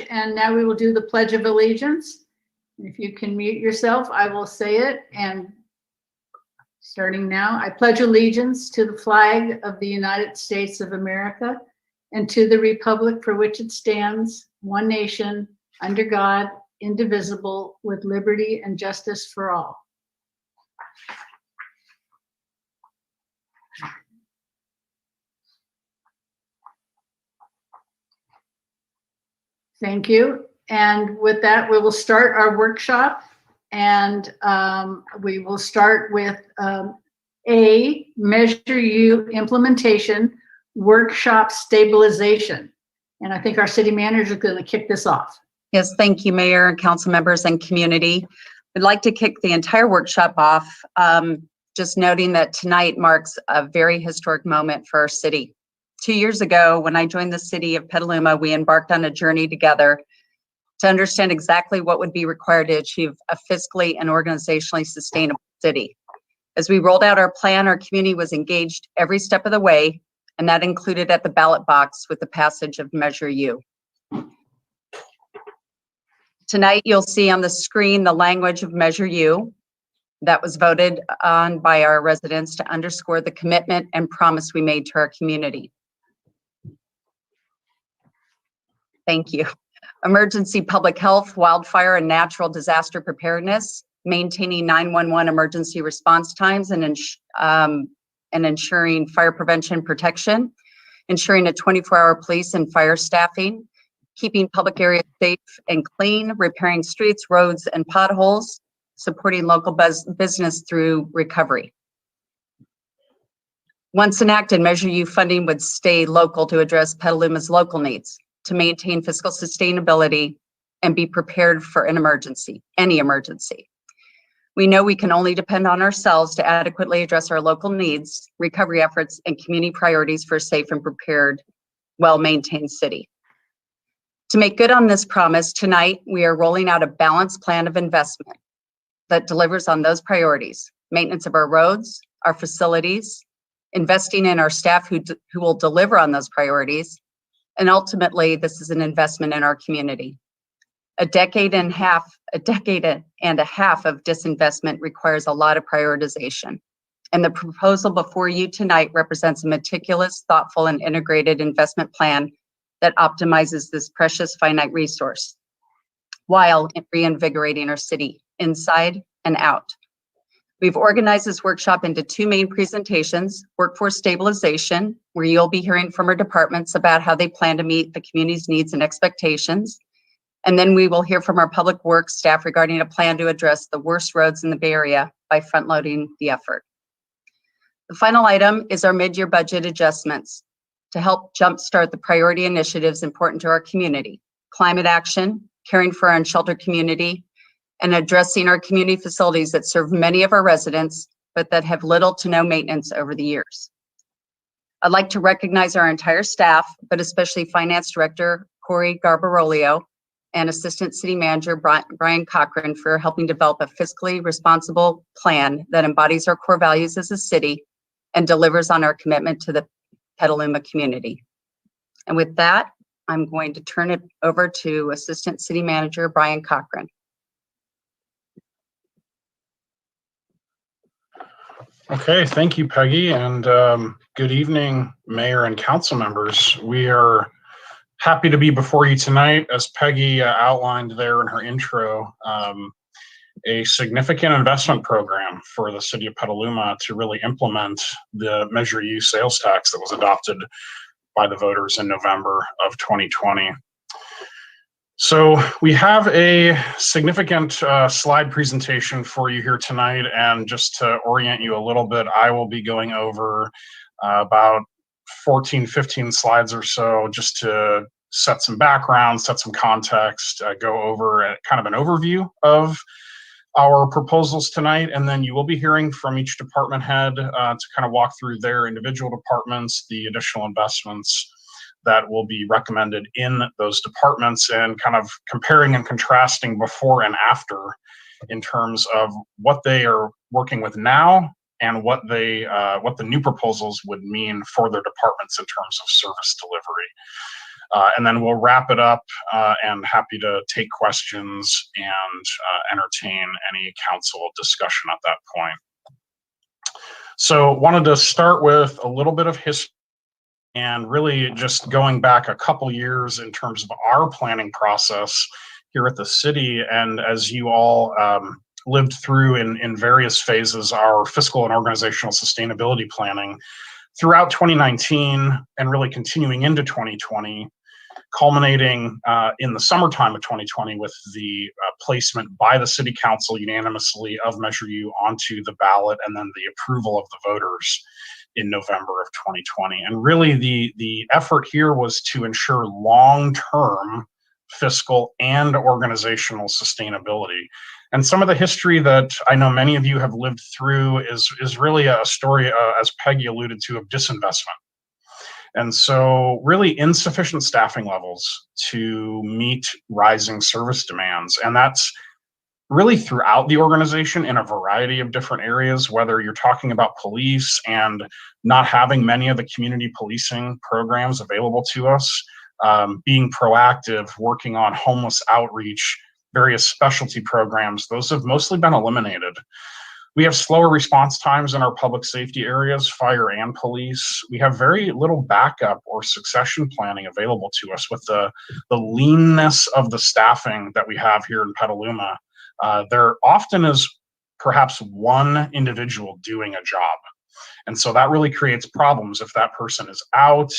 And now we will do the Pledge of Allegiance. If you can mute yourself, I will say it. And starting now, I pledge allegiance to the flag of the United States of America and to the republic for which it stands, one nation, under God, indivisible, with liberty and justice for all. Thank you. And with that, we will start our workshop. And we will start with a Measure U implementation workshop stabilization. And I think our city manager is going to kick this off. Yes, thank you, Mayor, council members, and community. I'd like to kick the entire workshop off, just noting that tonight marks a very historic moment for our city. 2 years ago, when I joined the city of Petaluma, we embarked on a journey together to understand exactly what would be required to achieve a fiscally and organizationally sustainable city. As we rolled out our plan, our community was engaged every step of the way, and that included at the ballot box with the passage of Measure U. Tonight, you'll see on the screen the language of Measure U that was voted on by our residents to underscore the commitment and promise we made to our community. Thank you. Emergency public health, wildfire, and natural disaster preparedness, maintaining 911 emergency response times and ensuring fire prevention protection, ensuring a 24-hour police and fire staffing, keeping public areas safe and clean, repairing streets, roads, and potholes, supporting local business through recovery. Once enacted, Measure U funding would stay local to address Petaluma's local needs, to maintain fiscal sustainability and be prepared for an emergency, any emergency. We know we can only depend on ourselves to adequately address our local needs, recovery efforts, and community priorities for a safe and prepared, well-maintained city. To make good on this promise, tonight we are rolling out a balanced plan of investment that delivers on those priorities: maintenance of our roads, our facilities, investing in our staff who will deliver on those priorities, and ultimately, this is an investment in our community. A decade and a half of disinvestment requires a lot of prioritization. And the proposal before you tonight represents a meticulous, thoughtful, and integrated investment plan that optimizes this precious finite resource while reinvigorating our city inside and out. We've organized this workshop into two main presentations: workforce stabilization, where you'll be hearing from our departments about how they plan to meet the community's needs and expectations. And then we will hear from our public works staff regarding a plan to address the worst roads in the Bay Area by front-loading the effort. The final item is our mid-year budget adjustments to help jumpstart the priority initiatives important to our community: climate action, caring for our unsheltered community, and addressing our community facilities that serve many of our residents, but that have little to no maintenance over the years. I'd like to recognize our entire staff, but especially Finance Director Corey Garbarolio and Assistant City Manager Brian Cochran for helping develop a fiscally responsible plan that embodies our core values as a city and delivers on our commitment to the Petaluma community. And with that, I'm going to turn it over to Assistant City Manager Brian Cochran. Okay, thank you, Peggy, and good evening, Mayor and council members. We are happy to be before you tonight, as Peggy outlined there in her intro, a significant investment program for the city of Petaluma to really implement the Measure U sales tax that was adopted by the voters in November of 2020. So we have a significant slide presentation for you here tonight, and just to orient you a little bit, I will be going over about 14, 15 slides or so just to set some background, set some context, go over kind of an overview of our proposals tonight, and then you will be hearing from each department head to kind of walk through their individual departments, the additional investments that will be recommended in those departments, and kind of comparing and contrasting before and after in terms of what they are working with now and what the new proposals would mean for their departments in terms of service delivery. And then we'll wrap it up and happy to take questions and entertain any council discussion at that point. So wanted to start with a little bit of history and really just going back a couple years in terms of our planning process here at the city. And as you all lived through in various phases, our fiscal and organizational sustainability planning throughout 2019 and really continuing into 2020, culminating in the summertime of 2020 with the placement by the City Council unanimously of Measure U onto the ballot, and then the approval of the voters in November of 2020. And really the effort here was to ensure long-term fiscal and organizational sustainability. And some of the history that I know many of you have lived through is really a story, as Peggy alluded to, of disinvestment. And so really insufficient staffing levels to meet rising service demands. And that's really throughout the organization in a variety of different areas, whether you're talking about police and not having many of the community policing programs available to us, being proactive, working on homeless outreach, various specialty programs, those have mostly been eliminated. We have slower response times in our public safety areas, fire and police. We have very little backup or succession planning available to us with the leanness of the staffing that we have here in Petaluma. There often is perhaps one individual doing a job. And so that really creates problems if that person is out,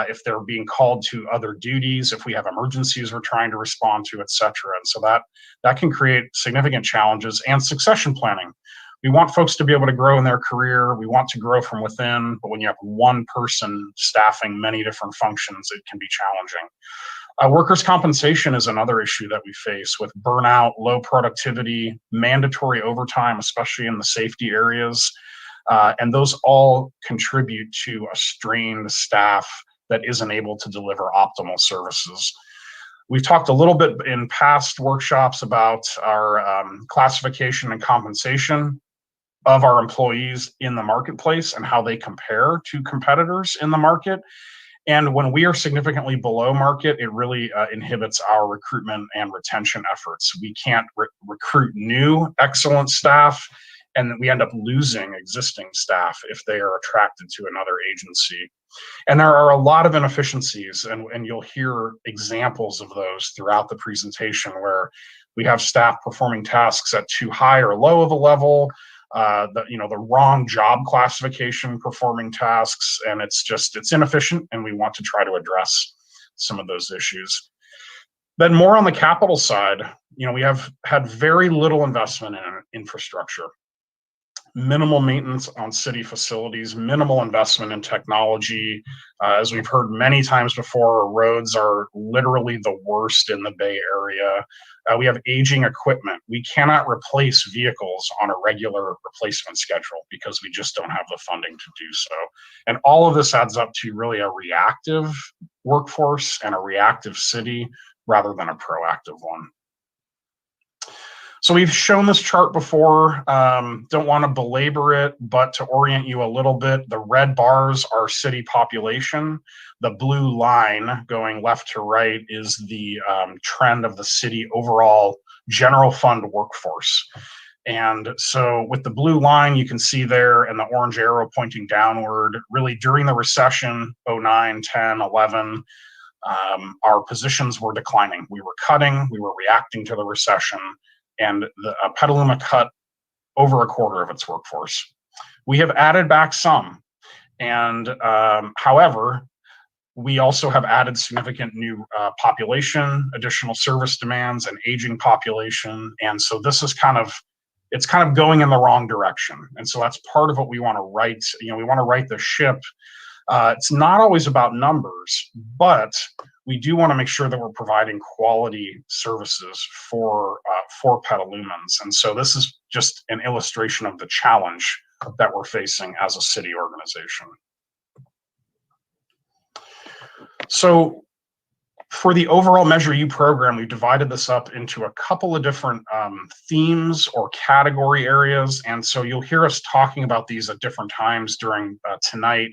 if they're being called to other duties, if we have emergencies we're trying to respond to, et cetera. And so that can create significant challenges. And succession planning. We want folks to be able to grow in their career. We want to grow from within, but when you have one person staffing many different functions, it can be challenging. Workers' compensation is another issue that we face with burnout, low productivity, mandatory overtime, especially in the safety areas. And those all contribute to a strained staff that isn't able to deliver optimal services. We've talked a little bit in past workshops about our classification and compensation of our employees in the marketplace and how they compare to competitors in the market. And when we are significantly below market, it really inhibits our recruitment and retention efforts. We can't recruit new excellent staff, and we end up losing existing staff if they are attracted to another agency. And there are a lot of inefficiencies, and you'll hear examples of those throughout the presentation where we have staff performing tasks at too high or low of a level, the wrong job classification performing tasks, and it's inefficient, and we want to try to address some of those issues. Then more on the capital side, we have had very little investment in infrastructure, minimal maintenance on city facilities, minimal investment in technology. As we've heard many times before, our roads are literally the worst in the Bay Area. We have aging equipment. We cannot replace vehicles on a regular replacement schedule because we just don't have the funding to do so. And all of this adds up to really a reactive workforce and a reactive city rather than a proactive one. So we've shown this chart before, don't want to belabor it, but to orient you a little bit, the red bars are city population. The blue line going left to right is the trend of the city overall general fund workforce. And so with the blue line, you can see there, and the orange arrow pointing downward, really during the recession, 09, 10, 11, our positions were declining. We were cutting, we were reacting to the recession. And the Petaluma cut over a quarter of its workforce. We have added back some, and however, we also have added significant new population, additional service demands, and aging population, and so this is it's kind of going in the wrong direction. And so that's part of what we want to write. We want to write the ship. It's not always about numbers, but we do want to make sure that we're providing quality services for Petalumans. And so this is just an illustration of the challenge that we're facing as a city organization. So for the overall Measure U program, we've divided this up into a couple of different themes or category areas. And so you'll hear us talking about these at different times during tonight.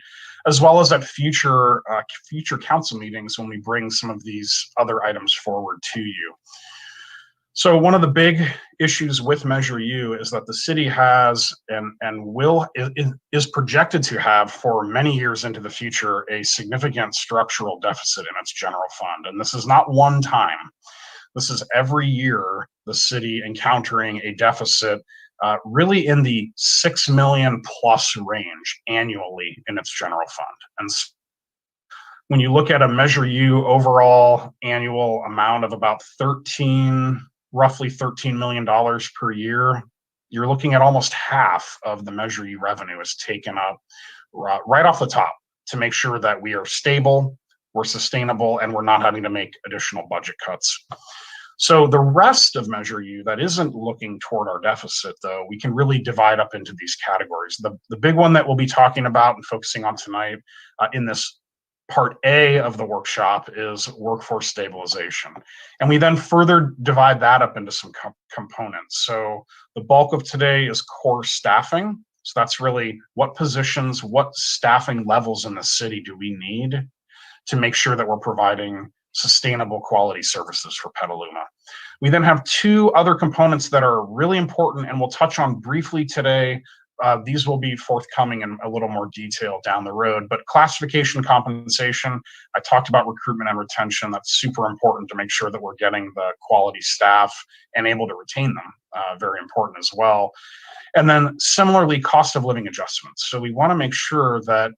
as well as at future council meetings when we bring some of these other items forward to you. So one of the big issues with Measure U is that the city has is projected to have for many years into the future a significant structural deficit in its general fund. And this is not one time. This is every year the city encountering a deficit really in the 6 million plus range annually in its general fund. And when you look at a Measure U overall annual amount of about roughly $13 million per year, you're looking at almost half of the Measure U revenue is taken up right off the top to make sure that we are stable, we're sustainable, and we're not having to make additional budget cuts. So the rest of Measure U that isn't looking toward our deficit, though, we can really divide up into these categories. The big one that we'll be talking about and focusing on tonight in this Part A of the workshop is workforce stabilization. And we then further divide that up into some components. So the bulk of today is core staffing. So that's really what positions, what staffing levels in the city do we need to make sure that we're providing sustainable quality services for Petaluma. We then have two other components that are really important and we'll touch on briefly today. These will be forthcoming in a little more detail down the road, but classification compensation, I talked about recruitment and retention. That's super important to make sure that we're getting the quality staff and able to retain them, very important as well. And then similarly, cost of living adjustments. So we want to make sure that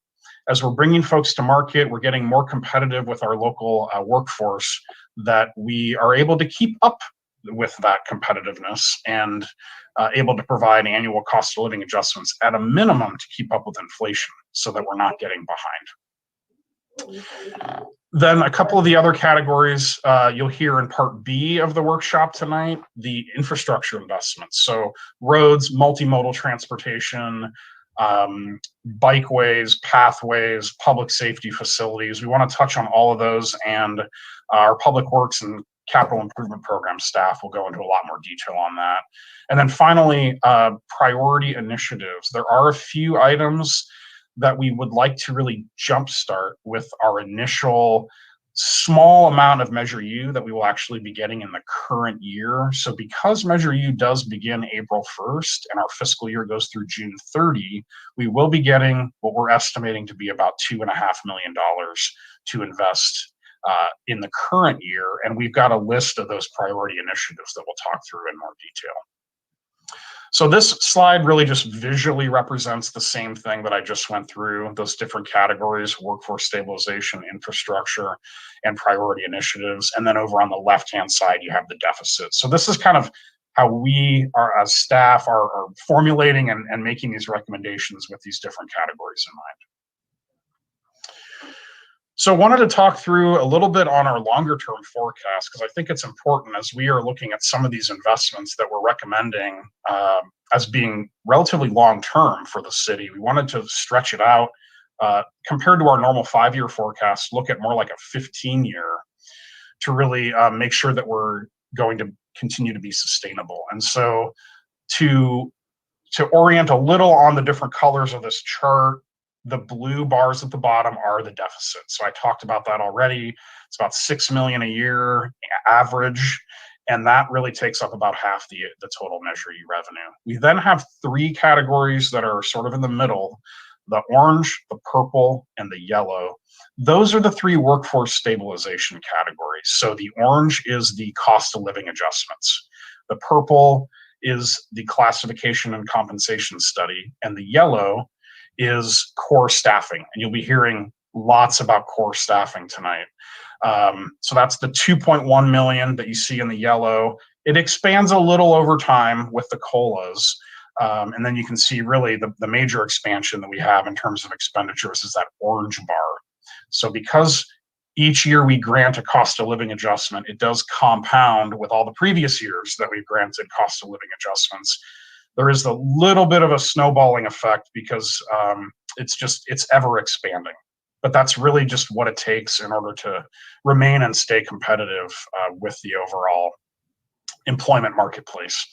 as we're bringing folks to market, we're getting more competitive with our local workforce, that we are able to keep up with that competitiveness and able to provide annual cost of living adjustments at a minimum to keep up with inflation so that we're not getting behind. Then a couple of the other categories you'll hear in Part B of the workshop tonight, the infrastructure investments. So roads, multimodal transportation, bikeways, pathways, public safety facilities. We want to touch on all of those, and our public works and capital improvement program staff will go into a lot more detail on that. And then finally, priority initiatives. There are a few items that we would like to really jumpstart with our initial small amount of Measure U that we will actually be getting in the current year. So because Measure U does begin April 1st and our fiscal year goes through June 30, we will be getting what we're estimating to be about $2.5 million to invest in the current year. And we've got a list of those priority initiatives that we'll talk through in more detail. So this slide really just visually represents the same thing that I just went through, those different categories: workforce stabilization, infrastructure, and priority initiatives. And then over on the left-hand side, you have the deficit. So this is kind of how we are as staff are formulating and making these recommendations with these different categories in mind. So I wanted to talk through a little bit on our longer term forecast, because I think it's important as we are looking at some of these investments that we're recommending as being relatively long term for the city. We wanted to stretch it out compared to our normal 5-year forecast, look at more like a 15-year to really make sure that we're going to continue to be sustainable. And so to orient a little on the different colors of this chart, the blue bars at the bottom are the deficit. So I talked about that already. It's about $6 million a year average, and that really takes up about half the total Measure U revenue. We then have 3 categories that are sort of in the middle: the orange, the purple, and the yellow. Those are the 3 workforce stabilization categories. So the orange is the cost of living adjustments. The purple is the classification and compensation study, and the yellow is core staffing. And you'll be hearing lots about core staffing tonight. So that's the 2.1 million that you see in the yellow. It expands a little over time with the COLAs. And then you can see really the major expansion that we have in terms of expenditures is that orange bar. So because each year we grant a cost of living adjustment, it does compound with all the previous years that we've granted cost of living adjustments. There is a little bit of a snowballing effect because it's ever expanding. But that's really just what it takes in order to remain and stay competitive with the overall employment marketplace.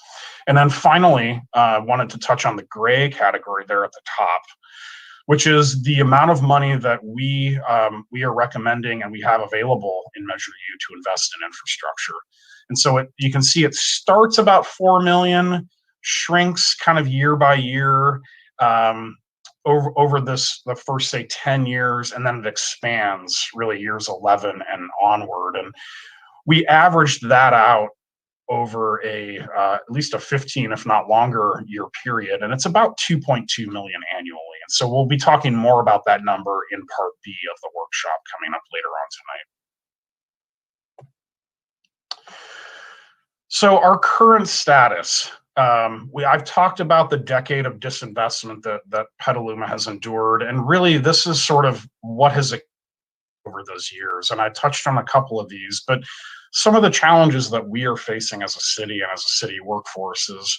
And then finally, wanted to touch on the gray category there at the top. which is the amount of money that we are recommending and we have available in Measure U to invest in infrastructure. And so you can see it starts about 4 million, shrinks kind of year by year over the first, say, 10 years, and then it expands really years 11 and onward. And we averaged that out over at least a 15, if not longer, year period, and it's about 2.2 million annually. And so we'll be talking more about that number in part B of the workshop coming up later on tonight. So our current status, I've talked about the decade of disinvestment that Petaluma has endured, and really this is sort of what has over those years. And I touched on a couple of these, but some of the challenges that we are facing as a city and as a city workforce is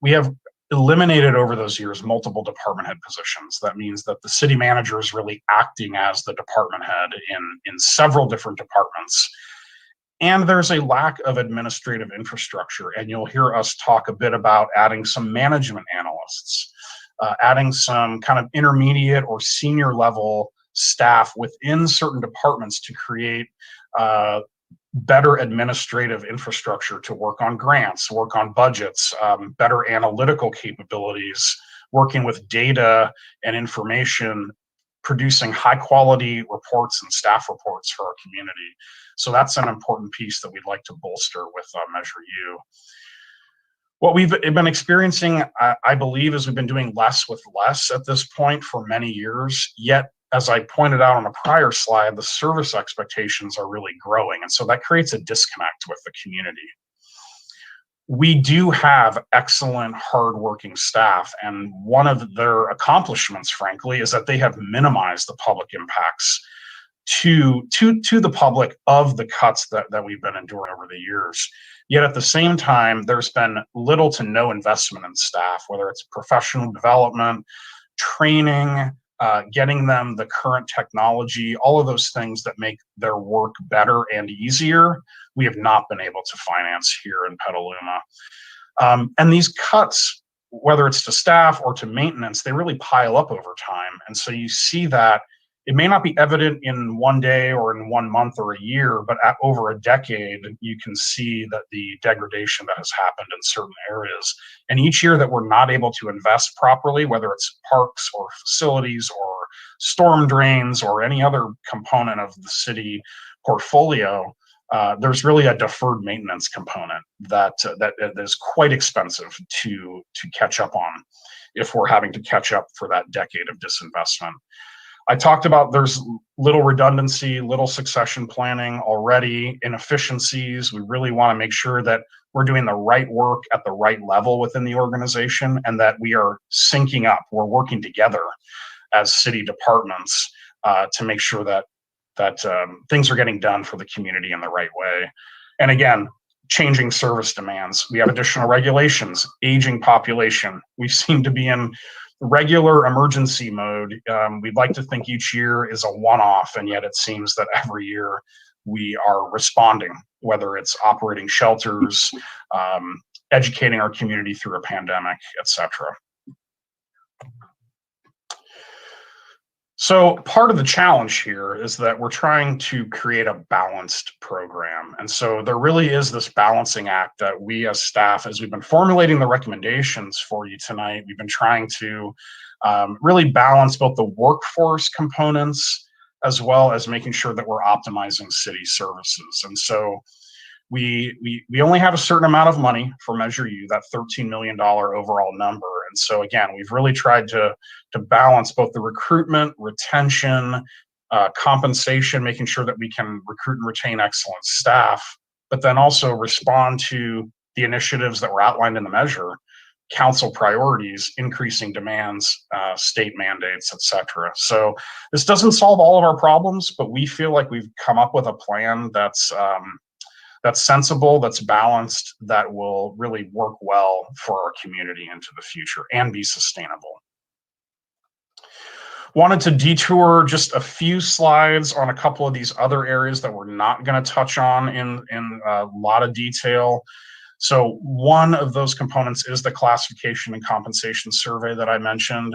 we have eliminated over those years multiple department head positions. That means that the city manager is really acting as the department head in several different departments. And there's a lack of administrative infrastructure. And you'll hear us talk a bit about adding some management analysts, adding some kind of intermediate or senior level staff within certain departments to create better administrative infrastructure to work on grants, work on budgets, better analytical capabilities, working with data and information, producing high quality reports and staff reports for our community. So that's an important piece that we'd like to bolster with Measure U. What we've been experiencing, I believe, is we've been doing less with less at this point for many years, yet as I pointed out on a prior slide, the service expectations are really growing. And so that creates a disconnect with the community. We do have excellent, hardworking staff, and one of their accomplishments, frankly, is that they have minimized the public impacts to the public of the cuts that we've been enduring over the years. Yet at the same time, there's been little to no investment in staff, whether it's professional development, training, getting them the current technology, all of those things that make their work better and easier, we have not been able to finance here in Petaluma. And these cuts, whether it's to staff or to maintenance, they really pile up over time. And so you see that it may not be evident in one day or in 1 month or a year, but over a decade, you can see that the degradation that has happened in certain areas. And each year that we're not able to invest properly, whether it's parks or facilities or storm drains or any other component of the city portfolio, there's really a deferred maintenance component that is quite expensive to catch up on if we're having to catch up for that decade of disinvestment. I talked about there's little redundancy, little succession planning already, inefficiencies. We really want to make sure that we're doing the right work at the right level within the organization and that we are syncing up. We're working together as city departments to make sure that things are getting done for the community in the right way. And again, changing service demands. We have additional regulations, aging population. We seem to be in regular emergency mode. We'd like to think each year is a one-off, and yet it seems that every year we are responding, whether it's operating shelters, educating our community through a pandemic, etc. So part of the challenge here is that we're trying to create a balanced program. And so there really is this balancing act that we as staff, as we've been formulating the recommendations for you tonight, we've been trying to really balance both the workforce components as well as making sure that we're optimizing city services. And so we only have a certain amount of money for Measure U, that $13 million overall number. And so again, we've really tried to balance both the recruitment, retention, compensation, making sure that we can recruit and retain excellent staff, but then also respond to the initiatives that were outlined in the measure, council priorities, increasing demands, state mandates, etc. So this doesn't solve all of our problems, but we feel like we've come up with a plan that's sensible, that's balanced, that will really work well for our community into the future and be sustainable. Wanted to detour just a few slides on a couple of these other areas that we're not going to touch on in a lot of detail. So one of those components is the classification and compensation survey that I mentioned.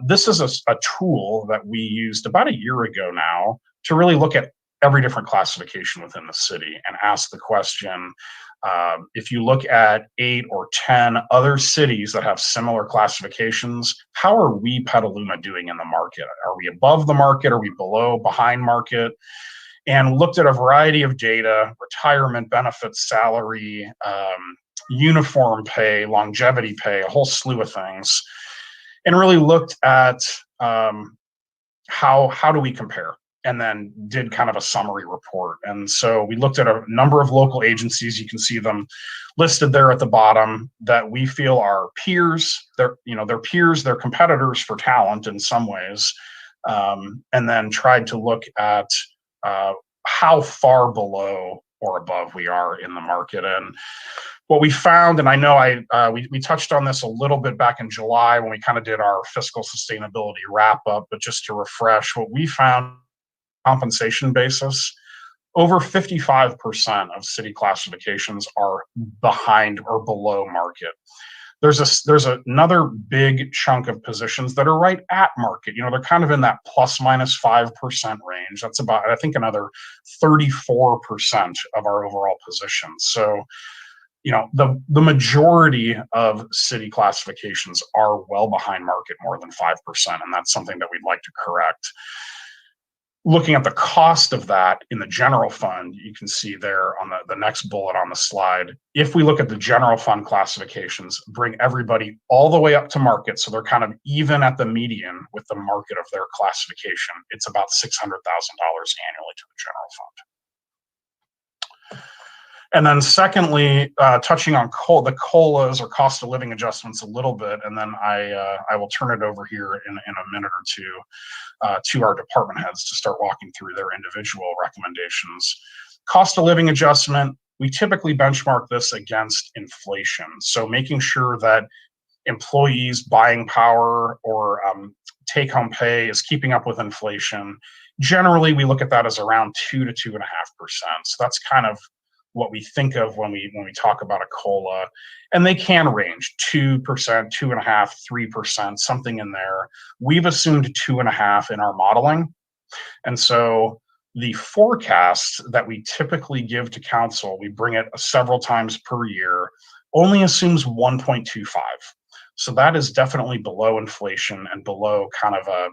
This is a tool that we used about a year ago now to really look at every different classification within the city and ask the question, if you look at 8 or 10 other cities that have similar classifications, how are we, Petaluma, doing in the market? Are we above the market? Are we below, behind market? And looked at a variety of data: retirement benefits, salary, uniform pay, longevity pay, a whole slew of things, and really looked at how do we compare, and then did kind of a summary report. And so we looked at a number of local agencies. You can see them listed there at the bottom that we feel are peers. They're peers, they're competitors for talent in some ways, and then tried to look at how far below or above we are in the market. And what we found, and I know we touched on this a little bit back in July when we kind of did our fiscal sustainability wrap up, but just to refresh, what we found, compensation basis, over 55% of city classifications are behind or below market. There's another big chunk of positions that are right at market. They're kind of in that plus minus 5% range. That's about, I think, another 34% of our overall positions. So, the majority of city classifications are well behind market, more than 5%, and that's something that we'd like to correct. Looking at the cost of that in the general fund, you can see there on the next bullet on the slide, if we look at the general fund classifications, bring everybody all the way up to market, so they're kind of even at the median with the market of their classification, it's about $600,000 annually to the general fund. And then secondly, touching on the COLAs, or cost of living adjustments, a little bit, and then I will turn it over here in a minute or two to our department heads to start walking through their individual recommendations. Cost of living adjustment, we typically benchmark this against inflation. So making sure that employees' buying power or take-home pay is keeping up with inflation. Generally, we look at that as around 2 to 2.5%. So that's kind of what we think of when we talk about a COLA, and they can range 2%, 2.5%, 3%, something in there. We've assumed 2.5% in our modeling, and so the forecast that we typically give to council, we bring it several times per year, only assumes 1.25. So that is definitely below inflation and below kind of a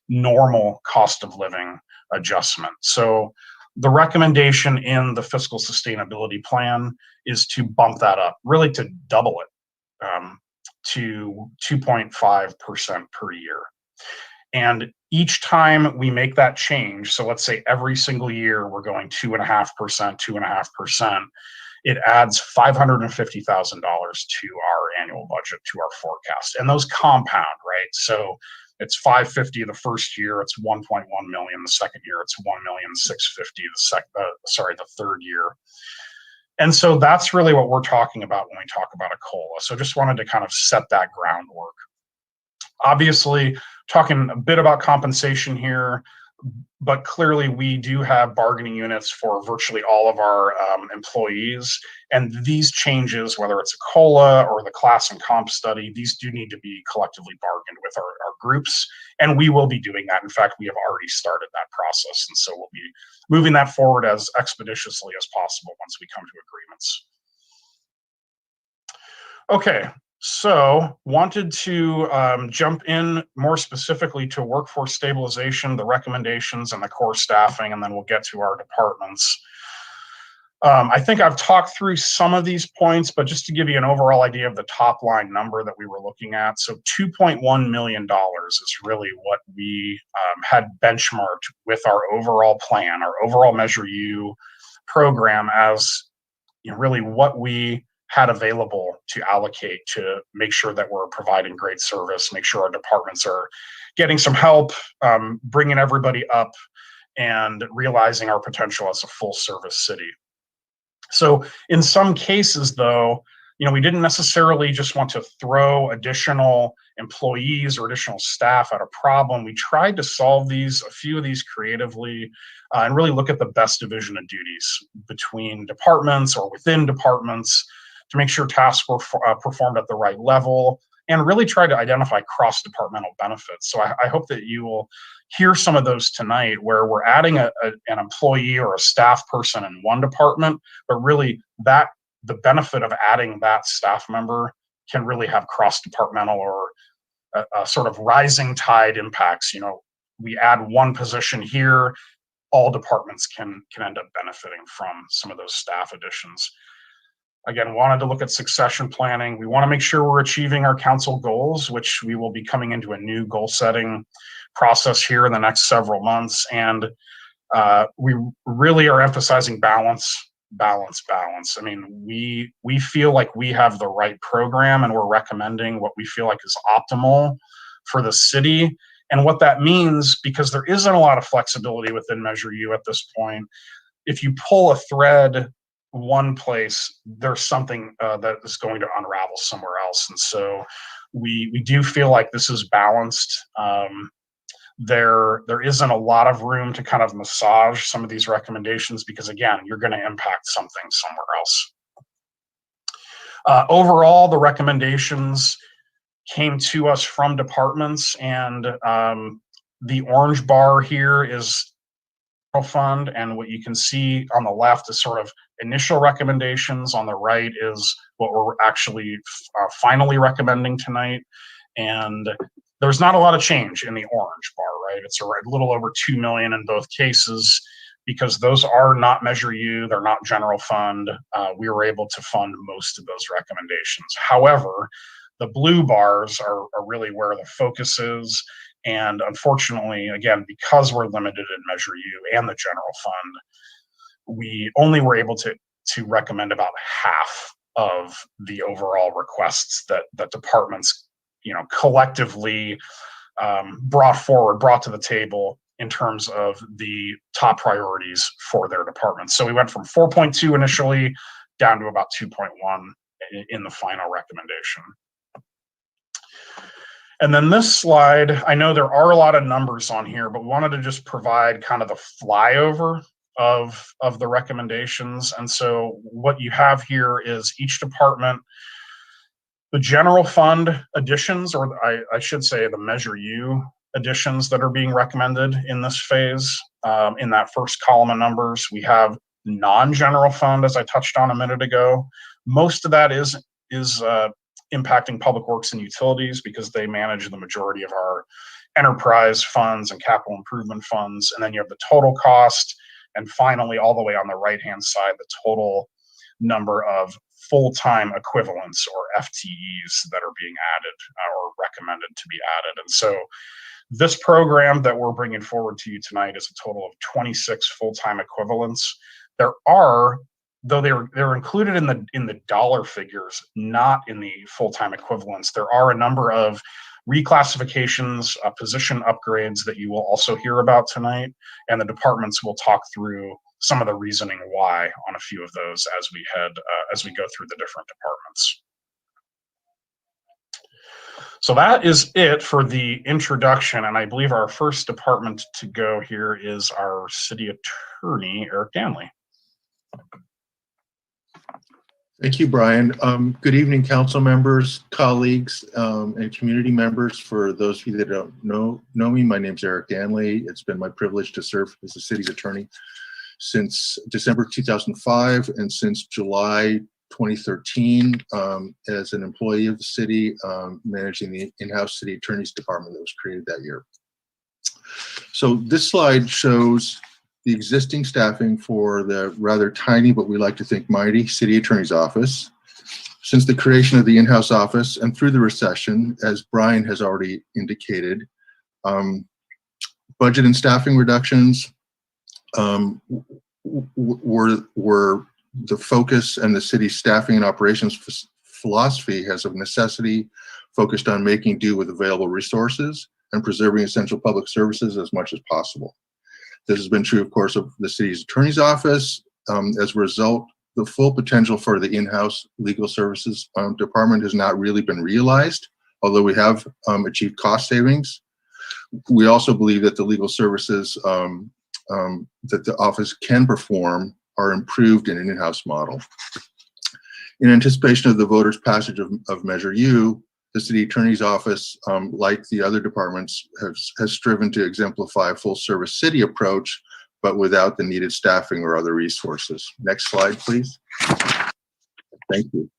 normal cost of living adjustment. So the recommendation in the fiscal sustainability plan is to bump that up, really to double it to 2.5% per year. And each time we make that change, so let's say every single year we're going 2.5%, 2.5%, it adds $550,000 to our annual budget, to our forecast. And those compound, right? So it's $550,000 the first year, it's $1.1 million the second year, it's $1,650,000 the third year. And so that's really what we're talking about when we talk about a COLA. So just wanted to kind of set that groundwork. Obviously, talking a bit about compensation here, but clearly we do have bargaining units for virtually all of our employees. And these changes, whether it's a COLA or the class and comp study, these do need to be collectively bargained with our groups. And we will be doing that. In fact, we have already started that process. And so we'll be moving that forward as expeditiously as possible once we come to agreements. Okay. So wanted to jump in more specifically to workforce stabilization, the recommendations, and the core staffing, and then we'll get to our departments. I think I've talked through some of these points, but just to give you an overall idea of the top line number that we were looking at. So $2.1 million is really what we had benchmarked with our overall plan, our overall Measure U program, as really what we had available to allocate to make sure that we're providing great service, make sure our departments are getting some help, bringing everybody up, and realizing our potential as a full service city. So in some cases, though, we didn't necessarily just want to throw additional employees or additional staff at a problem. We tried to solve a few of these creatively, and really look at the best division of duties between departments or within departments to make sure tasks were performed at the right level, and really try to identify cross-departmental benefits. So I hope that you will hear some of those tonight, where we're adding an employee or a staff person in one department, but really the benefit of adding that staff member can really have cross-departmental or a sort of rising tide impacts. We add one position here, all departments can end up benefiting from some of those staff additions. Again, wanted to look at succession planning. We want to make sure we're achieving our council goals, which we will be coming into a new goal setting process here in the next several months. And we really are emphasizing balance. I mean, we feel like we have the right program, and we're recommending what we feel like is optimal for the city. And what that means, because there isn't a lot of flexibility within Measure U at this point, if you pull a thread one place, there's something that is going to unravel somewhere else. And so we do feel like this is balanced. There isn't a lot of room to kind of massage some of these recommendations, because again, you're going to impact something somewhere else. Overall, the recommendations came to us from departments, and the orange bar here is fund, and what you can see on the left is sort of initial recommendations. On the right is what we're actually finally recommending tonight, and there's not a lot of change in the orange bar, right? It's a little over 2 million in both cases, because those are not Measure U, they're not general fund. We were able to fund most of those recommendations. However, the blue bars are really where the focus is. And unfortunately, again, because we're limited in Measure U and the general fund, we only were able to recommend about half of the overall requests that departments, collectively brought to the table in terms of the top priorities for their departments. So we went from 4.2 initially down to about 2.1 in the final recommendation. And then this slide, I know there are a lot of numbers on here, but wanted to just provide kind of the flyover of the recommendations. And so what you have here is each department, the general fund additions, or I should say the Measure U additions that are being recommended in this phase. In that first column of numbers, we have non-general fund, as I touched on a minute ago. Most of that is impacting public works and utilities, because they manage the majority of our enterprise funds and capital improvement funds. And then you have the total cost, and finally, all the way on the right-hand side, the total number of full-time equivalents, or FTEs, that are being added or recommended to be added. And so this program that we're bringing forward to you tonight is a total of 26 full-time equivalents. There are, though they're included in the dollar figures, not in the full-time equivalents, there are a number of reclassifications, position upgrades that you will also hear about tonight, and the departments will talk through some of the reasoning why on a few of those as we go through the different departments. So that is it for the introduction, and I believe our first department to go here is our city attorney, Eric Danley. Thank you, Brian. Good evening, council members, colleagues, and community members. For those of you that don't know me, my name is Eric Danley. It's been my privilege to serve as the city's attorney since December 2005 and since July 2013 as an employee of the city, managing the in-house city attorney's department that was created that year. So this slide shows the existing staffing for the rather tiny, but we like to think mighty, city attorney's office. Since the creation of the in-house office and through the recession, as Brian has already indicated, budget and staffing reductions were the focus, and the city's staffing and operations philosophy has of necessity focused on making do with available resources and preserving essential public services as much as possible. This has been true, of course, of the city's attorney's office. As a result, the full potential for the in-house legal services department has not really been realized, although we have achieved cost savings. We also believe that the legal services that the office can perform are improved in an in-house model. In anticipation of the voters' passage of Measure U, The city attorney's office, like the other departments, has striven to exemplify a full service city approach, but without the needed staffing or other resources. Next slide, please. Thank you.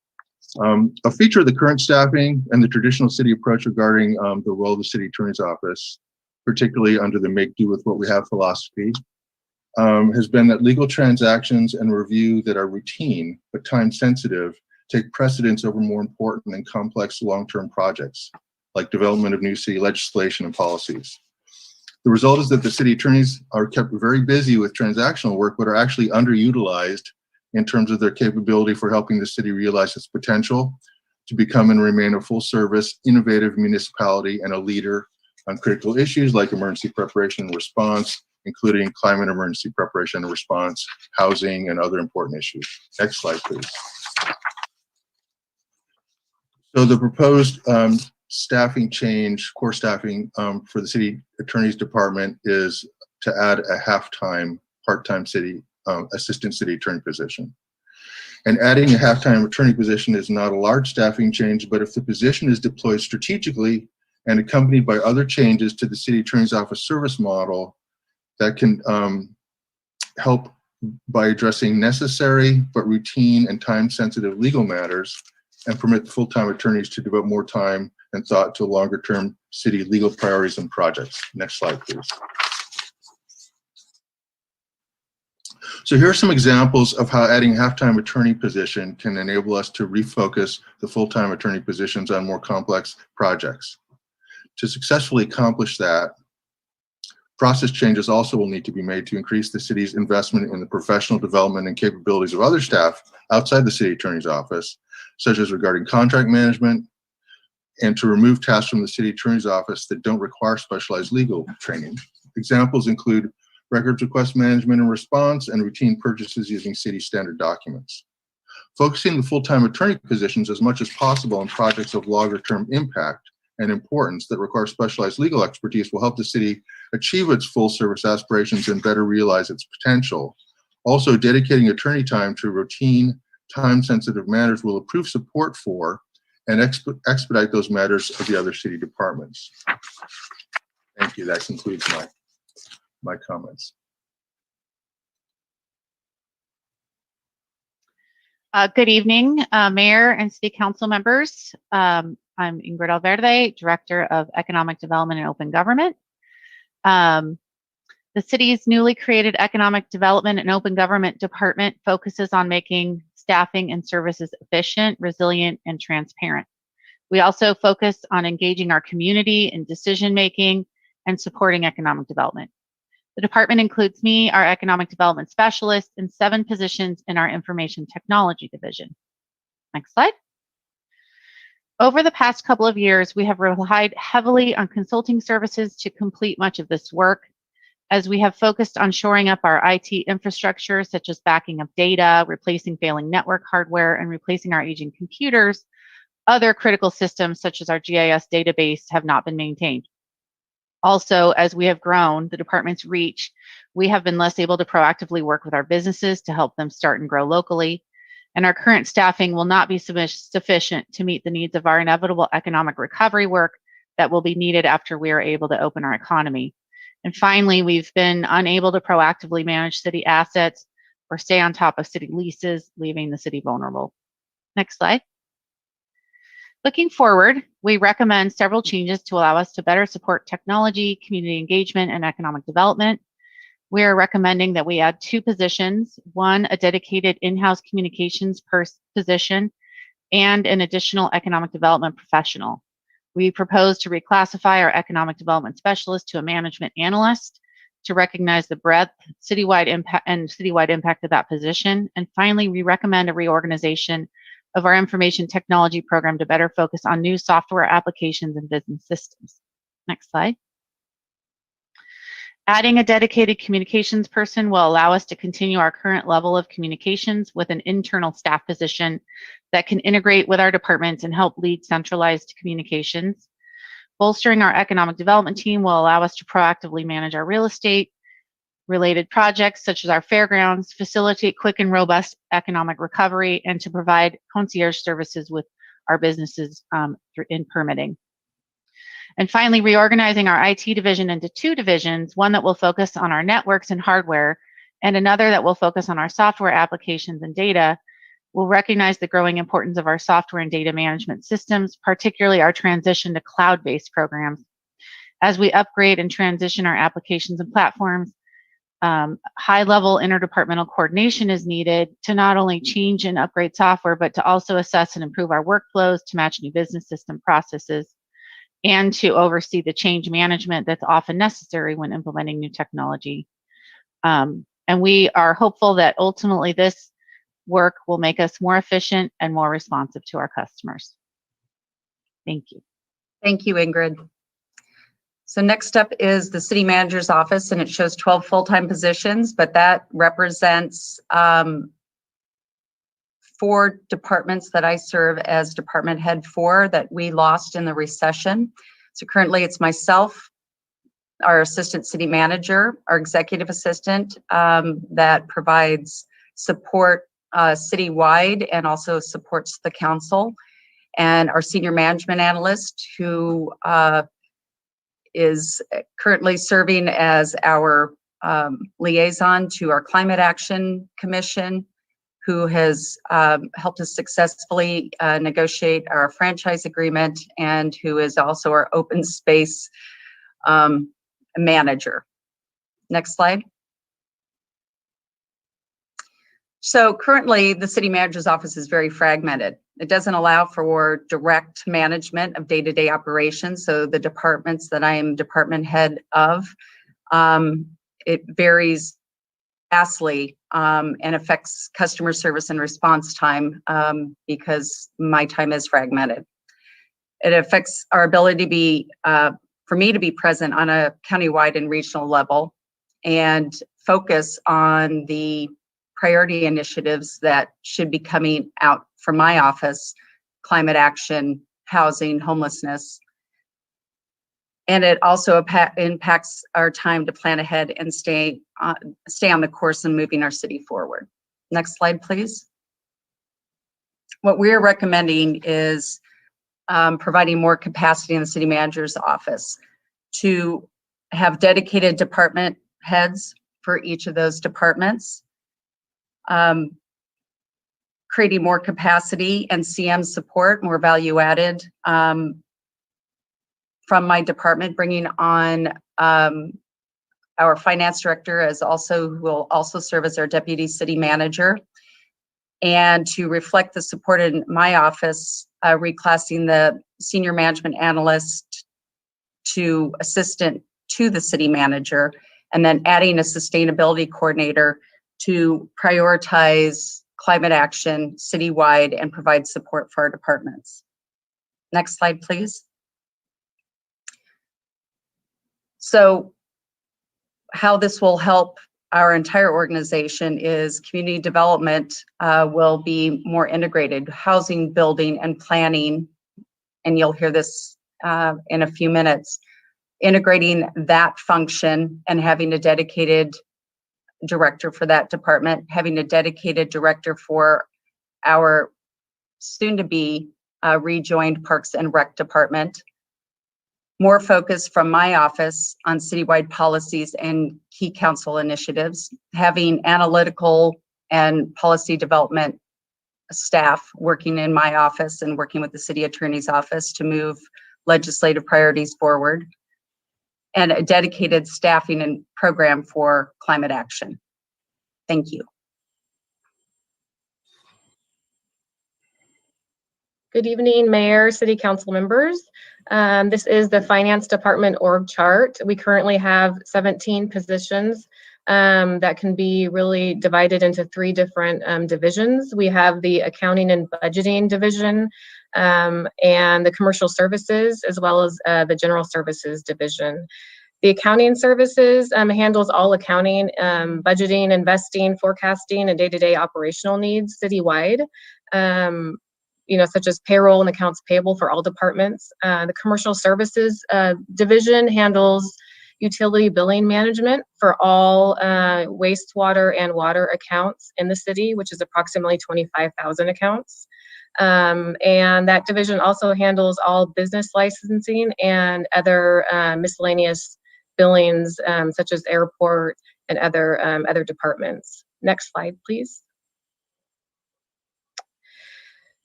A feature of the current staffing and the traditional city approach regarding the role of the city attorney's office, particularly under the make do with what we have philosophy, has been that legal transactions and review that are routine but time sensitive take precedence over more important and complex long-term projects like development of new city legislation and policies. The result is that the city attorneys are kept very busy with transactional work but are actually underutilized in terms of their capability for helping the city realize its potential to become and remain a full-service, innovative municipality and a leader on critical issues like emergency preparation and response, including climate emergency preparation and response, housing, and other important issues. Next slide, please. So the proposed staffing change, core staffing for the city attorney's department is to add a half-time, part-time city assistant city attorney position. And adding a half-time attorney position is not a large staffing change, but if the position is deployed strategically and accompanied by other changes to the city attorney's office service model, that can help by addressing necessary but routine and time-sensitive legal matters and permit full-time attorneys to devote more time and thought to longer-term city legal priorities and projects. Next slide, please. So here are some examples of how adding a half-time attorney position can enable us to refocus the full-time attorney positions on more complex projects. To successfully accomplish that, process changes also will need to be made to increase the city's investment in the professional development and capabilities of other staff outside the city attorney's office, such as regarding contract management, and to remove tasks from the city attorney's office that don't require specialized legal training. Examples include records request management and response, and routine purchases using city standard documents. Focusing the full-time attorney positions as much as possible on projects of longer-term impact and importance that require specialized legal expertise will help the city achieve its full-service aspirations and better realize its potential. Also, dedicating attorney time to routine, time-sensitive matters will improve support for and expedite those matters of the other city departments. Thank you. That concludes my comments. Good evening, Mayor and City Council members. I'm Ingrid Alverde, Director of Economic Development and Open Government. The city's newly created Economic Development and Open Government Department focuses on making staffing and services efficient, resilient, and transparent. We also focus on engaging our community in decision-making and supporting economic development. The department includes me, our economic development specialist, and 7 positions in our information technology division. Next slide. Over the past couple of years, we have relied heavily on consulting services to complete much of this work, as we have focused on shoring up our IT infrastructure, such as backing up data, replacing failing network hardware, and replacing our aging computers. Other critical systems, such as our GIS database, have not been maintained. Also, as we have grown the department's reach, we have been less able to proactively work with our businesses to help them start and grow locally. And our current staffing will not be sufficient to meet the needs of our inevitable economic recovery work that will be needed after we are able to open our economy. And finally, we've been unable to proactively manage city assets or stay on top of city leases, leaving the city vulnerable. Next slide. Looking forward, we recommend several changes to allow us to better support technology, community engagement, and economic development. We are recommending that we add 2 positions, one a dedicated in-house communications position and an additional economic development professional. We propose to reclassify our economic development specialist to a management analyst to recognize the breadth, citywide impact of that position. And finally, we recommend a reorganization of our information technology program to better focus on new software applications and business systems. Next slide. Adding a dedicated communications person will allow us to continue our current level of communications with an internal staff position that can integrate with our departments and help lead centralized communications. Bolstering our economic development team will allow us to proactively manage our real estate related projects such as our fairgrounds, facilitate quick and robust economic recovery, and to provide concierge services with our businesses in permitting. And finally, reorganizing our IT division into 2 divisions, one that will focus on our networks and hardware, and another that will focus on our software applications and data. Will recognize the growing importance of our software and data management systems, particularly our transition to cloud-based programs. As we upgrade and transition our applications and platforms, high-level interdepartmental coordination is needed to not only change and upgrade software, but to also assess and improve our workflows to match new business system processes, and to oversee the change management that's often necessary when implementing new technology. And we are hopeful that ultimately this work will make us more efficient and more responsive to our customers. Thank you. Thank you, Ingrid. So next up is the city manager's office, and it shows 12 full-time positions, but that represents 4 departments that I serve as department head for that we lost in the recession. So currently it's myself, our assistant city manager, our executive assistant that provides support citywide and also supports the council, and our senior management analyst who is currently serving as our liaison to our Climate Action Commission, who has helped us successfully negotiate our franchise agreement, and who is also our open space manager. Next slide. So currently, the city manager's office is very fragmented. It doesn't allow for direct management of day-to-day operations. So the departments that I am department head of, it varies vastly and affects customer service and response time because my time is fragmented. It affects our ability to be, for me to be present on a countywide and regional level and focus on the priority initiatives that should be coming out from my office: climate action, housing, homelessness. And it also impacts our time to plan ahead and stay on the course and moving our city forward. Next slide, please. What we're recommending is providing more capacity in the city manager's office to have dedicated department heads for each of those departments, creating more capacity and CM support, more value added from my department, bringing on our finance director who will also serve as our deputy city manager, and to reflect the support in my office, reclassing the senior management analyst to assistant to the city manager, and then adding a sustainability coordinator to prioritize climate action citywide and provide support for our departments. Next slide, please. So how this will help our entire organization is community development will be more integrated, housing, building, and planning, and you'll hear this in a few minutes, integrating that function and having a dedicated director for that department, having a dedicated director for our soon-to-be rejoined Parks and Rec department, more focus from my office on citywide policies and key council initiatives, having analytical and policy development staff working in my office and working with the city attorney's office to move legislative priorities forward, and a dedicated staffing and program for climate action. Thank you. Good evening, Mayor, City Council members. This is the Finance Department org chart. We currently have 17 positions that can be really divided into 3 different divisions. We have the Accounting and Budgeting Division and the Commercial Services, as well as the General Services Division. The Accounting Services handles all accounting, budgeting, investing, forecasting, and day-to-day operational needs citywide. Such as payroll and accounts payable for all departments. The Commercial Services Division handles utility billing management for all wastewater and water accounts in the city, which is approximately 25,000 accounts. And that division also handles all business licensing and other miscellaneous billings, such as airport and other departments. Next slide, please.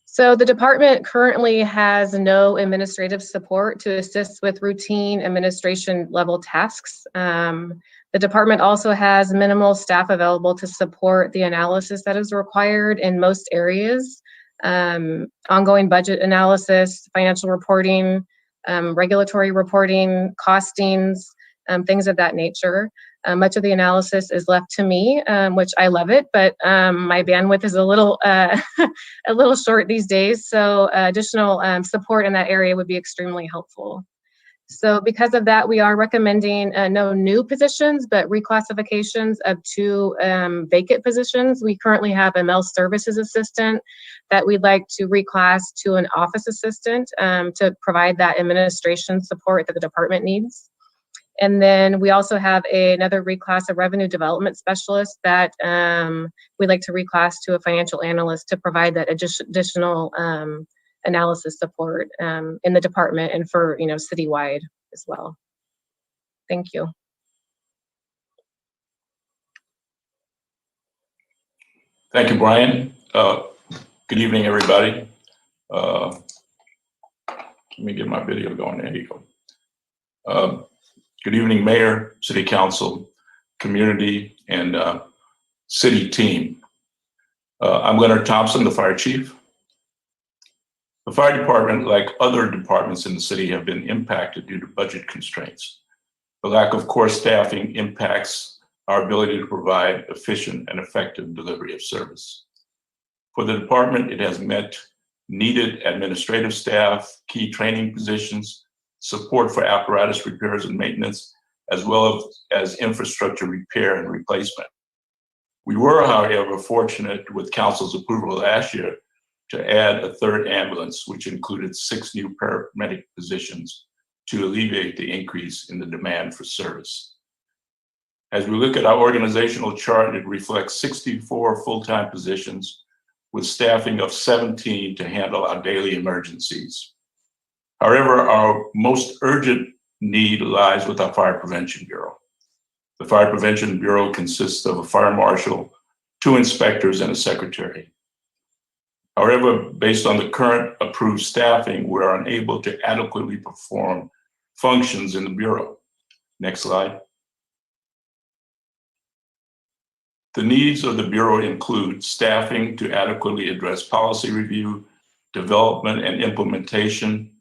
So the department currently has no administrative support to assist with routine administration level tasks. The department also has minimal staff available to support the analysis that is required in most areas. Ongoing budget analysis, financial reporting, regulatory reporting, costings, things of that nature. Much of the analysis is left to me, which I love it, but my bandwidth is a little a little short these days. So additional support in that area would be extremely helpful. So because of that, we are recommending no new positions, but reclassifications of 2 vacant positions. We currently have a mail services assistant that we'd like to reclass to an office assistant to provide that administration support that the department needs. And then we also have another reclass of revenue development specialist that we'd like to reclass to a financial analyst to provide that additional analysis support in the department and for citywide as well. Thank you. Thank you, Brian. Good evening, everybody. Let me get my video going. There you go. Good evening, Mayor, City Council, community, and city team. I'm Leonard Thompson, the Fire Chief. The fire department, like other departments in the city, have been impacted due to budget constraints. The lack of core staffing impacts our ability to provide efficient and effective delivery of service. For the department, it has met needed administrative staff, key training positions, support for apparatus repairs and maintenance, as well as infrastructure repair and replacement. We were, however, fortunate with council's approval last year to add a 3rd ambulance, which included 6 new paramedic positions to alleviate the increase in the demand for service. As we look at our organizational chart, it reflects 64 full-time positions with staffing of 17 to handle our daily emergencies. However, our most urgent need lies with our Fire Prevention Bureau. The Fire Prevention Bureau consists of a fire marshal, 2 inspectors, and a secretary. However, based on the current approved staffing, we're unable to adequately perform functions in the Bureau. Next slide. The needs of the Bureau include staffing to adequately address policy review, development, and implementation,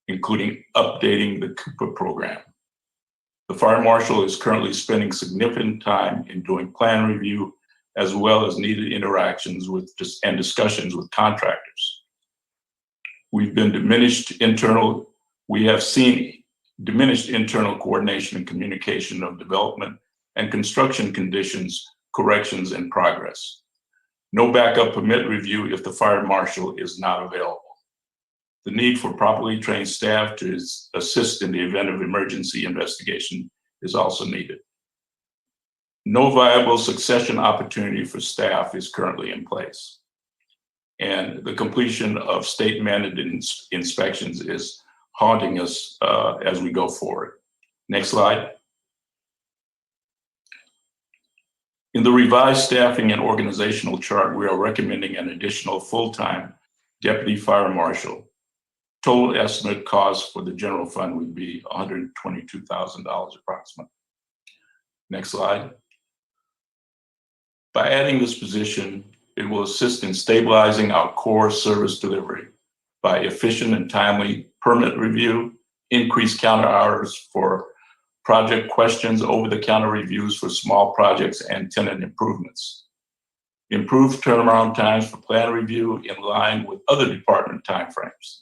including updating the Cooper program. The fire marshal is currently spending significant time in doing plan review, as well as needed interactions with and discussions with contractors. We have seen diminished internal coordination and communication of development and construction conditions, corrections, and progress. No backup permit review if the fire marshal is not available. The need for properly trained staff to assist in the event of emergency investigation is also needed. No viable succession opportunity for staff is currently in place. And the completion of state-mandated inspections is haunting us as we go forward. Next slide. In the revised staffing and organizational chart, we are recommending an additional full-time deputy fire marshal. Total estimate cost for the general fund would be $122,000 approximately. Next slide. By adding this position, it will assist in stabilizing our core service delivery by efficient and timely permit review, increased counter hours for project questions, over-the-counter reviews for small projects and tenant improvements, improved turnaround times for plan review in line with other department timeframes,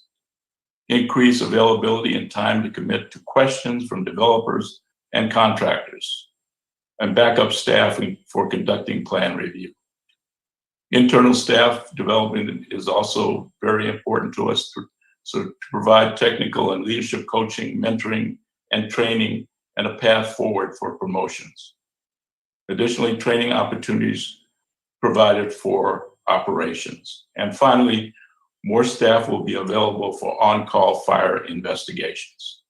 increase availability and time to commit to questions from developers and contractors, and backup staffing for conducting plan review. Internal staff development is also very important to us to provide technical and leadership coaching, mentoring, and training, and a path forward for promotions. Additionally, training opportunities provided for operations. And finally, More staff will be available for on-call fire investigations.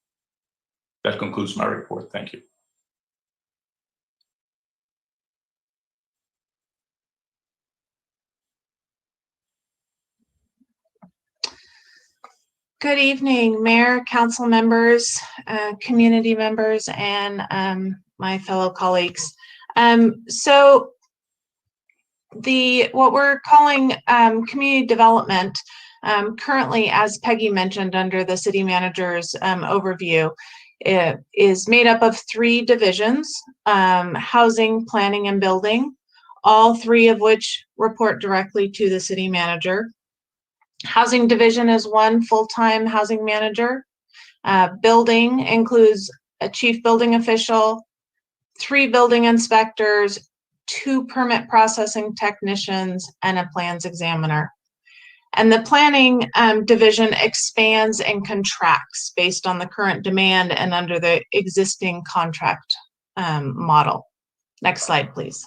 That concludes my report. Thank you. Good evening, Mayor, council members, community members, and my fellow colleagues. So what we're calling community development, currently, as Peggy mentioned under the city manager's overview, it is made up of 3 divisions: housing, planning, and building, all 3 of which report directly to the city manager. Housing division is 1 full-time housing manager. Building includes a chief building official, 3 building inspectors, 2 permit processing technicians, and a plans examiner. And the planning division expands and contracts based on the current demand and under the existing contract model. Next slide, please.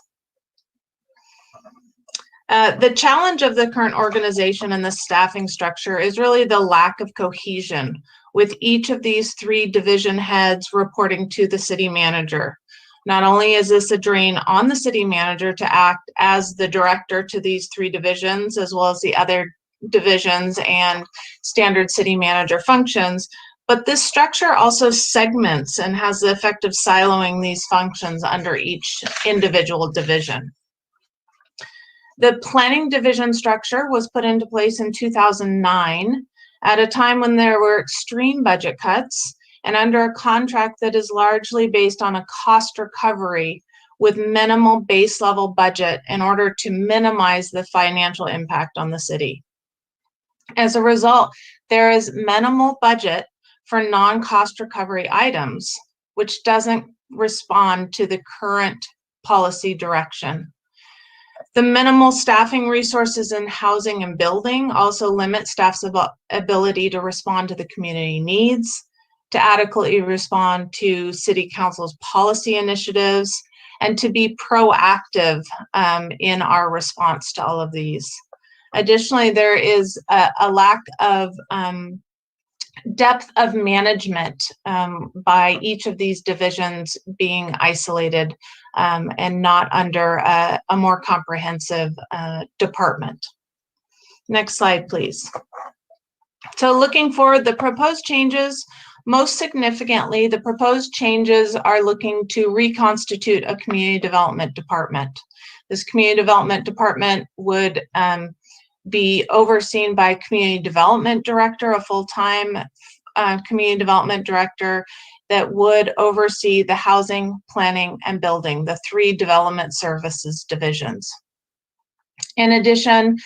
The challenge of the current organization and the staffing structure is really the lack of cohesion, with each of these 3 division heads reporting to the city manager. Not only is this a drain on the city manager to act as the director to these 3 divisions, as well as the other divisions and standard city manager functions, but this structure also segments and has the effect of siloing these functions under each individual division. The planning division structure was put into place in 2009 at a time when there were extreme budget cuts and under a contract that is largely based on a cost recovery with minimal base level budget in order to minimize the financial impact on the city. As a result, there is minimal budget for non-cost recovery items, which doesn't respond to the current policy direction. The minimal staffing resources in housing and building also limit staff's ability to respond to the community needs, to adequately respond to city council's policy initiatives, and to be proactive in our response to all of these. Additionally, there is a lack of depth of management by each of these divisions being isolated and not under a more comprehensive department. Next slide, please. So looking forward, the proposed changes, most significantly, the proposed changes are looking to reconstitute a community development department. This community development department would be overseen by a community development director, a full-time community development director that would oversee the housing, planning, and building, the 3 development services divisions. In addition,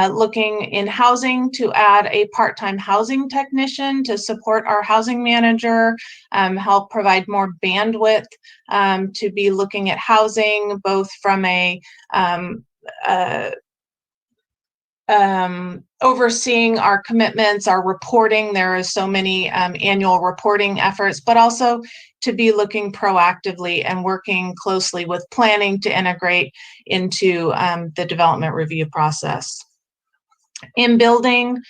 looking in housing to add a part-time housing technician to support our housing manager, help provide more bandwidth to be looking at housing, both from a overseeing our commitments, our reporting. There are so many annual reporting efforts, but also to be looking proactively and working closely with planning to integrate into the development review process. In building,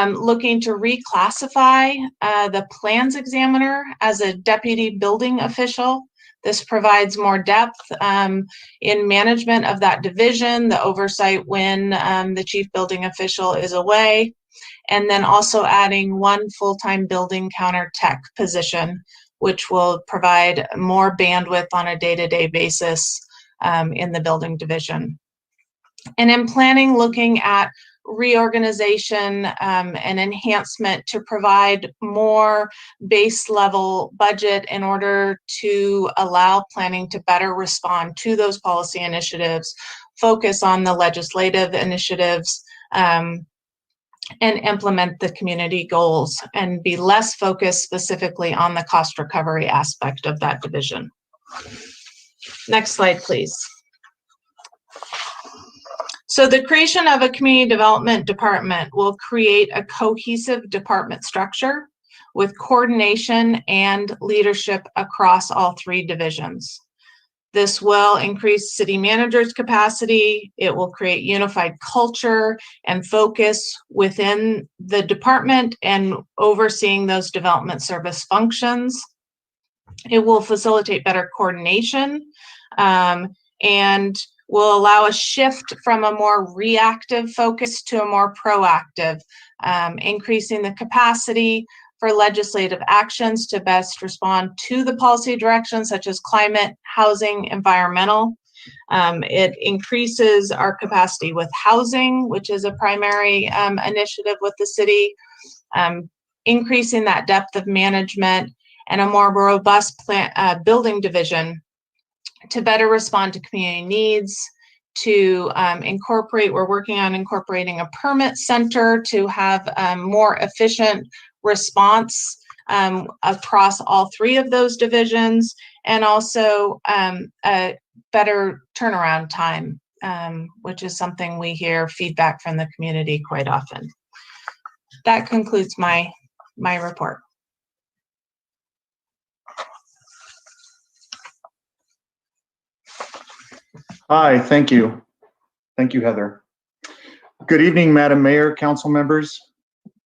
looking to reclassify the plans examiner as a deputy building official. This provides more depth in management of that division, the oversight when the chief building official is away, and then also adding 1 full-time building counter tech position, which will provide more bandwidth on a day-to-day basis in the building division. And in planning, looking at reorganization and enhancement to provide more base level budget in order to allow planning to better respond to those policy initiatives, focus on the legislative initiatives, and implement the community goals, and be less focused specifically on the cost recovery aspect of that division. Next slide, please. So the creation of a community development department will create a cohesive department structure with coordination and leadership across all 3 divisions. This will increase city managers' capacity. It will create unified culture and focus within the department and overseeing those development service functions. It will facilitate better coordination and will allow a shift from a more reactive focus to a more proactive, increasing the capacity for legislative actions to best respond to the policy directions such as climate, housing, environmental. It increases our capacity with housing, which is a primary initiative with the city, increasing that depth of management and a more robust building division to better respond to community needs, to we're working on incorporating a permit center to have more efficient response across all three of those divisions, and also a better turnaround time, which is something we hear feedback from the community quite often. That concludes my report. Hi, thank you. Thank you, Heather. Good evening, Madam Mayor, council members,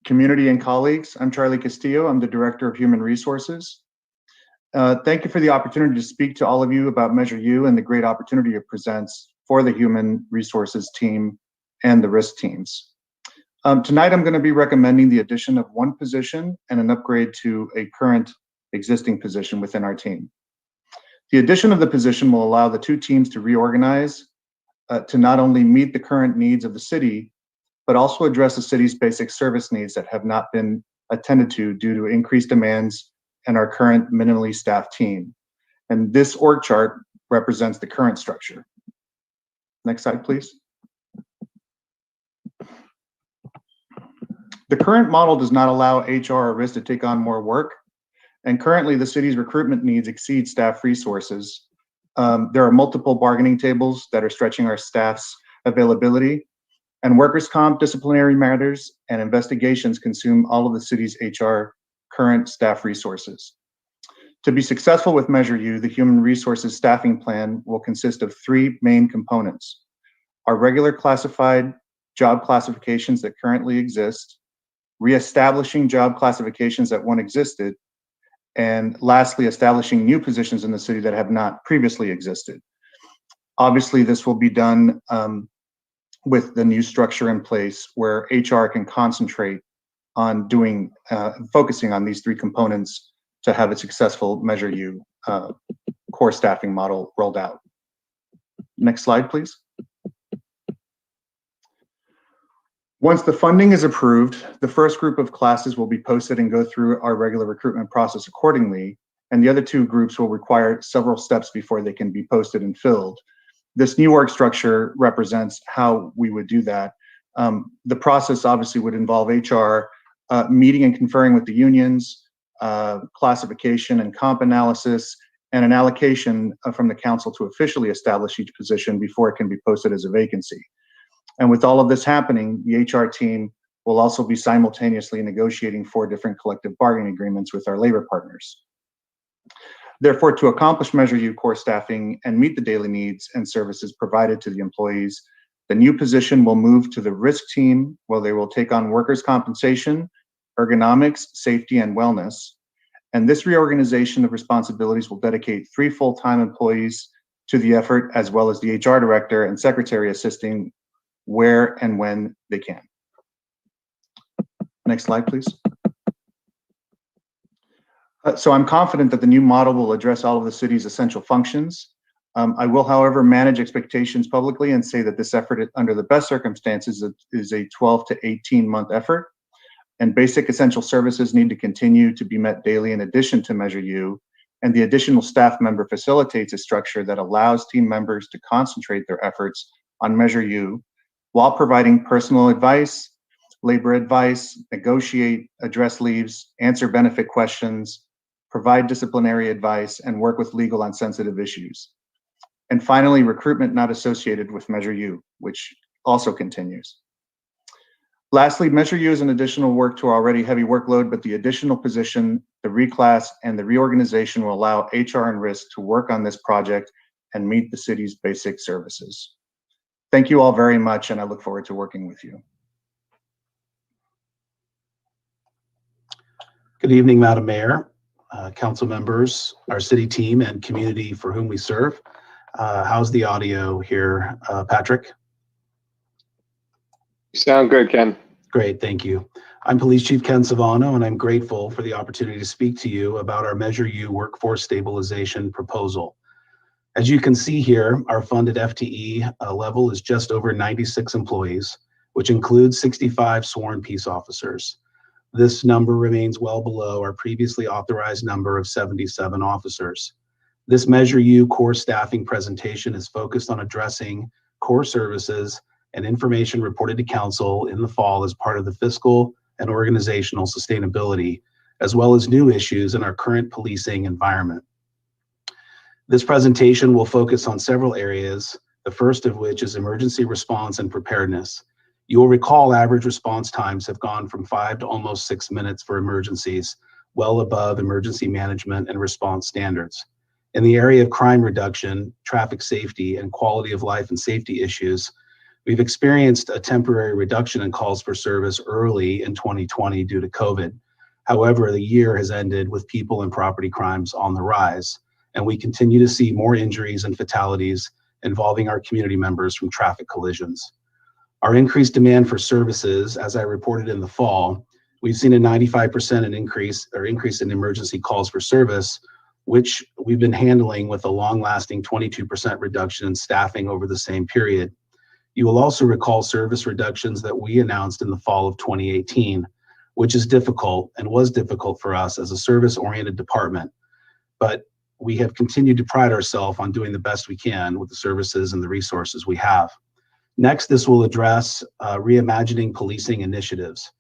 community and colleagues. I'm Charlie Castillo. I'm the Director of Human Resources. Thank you for the opportunity to speak to all of you about Measure U and the great opportunity it presents for the Human Resources team and the risk teams. Tonight, I'm going to be recommending the addition of one position and an upgrade to a current existing position within our team. The addition of the position will allow the two teams to reorganize to not only meet the current needs of the city, but also address the city's basic service needs that have not been attended to due to increased demands and our current minimally staffed team. And this org chart represents the current structure. Next slide, please. The current model does not allow HR or risk to take on more work. And currently the city's recruitment needs exceed staff resources. There are multiple bargaining tables that are stretching our staff's availability, and workers' comp, disciplinary matters, and investigations consume all of the city's HR current staff resources. To be successful with Measure U, the Human Resources Staffing Plan will consist of three main components: our regular classified job classifications that currently exist, reestablishing job classifications that once existed, and lastly, establishing new positions in the city that have not previously existed. Obviously, this will be done with the new structure in place where HR can concentrate on focusing on these three components to have a successful Measure U core staffing model rolled out. Next slide, please. Once the funding is approved, the first group of classes will be posted and go through our regular recruitment process accordingly, and the other two groups will require several steps before they can be posted and filled. This new org structure represents how we would do that. The process obviously would involve HR meeting and conferring with the unions, classification and comp analysis, and an allocation from the council to officially establish each position before it can be posted as a vacancy. And with all of this happening, the HR team will also be simultaneously negotiating 4 different collective bargaining agreements with our labor partners. Therefore, to accomplish Measure U core staffing and meet the daily needs and services provided to the employees, the new position will move to the risk team, where they will take on workers' compensation, ergonomics, safety, and wellness. And this reorganization of responsibilities will dedicate 3 full-time employees to the effort, as well as the HR director and secretary assisting where and when they can. Next slide, please. So I'm confident that the new model will address all of the city's essential functions. I will, however, manage expectations publicly and say that this effort, under the best circumstances, is a 12 to 18-month effort, and basic essential services need to continue to be met daily in addition to Measure U, and the additional staff member facilitates a structure that allows team members to concentrate their efforts on Measure U while providing personal advice, labor advice, negotiate, address leaves, answer benefit questions, provide disciplinary advice, and work with legal on sensitive issues. And finally, recruitment not associated with Measure U, which also continues. Lastly, Measure U is an additional work to our already heavy workload, but the additional position, the reclass, and the reorganization will allow HR and risk to work on this project and meet the city's basic services. Thank you all very much, and I look forward to working with you. Good evening, Madam Mayor, council members, our city team, and community for whom we serve. How's the audio here, Patrick? You sound good, Ken. Great, thank you. I'm Police Chief Ken Savano, and I'm grateful for the opportunity to speak to you about our Measure U workforce stabilization proposal. As you can see here, our funded FTE level is just over 96 employees, which includes 65 sworn peace officers. This number remains well below our previously authorized number of 77 officers. This Measure U core staffing presentation is focused on addressing core services and information reported to council in the fall as part of the fiscal and organizational sustainability, as well as new issues in our current policing environment. This presentation will focus on several areas, the first of which is emergency response and preparedness. You will recall average response times have gone from 5 to almost 6 minutes for emergencies, well above emergency management and response standards. In the area of crime reduction, traffic safety, and quality of life and safety issues, we've experienced a temporary reduction in calls for service early in 2020 due to COVID. However, the year has ended with people and property crimes on the rise, and we continue to see more injuries and fatalities involving our community members from traffic collisions. Our increased demand for services, as I reported in the fall, we've seen a 95% increase in emergency calls for service, which we've been handling with a long-lasting 22% reduction in staffing over the same period. You will also recall service reductions that we announced in the fall of 2018, which is difficult and was difficult for us as a service-oriented department, but we have continued to pride ourselves on doing the best we can with the services and the resources we have. Next, this will address reimagining policing initiatives.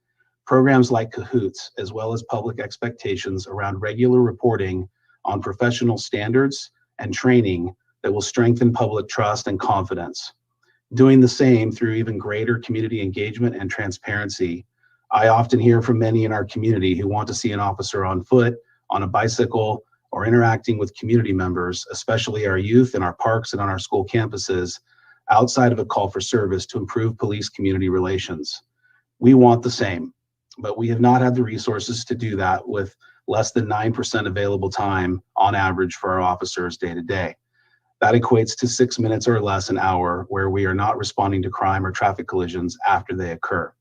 Programs like CAHOOTS, as well as public expectations around regular reporting on professional standards and training that will strengthen public trust and confidence. Doing the same through even greater community engagement and transparency. I often hear from many in our community who want to see an officer on foot, on a bicycle, or interacting with community members, especially our youth in our parks and on our school campuses, outside of a call for service to improve police-community relations. We want the same, but we have not had the resources to do that with less than 9% available time on average for our officers day to day. That equates to 6 minutes or less an hour where we are not responding to crime or traffic collisions after they occur.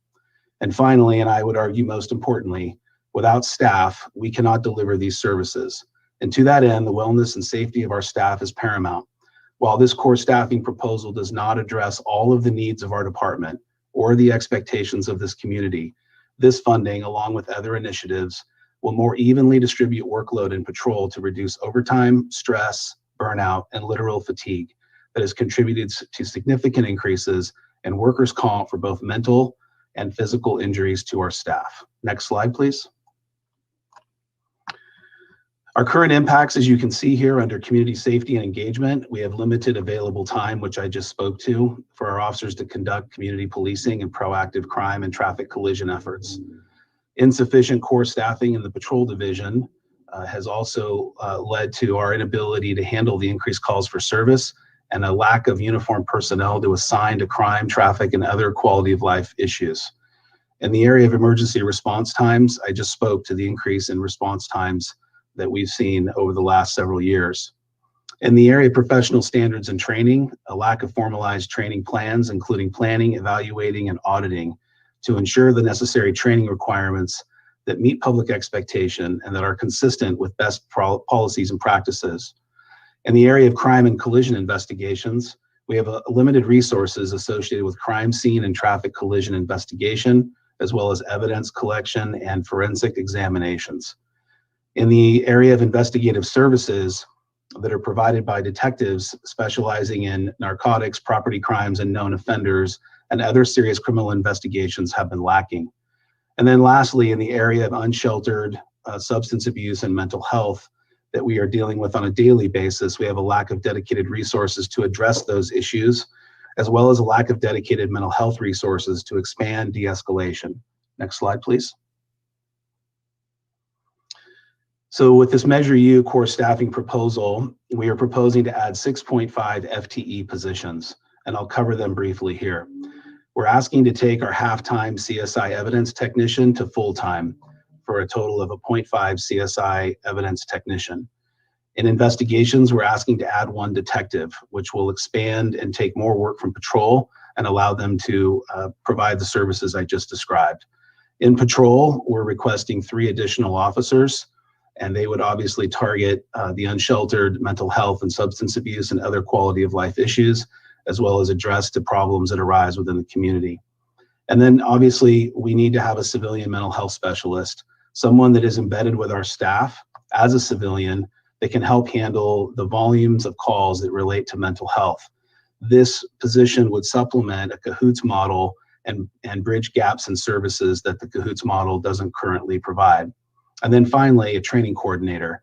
And finally, and I would argue most importantly, without staff, we cannot deliver these services. And to that end, the wellness and safety of our staff is paramount. While this core staffing proposal does not address all of the needs of our department or the expectations of this community, this funding, along with other initiatives, will more evenly distribute workload in patrol to reduce overtime, stress, burnout, and literal fatigue that has contributed to significant increases in workers' comp for both mental and physical injuries to our staff. Next slide, please. Our current impacts, as you can see here under community safety and engagement, we have limited available time, which I just spoke to, for our officers to conduct community policing and proactive crime and traffic collision efforts. Insufficient core staffing in the patrol division has also led to our inability to handle the increased calls for service and a lack of uniformed personnel to assign to crime, traffic, and other quality of life issues. In the area of emergency response times, I just spoke to the increase in response times that we've seen over the last several years. In the area of professional standards and training, a lack of formalized training plans, including planning, evaluating, and auditing to ensure the necessary training requirements that meet public expectation and that are consistent with best policies and practices. In the area of crime and collision investigations, we have limited resources associated with crime scene and traffic collision investigation, as well as evidence collection and forensic examinations. In the area of investigative services that are provided by detectives specializing in narcotics, property crimes, and known offenders, and other serious criminal investigations have been lacking. And then lastly, in the area of unsheltered substance abuse and mental health that we are dealing with on a daily basis, we have a lack of dedicated resources to address those issues, as well as a lack of dedicated mental health resources to expand de-escalation. Next slide, please. So with this Measure U core staffing proposal, we are proposing to add 6.5 FTE positions, and I'll cover them briefly here. We're asking to take our half-time CSI evidence technician to full-time for a total of a 0.5 CSI evidence technician. In investigations, we're asking to add 1 detective, which will expand and take more work from patrol and allow them to provide the services I just described. In patrol, we're requesting 3 additional officers, and they would obviously target the unsheltered mental health and substance abuse and other quality of life issues, as well as address the problems that arise within the community. And then obviously we need to have a civilian mental health specialist, someone that is embedded with our staff as a civilian that can help handle the volumes of calls that relate to mental health. This position would supplement a CAHOOTS model and bridge gaps in services that the CAHOOTS model doesn't currently provide. And then finally, a training coordinator.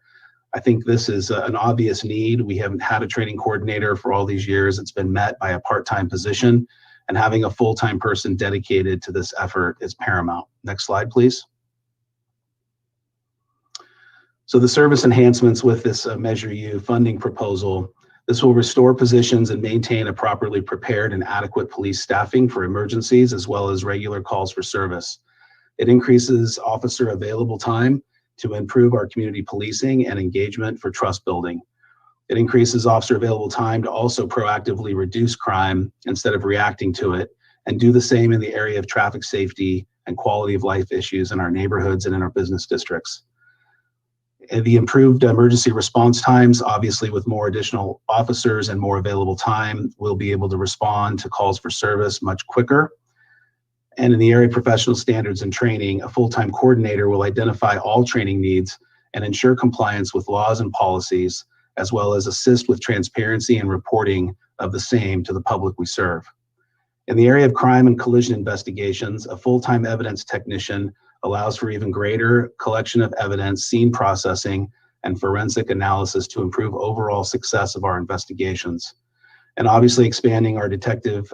I think this is an obvious need. We haven't had a training coordinator for all these years. It's been met by a part-time position, and having a full-time person dedicated to this effort is paramount. Next slide, please. So the service enhancements with this Measure U funding proposal, this will restore positions and maintain a properly prepared and adequate police staffing for emergencies as well as regular calls for service. It increases officer available time to improve our community policing and engagement for trust building. It increases officer available time to also proactively reduce crime instead of reacting to it, and do the same in the area of traffic safety and quality of life issues in our neighborhoods and in our business districts. And the improved emergency response times, obviously with more additional officers and more available time, we'll be able to respond to calls for service much quicker. And in the area of professional standards and training, a full-time coordinator will identify all training needs and ensure compliance with laws and policies, as well as assist with transparency and reporting of the same to the public we serve. In the area of crime and collision investigations, a full-time evidence technician allows for even greater collection of evidence, scene processing, and forensic analysis to improve overall success of our investigations. And obviously expanding our detective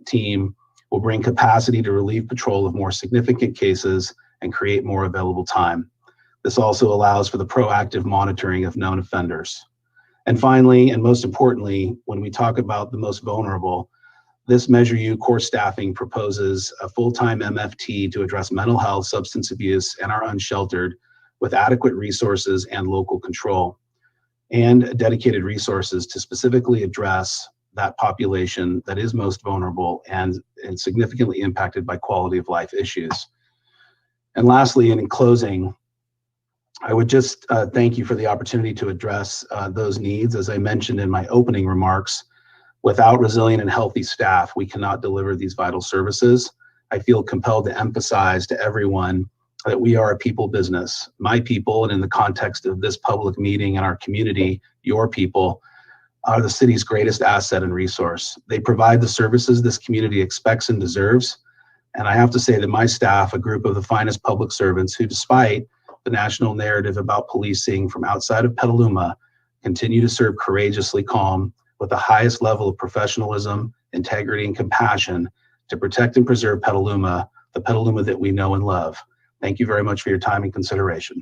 team will bring capacity to relieve patrol of more significant cases and create more available time. This also allows for the proactive monitoring of known offenders. And finally, and most importantly, when we talk about the most vulnerable, this Measure U core staffing proposes a full-time MFT to address mental health, substance abuse, and our unsheltered with adequate resources and local control, and dedicated resources to specifically address that population that is most vulnerable and significantly impacted by quality of life issues. And lastly, and in closing, I would just thank you for the opportunity to address those needs. As I mentioned in my opening remarks, without resilient and healthy staff, we cannot deliver these vital services. I feel compelled to emphasize to everyone that we are a people business. My people, and in the context of this public meeting and our community, your people, are the city's greatest asset and resource. They provide the services this community expects and deserves. And I have to say that my staff, a group of the finest public servants who, despite the national narrative about policing from outside of Petaluma, continue to serve courageously calm with the highest level of professionalism, integrity, and compassion to protect and preserve Petaluma, the Petaluma that we know and love. Thank you very much for your time and consideration.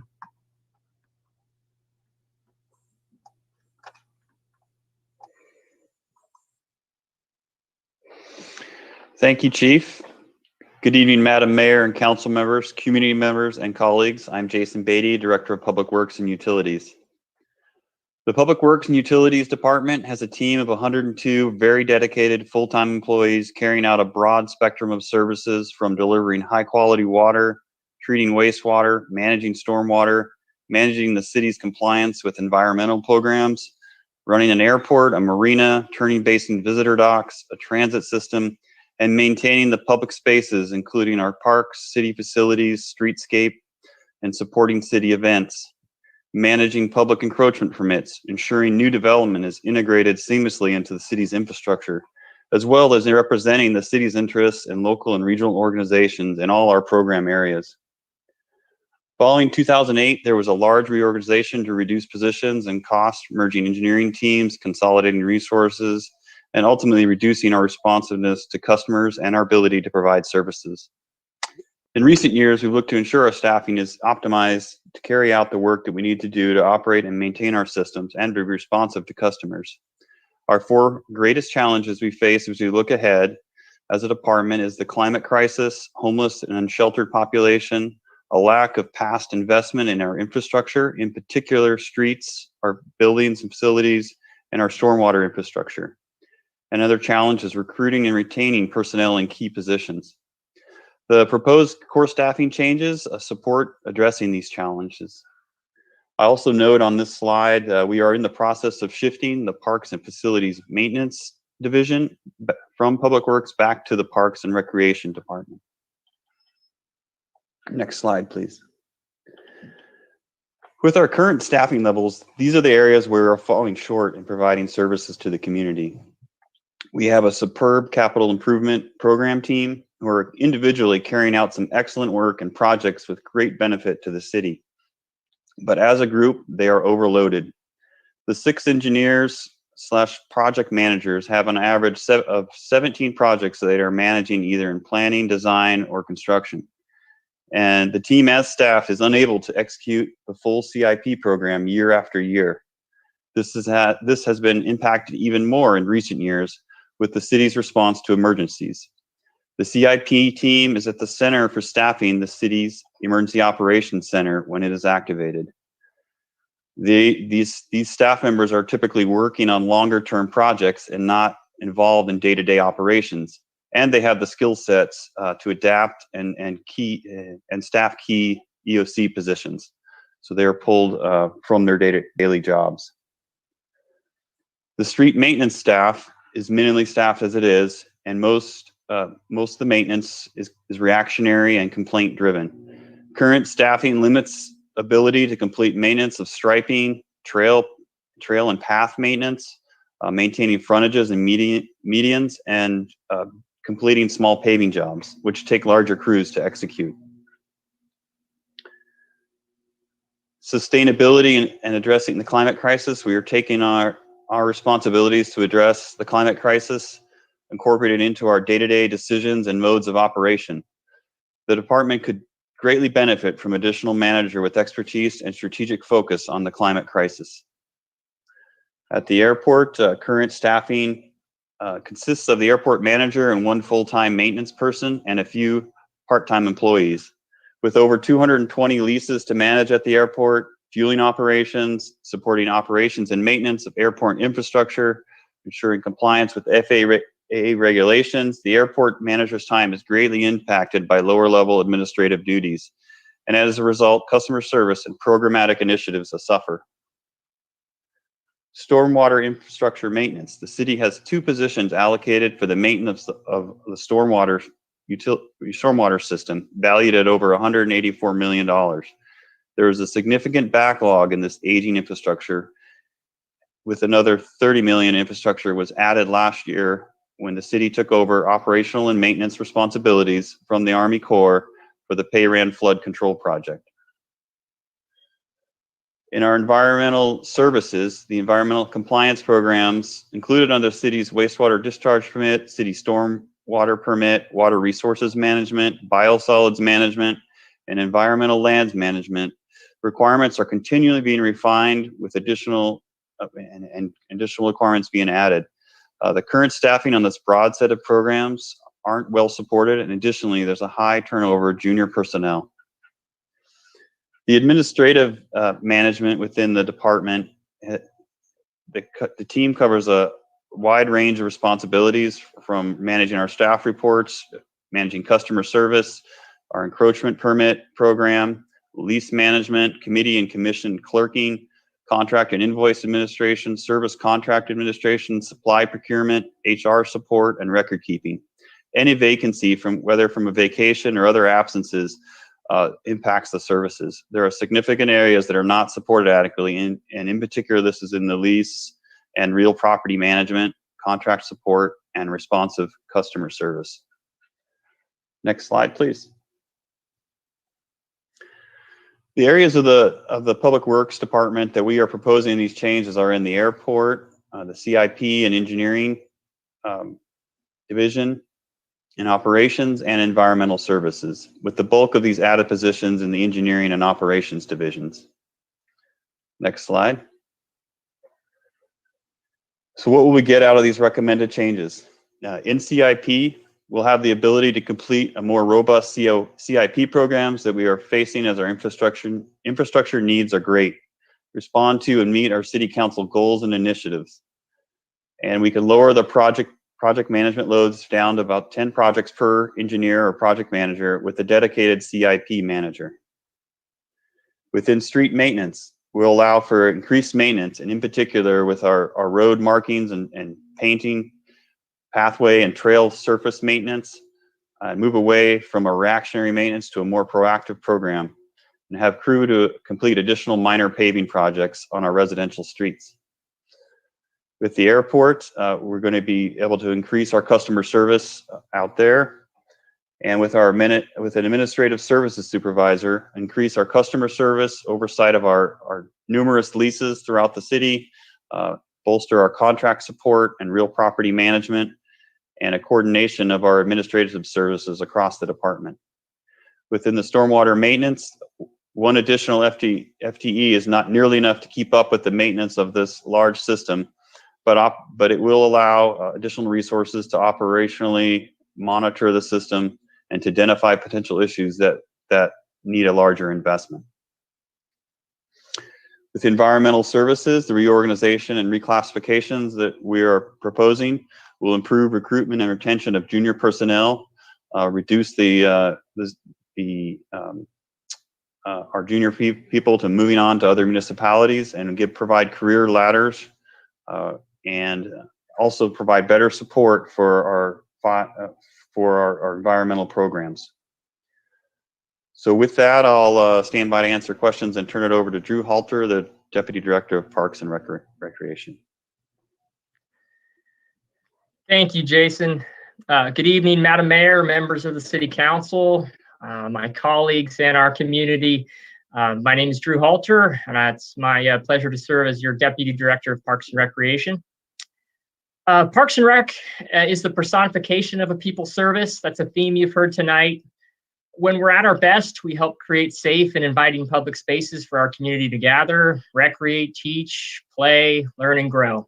Thank you, Chief. Good evening, Madam Mayor and council members, community members, and colleagues. I'm Jason Beatty, Director of Public Works and Utilities. The Public Works and Utilities Department has a team of 102 very dedicated full-time employees carrying out a broad spectrum of services, from delivering high-quality water, treating wastewater, managing stormwater, managing the city's compliance with environmental programs, running an airport, a marina, turning basin visitor docks, a transit system, and maintaining the public spaces, including our parks, city facilities, streetscape, and supporting city events, managing public encroachment permits, ensuring new development is integrated seamlessly into the city's infrastructure, as well as representing the city's interests in local and regional organizations in all our program areas. Following 2008, there was a large reorganization to reduce positions and costs, merging engineering teams, consolidating resources, and ultimately reducing our responsiveness to customers and our ability to provide services. In recent years, we've looked to ensure our staffing is optimized to carry out the work that we need to do to operate and maintain our systems and be responsive to customers. Our 4 greatest challenges we face as we look ahead as a department is the climate crisis, homeless and unsheltered population, a lack of past investment in our infrastructure, in particular streets, our buildings and facilities, and our stormwater infrastructure. Another challenge is recruiting and retaining personnel in key positions. The proposed core staffing changes support addressing these challenges. I also note on this slide, we are in the process of shifting the Parks and Facilities Maintenance Division from Public Works back to the Parks and Recreation Department. Next slide, please. With our current staffing levels, these are the areas where we're falling short in providing services to the community. We have a superb capital improvement program team who are individually carrying out some excellent work and projects with great benefit to the city. But as a group, they are overloaded. The 6 engineers/project managers have an average of 17 projects that they are managing either in planning, design, or construction. And the team as staff is unable to execute the full CIP program year after year. This has been impacted even more in recent years with the city's response to emergencies. The CIP team is at the center for staffing the city's Emergency Operations Center when it is activated. These staff members are typically working on longer-term projects and not involved in day-to-day operations, and they have the skill sets to adapt and staff key EOC positions. So they are pulled from their daily jobs. The street maintenance staff is minimally staffed as it is, and most of the maintenance is reactionary and complaint driven. Current staffing limits ability to complete maintenance of striping, trail and path maintenance, maintaining frontages and medians, and completing small paving jobs, which take larger crews to execute. Sustainability and addressing the climate crisis, we are taking our responsibilities to address the climate crisis incorporated into our day-to-day decisions and modes of operation. The department could greatly benefit from additional manager with expertise and strategic focus on the climate crisis. At the airport, current staffing consists of the airport manager and 1 full-time maintenance person and a few part-time employees. With over 220 leases to manage at the airport, fueling operations, supporting operations and maintenance of airport infrastructure, ensuring compliance with FAA regulations, the airport manager's time is greatly impacted by lower-level administrative duties. And as a result, customer service and programmatic initiatives suffer. Stormwater infrastructure maintenance. The city has 2 positions allocated for the maintenance of the stormwater system, valued at over $184 million. There is a significant backlog in this aging infrastructure, with another $30 million infrastructure was added last year when the city took over operational and maintenance responsibilities from the Army Corps for the Payran Flood Control Project. In our environmental services, the environmental compliance programs included under the city's wastewater discharge permit, city stormwater permit, water resources management, biosolids management, and environmental lands management requirements are continually being refined with additional requirements being added. The current staffing on this broad set of programs aren't well supported, and additionally, there's a high turnover of junior personnel. The administrative management within the department, the team covers a wide range of responsibilities, from managing our staff reports, managing customer service, our encroachment permit program, lease management, committee and commission clerking, contract and invoice administration, service contract administration, supply procurement, HR support, and record keeping. Any vacancy, whether from a vacation or other absences, impacts the services. There are significant areas that are not supported adequately, and in particular, this is in the lease and real property management, contract support, and responsive customer service. Next slide, please. The areas of the Public Works Department that we are proposing these changes are in the airport, the CIP and engineering division, in operations and environmental services, with the bulk of these added positions in the engineering and operations divisions. Next slide. So what will we get out of these recommended changes? In CIP, we'll have the ability to complete a more robust CIP programs that we are facing as our infrastructure needs are great, respond to and meet our city council goals and initiatives. And we can lower the project management loads down to about 10 projects per engineer or project manager with a dedicated CIP manager. Within street maintenance, we'll allow for increased maintenance, and in particular with our road markings and painting, pathway and trail surface maintenance, move away from a reactionary maintenance to a more proactive program, and have crew to complete additional minor paving projects on our residential streets. With the airport, we're going to be able to increase our customer service out there. And with an administrative services supervisor, increase our customer service, oversight of our numerous leases throughout the city, bolster our contract support and real property management, and a coordination of our administrative services across the department. Within the stormwater maintenance, one additional FTE is not nearly enough to keep up with the maintenance of this large system, but it will allow additional resources to operationally monitor the system and to identify potential issues that need a larger investment. With environmental services, the reorganization and reclassifications that we are proposing will improve recruitment and retention of junior personnel, reduce our junior people to moving on to other municipalities, and provide career ladders, and also provide better support for our environmental programs. So with that, I'll stand by to answer questions and turn it over to Drew Halter, the Deputy Director of Parks and Recreation. Thank you, Jason. Good evening, Madam Mayor, members of the City Council, my colleagues and our community. My name is Drew Halter, and it's my pleasure to serve as your Deputy Director of Parks and Recreation. Parks and Rec is the personification of a people service. That's a theme you've heard tonight. When we're at our best, we help create safe and inviting public spaces for our community to gather, recreate, teach, play, learn, and grow.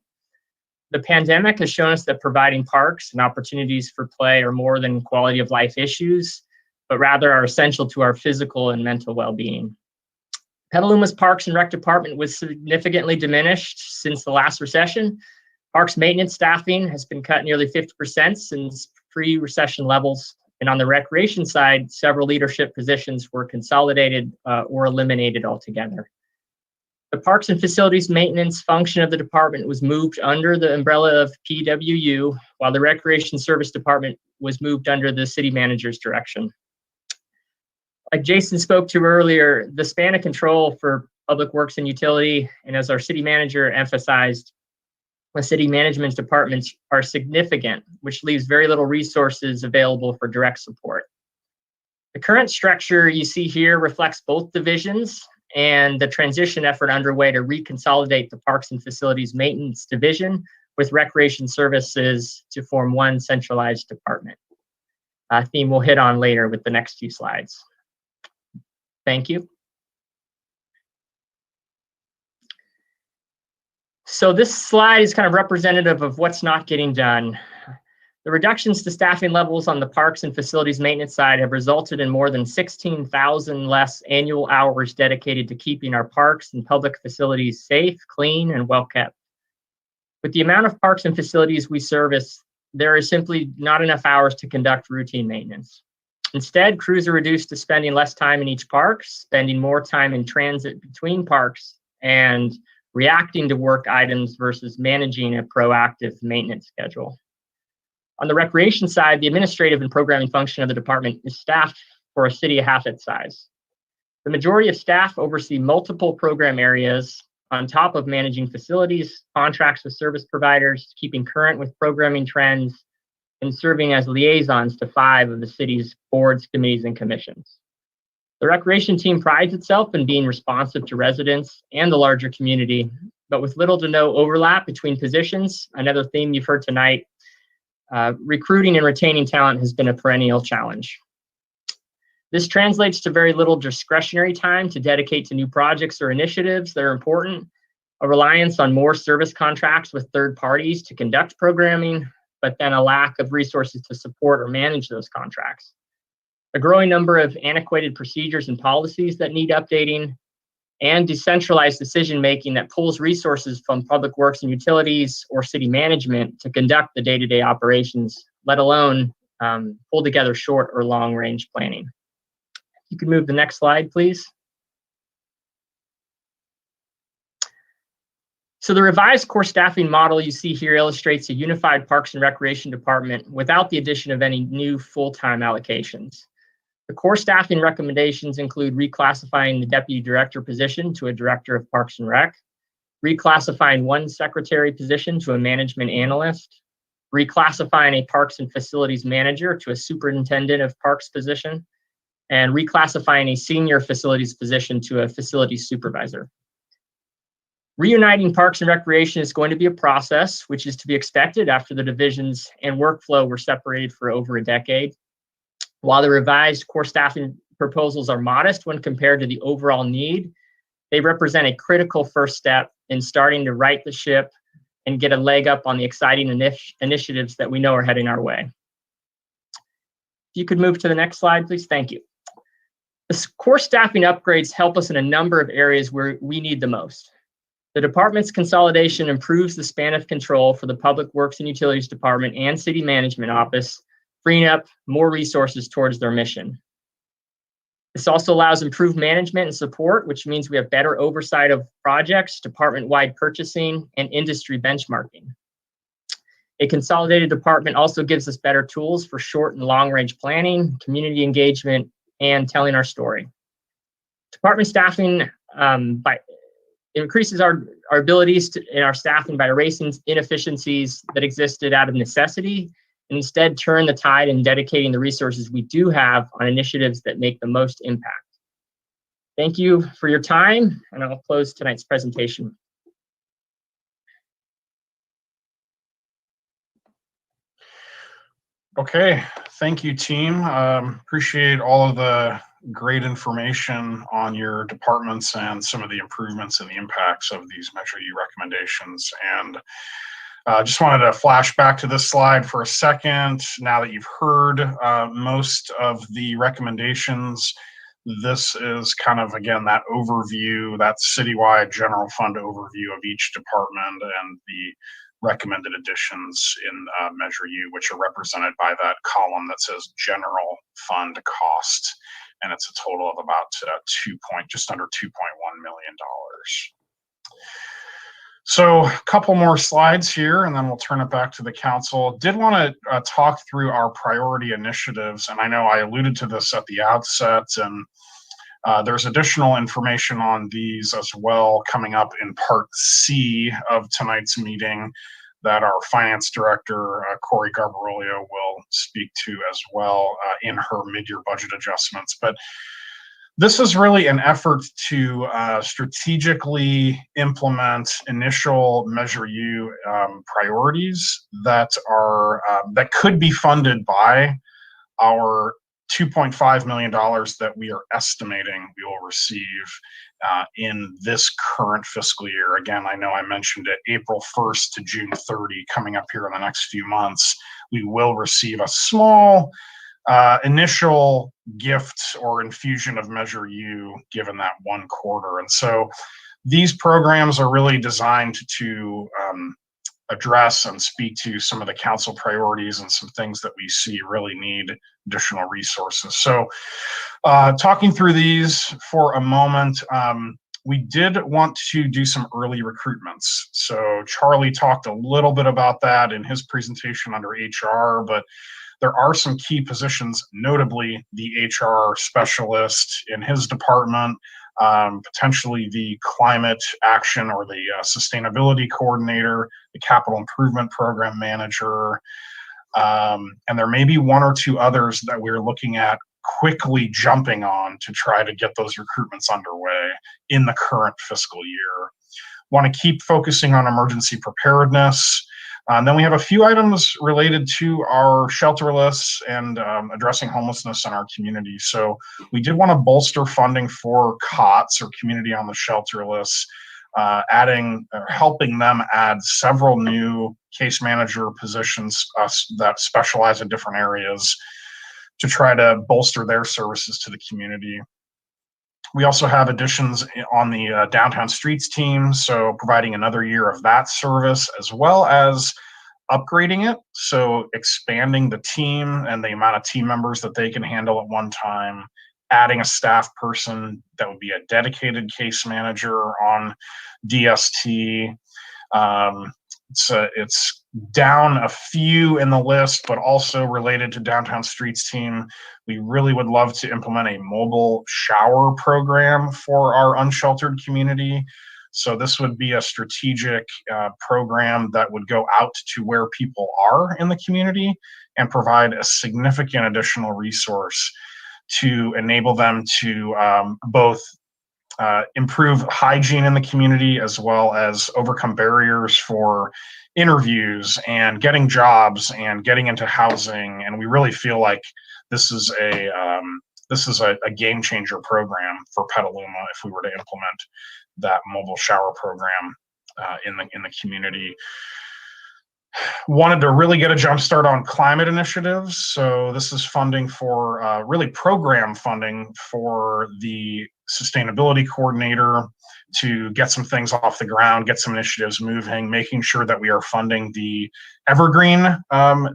The pandemic has shown us that providing parks and opportunities for play are more than quality of life issues, but rather are essential to our physical and mental well-being. Petaluma's Parks and Rec department was significantly diminished since the last recession. Parks maintenance staffing has been cut nearly 50% since pre-recession levels. And on the recreation side, several leadership positions were consolidated or eliminated altogether. The Parks and Facilities Maintenance function of the department was moved under the umbrella of PWU, while the Recreation Service Department was moved under the city manager's direction. Like Jason spoke to earlier, the span of control for Public Works and Utility, and as our city manager emphasized, the city management departments are significant, which leaves very little resources available for direct support. The current structure you see here reflects both divisions and the transition effort underway to reconsolidate the Parks and Facilities Maintenance Division with Recreation Services to form one centralized department. A theme we'll hit on later with the next few slides. Thank you. So this slide is kind of representative of what's not getting done. The reductions to staffing levels on the Parks and Facilities Maintenance side have resulted in more than 16,000 less annual hours dedicated to keeping our parks and public facilities safe, clean, and well kept. With the amount of parks and facilities we service, there is simply not enough hours to conduct routine maintenance. Instead, crews are reduced to spending less time in each park, spending more time in transit between parks, and reacting to work items versus managing a proactive maintenance schedule. On the recreation side, the administrative and programming function of the department is staffed for a city half its size. The majority of staff oversee multiple program areas on top of managing facilities, contracts with service providers, keeping current with programming trends, and serving as liaisons to 5 of the city's boards, committees, and commissions. The recreation team prides itself in being responsive to residents and the larger community, but with little to no overlap between positions, another theme you've heard tonight. recruiting and retaining talent has been a perennial challenge. This translates to very little discretionary time to dedicate to new projects or initiatives that are important, a reliance on more service contracts with third parties to conduct programming, but then a lack of resources to support or manage those contracts. A growing number of antiquated procedures and policies that need updating, and decentralized decision-making that pulls resources from public works and utilities or city management to conduct the day-to-day operations, let alone pull together short or long-range planning. You can move the next slide, please. So the revised core staffing model you see here illustrates a unified Parks and Recreation Department without the addition of any new full-time allocations. The core staffing recommendations include reclassifying the deputy director position to a director of Parks and Rec, reclassifying one secretary position to a management analyst, reclassifying a Parks and Facilities manager to a superintendent of Parks position, and reclassifying a senior facilities position to a facilities supervisor. Reuniting Parks and Recreation is going to be a process, which is to be expected after the divisions and workflow were separated for over a decade. While the revised core staffing proposals are modest when compared to the overall need, they represent a critical first step in starting to right the ship and get a leg up on the exciting initiatives that we know are heading our way. If you could move to the next slide, please. Thank you. The core staffing upgrades help us in a number of areas where we need the most. The department's consolidation improves the span of control for the Public Works and Utilities Department and City Management Office, freeing up more resources towards their mission. This also allows improved management and support, which means we have better oversight of projects, department-wide purchasing, and industry benchmarking. A consolidated department also gives us better tools for short and long-range planning, community engagement, and telling our story. Department staffing increases our abilities in our staffing by erasing inefficiencies that existed out of necessity, and instead turn the tide in dedicating the resources we do have on initiatives that make the most impact. Thank you for your time, and I'll close tonight's presentation. Okay, thank you, team. Appreciate all of the great information on your departments and some of the improvements and the impacts of these Measure U recommendations. And just wanted to flash back to this slide for a second. Now that you've heard most of the recommendations, this is kind of, again, that overview, that citywide general fund overview of each department and the recommended additions in Measure U, which are represented by that column that says general fund cost. And it's a total of about just under $2.1 million. So a couple more slides here, and then we'll turn it back to the council. Did want to talk through our priority initiatives, and I know I alluded to this at the outset, and there's additional information on these as well coming up in Part C of tonight's meeting that our Finance Director, Corey Garbarolio, will speak to as well in her mid-year budget adjustments. But this is really an effort to strategically implement initial Measure U priorities that are that could be funded by our $2.5 million that we are estimating we will receive in this current fiscal year. Again, I know I mentioned it, April 1st to June 30, coming up here in the next few months, we will receive a small initial gift or infusion of Measure U given that one quarter. And so these programs are really designed to address and speak to some of the council priorities and some things that we see really need additional resources. So talking through these for a moment, we did want to do some early recruitments. So Charlie talked a little bit about that in his presentation under HR, but there are some key positions, notably the HR specialist in his department, potentially the climate action or the sustainability coordinator, the capital improvement program manager, and there may be one or two others that we're looking at quickly jumping on to try to get those recruitments underway in the current fiscal year. Want to keep focusing on emergency preparedness. Then we have a few items related to our shelterless and addressing homelessness in our community. So we did want to bolster funding for COTS, or Community on the Shelter List, helping them add several new case manager positions that specialize in different areas to try to bolster their services to the community. We also have additions on the downtown streets team, so providing another year of that service, as well as upgrading it, so expanding the team and the amount of team members that they can handle at one time, adding a staff person that would be a dedicated case manager on DST. It's down a few in the list, but also related to downtown streets team. We really would love to implement a mobile shower program for our unsheltered community. So this would be a strategic program that would go out to where people are in the community and provide a significant additional resource to enable them to both improve hygiene in the community, as well as overcome barriers for interviews and getting jobs and getting into housing. And we really feel like this is a game changer program for Petaluma if we were to implement that mobile shower program in the community. Wanted to really get a jump start on climate initiatives. So this is funding for really program funding for the sustainability coordinator to get some things off the ground, get some initiatives moving, making sure that we are funding the Evergreen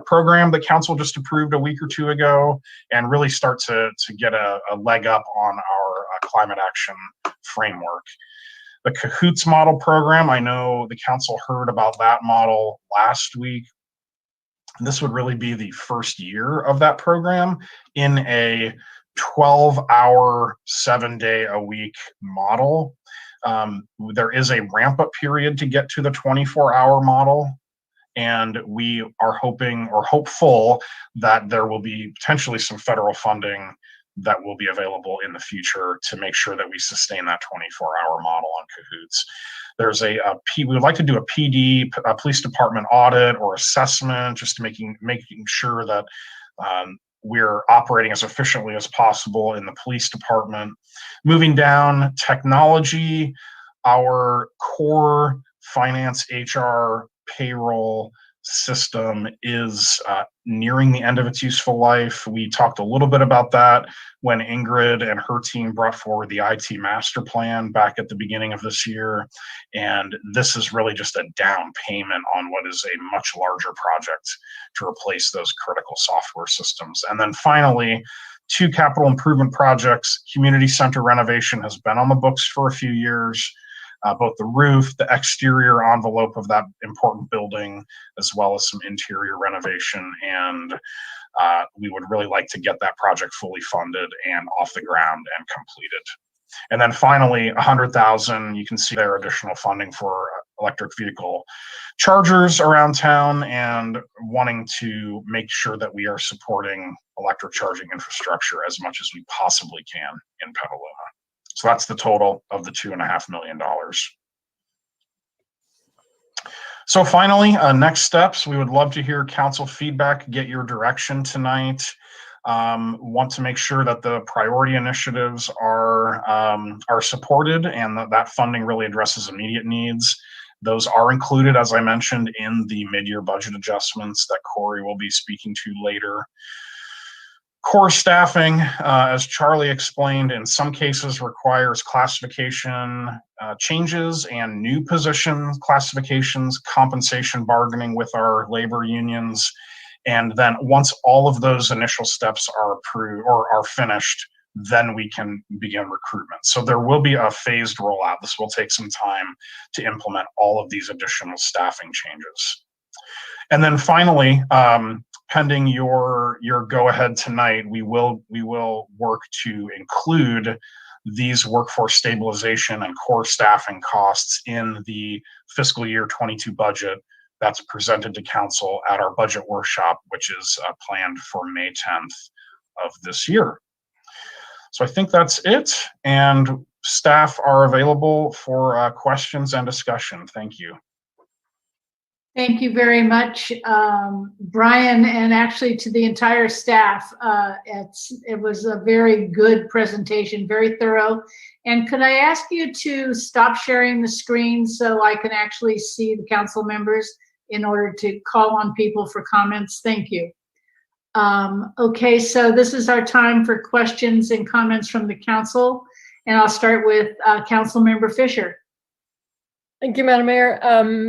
program that council just approved a week or two ago, and really start to get a leg up on our climate action framework. The Cahoots model program, I know the council heard about that model last week. This would really be the first year of that program in a 12-hour, 7-day-a-week model. There is a ramp-up period to get to the 24-hour model, and we are hoping or hopeful that there will be potentially some federal funding that will be available in the future to make sure that we sustain that 24-hour model on Cahoots. There's we would like to do a PD, a police department audit or assessment, just to making sure that we're operating as efficiently as possible in the police department. Moving down, technology, our core finance, HR, payroll system is nearing the end of its useful life. We talked a little bit about that when Ingrid and her team brought forward the IT master plan back at the beginning of this year. And this is really just a down payment on what is a much larger project to replace those critical software systems. And then finally, 2 capital improvement projects. Community center renovation has been on the books for a few years. Both the roof, the exterior envelope of that important building, as well as some interior renovation. And we would really like to get that project fully funded and off the ground and completed. And then finally, $100,000, you can see there additional funding for electric vehicle chargers around town, and wanting to make sure that we are supporting electric charging infrastructure as much as we possibly can in Petaluma. So that's the total of the $2.5 million. So finally, next steps, we would love to hear council feedback, get your direction tonight. Want to make sure that the priority initiatives are supported and that funding really addresses immediate needs. Those are included, as I mentioned, in the mid-year budget adjustments that Corey will be speaking to later. Core staffing, as Charlie explained, in some cases requires classification changes and new position classifications, compensation bargaining with our labor unions. And then once all of those initial steps are approved or are finished, then we can begin recruitment. So there will be a phased rollout. This will take some time to implement all of these additional staffing changes. And then finally, pending your go-ahead tonight, we will work to include these workforce stabilization and core staffing costs in the fiscal year 22 budget that's presented to council at our budget workshop, which is planned for May 10th of this year. So I think that's it, and staff are available for questions and discussion. Thank you. Thank you very much, Brian, and actually to the entire staff. It was a very good presentation, very thorough. And could I ask you to stop sharing the screen so I can actually see the council members in order to call on people for comments? Thank you. Okay, so this is our time for questions and comments from the council. And I'll start with Council Member Fisher. Thank you, Madam Mayor.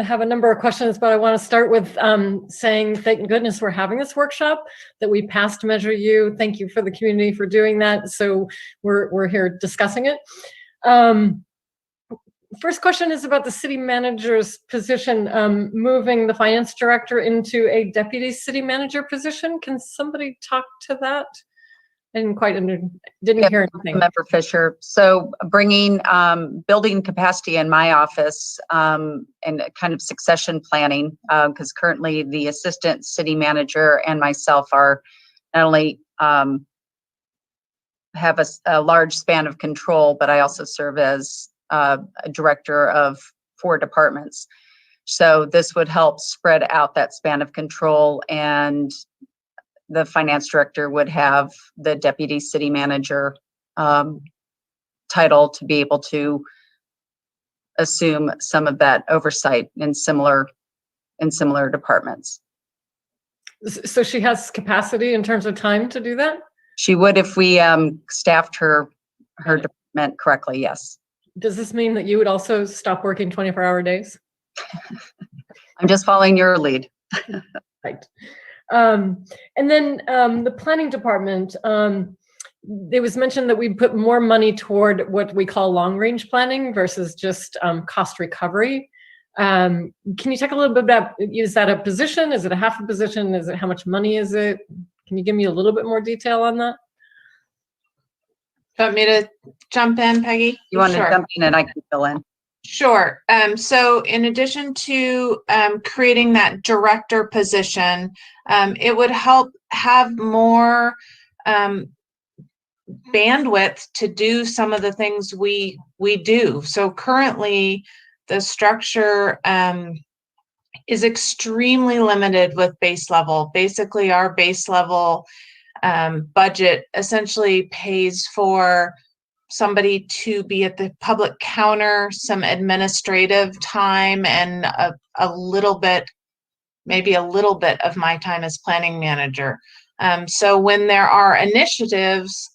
Have a number of questions, but I want to start with saying thank goodness we're having this workshop, that we passed Measure U. Thank you for the community for doing that. So we're here discussing it. First question is about the city manager's position, moving the finance director into a deputy city manager position. Can somebody talk to that? I didn't hear anything. Member Fisher. So bringing building capacity in my office and kind of succession planning, because currently the assistant city manager and myself are not only have a large span of control, but I also serve as a director of 4 departments. So this would help spread out that span of control, and the finance director would have the deputy city manager title to be able to assume some of that oversight in similar departments. So she has capacity in terms of time to do that? She would if we staffed her department correctly, yes. Does this mean that you would also stop working 24-hour days? I'm just following your lead. Right. And then the planning department, it was mentioned that we put more money toward what we call long-range planning versus just cost recovery. Can you talk a little bit about, is that a position? Is it a half a position? Is it, how much money is it? Can you give me a little bit more detail on that? You want me to jump in, Peggy? You want Sure. to jump in and I can fill in? Sure. So in addition to creating that director position, it would help have more bandwidth to do some of the things we do. So currently, the structure is extremely limited with base level. Basically, our base level budget essentially pays for somebody to be at the public counter, some administrative time, and a little bit, maybe a little bit of my time as planning manager. So when there are initiatives,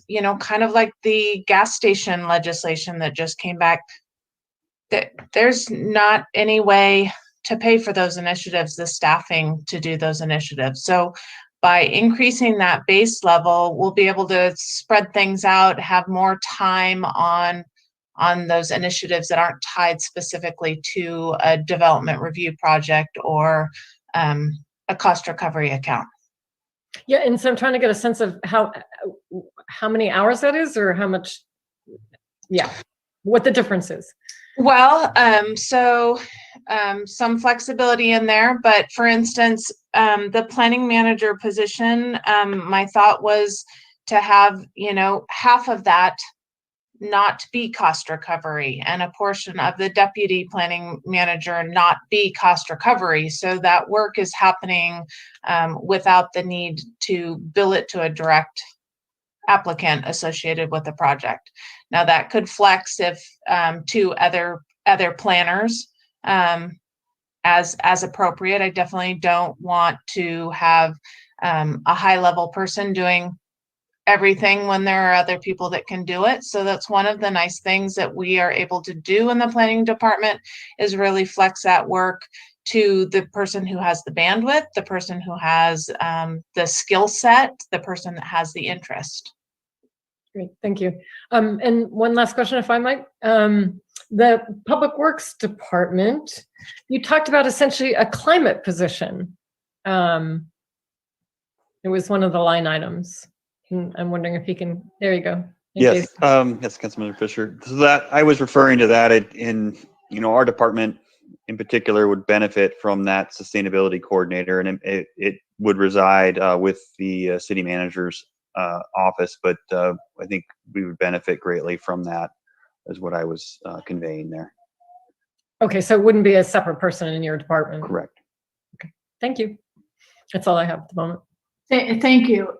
you know, kind of like the gas station legislation that just came back, there's not any way to pay for those initiatives, the staffing to do those initiatives. So by increasing that base level, we'll be able to spread things out, have more time on those initiatives that aren't tied specifically to a development review project or a cost recovery account. Yeah, and so I'm trying to get a sense of how many hours that is, or how much, yeah, what the difference is. Well, some flexibility in there, but for instance, the planning manager position, my thought was to have, you know, half of that not be cost recovery and a portion of the deputy planning manager not be cost recovery. So that work is happening without the need to bill it to a direct applicant associated with the project. Now that could flex if to other planners as appropriate. I definitely don't want to have a high level person doing everything when there are other people that can do it. So that's one of the nice things that we are able to do in the planning department, is really flex that work to the person who has the bandwidth, the person who has the skill set, the person that has the interest. Great, thank you. And one last question, if I might. The Public Works Department, you talked about essentially a climate position. It was one of the line items. I'm wondering if you can, there you go. Yes, yes, Councilmember Fisher. So that I was referring to that in, you know, our department in particular would benefit from that sustainability coordinator, and it would reside with the city manager's office, but I think we would benefit greatly from that, is what I was conveying there. Okay, so it wouldn't be a separate person in your department? Correct. Thank you. That's all I have at the moment. Thank you.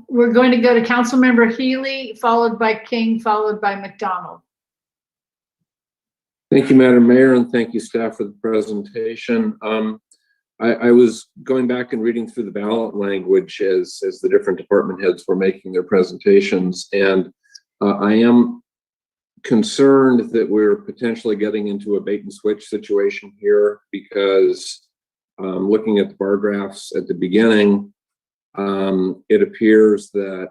We're going to go to Councilmember Healy, followed by King, followed by McDonald. Thank you, Madam Mayor, and thank you, staff, for the presentation. I was going back and reading through the ballot language as the different department heads were making their presentations, and I am concerned that we're potentially getting into a bait and switch situation here, because looking at the bar graphs at the beginning, it appears that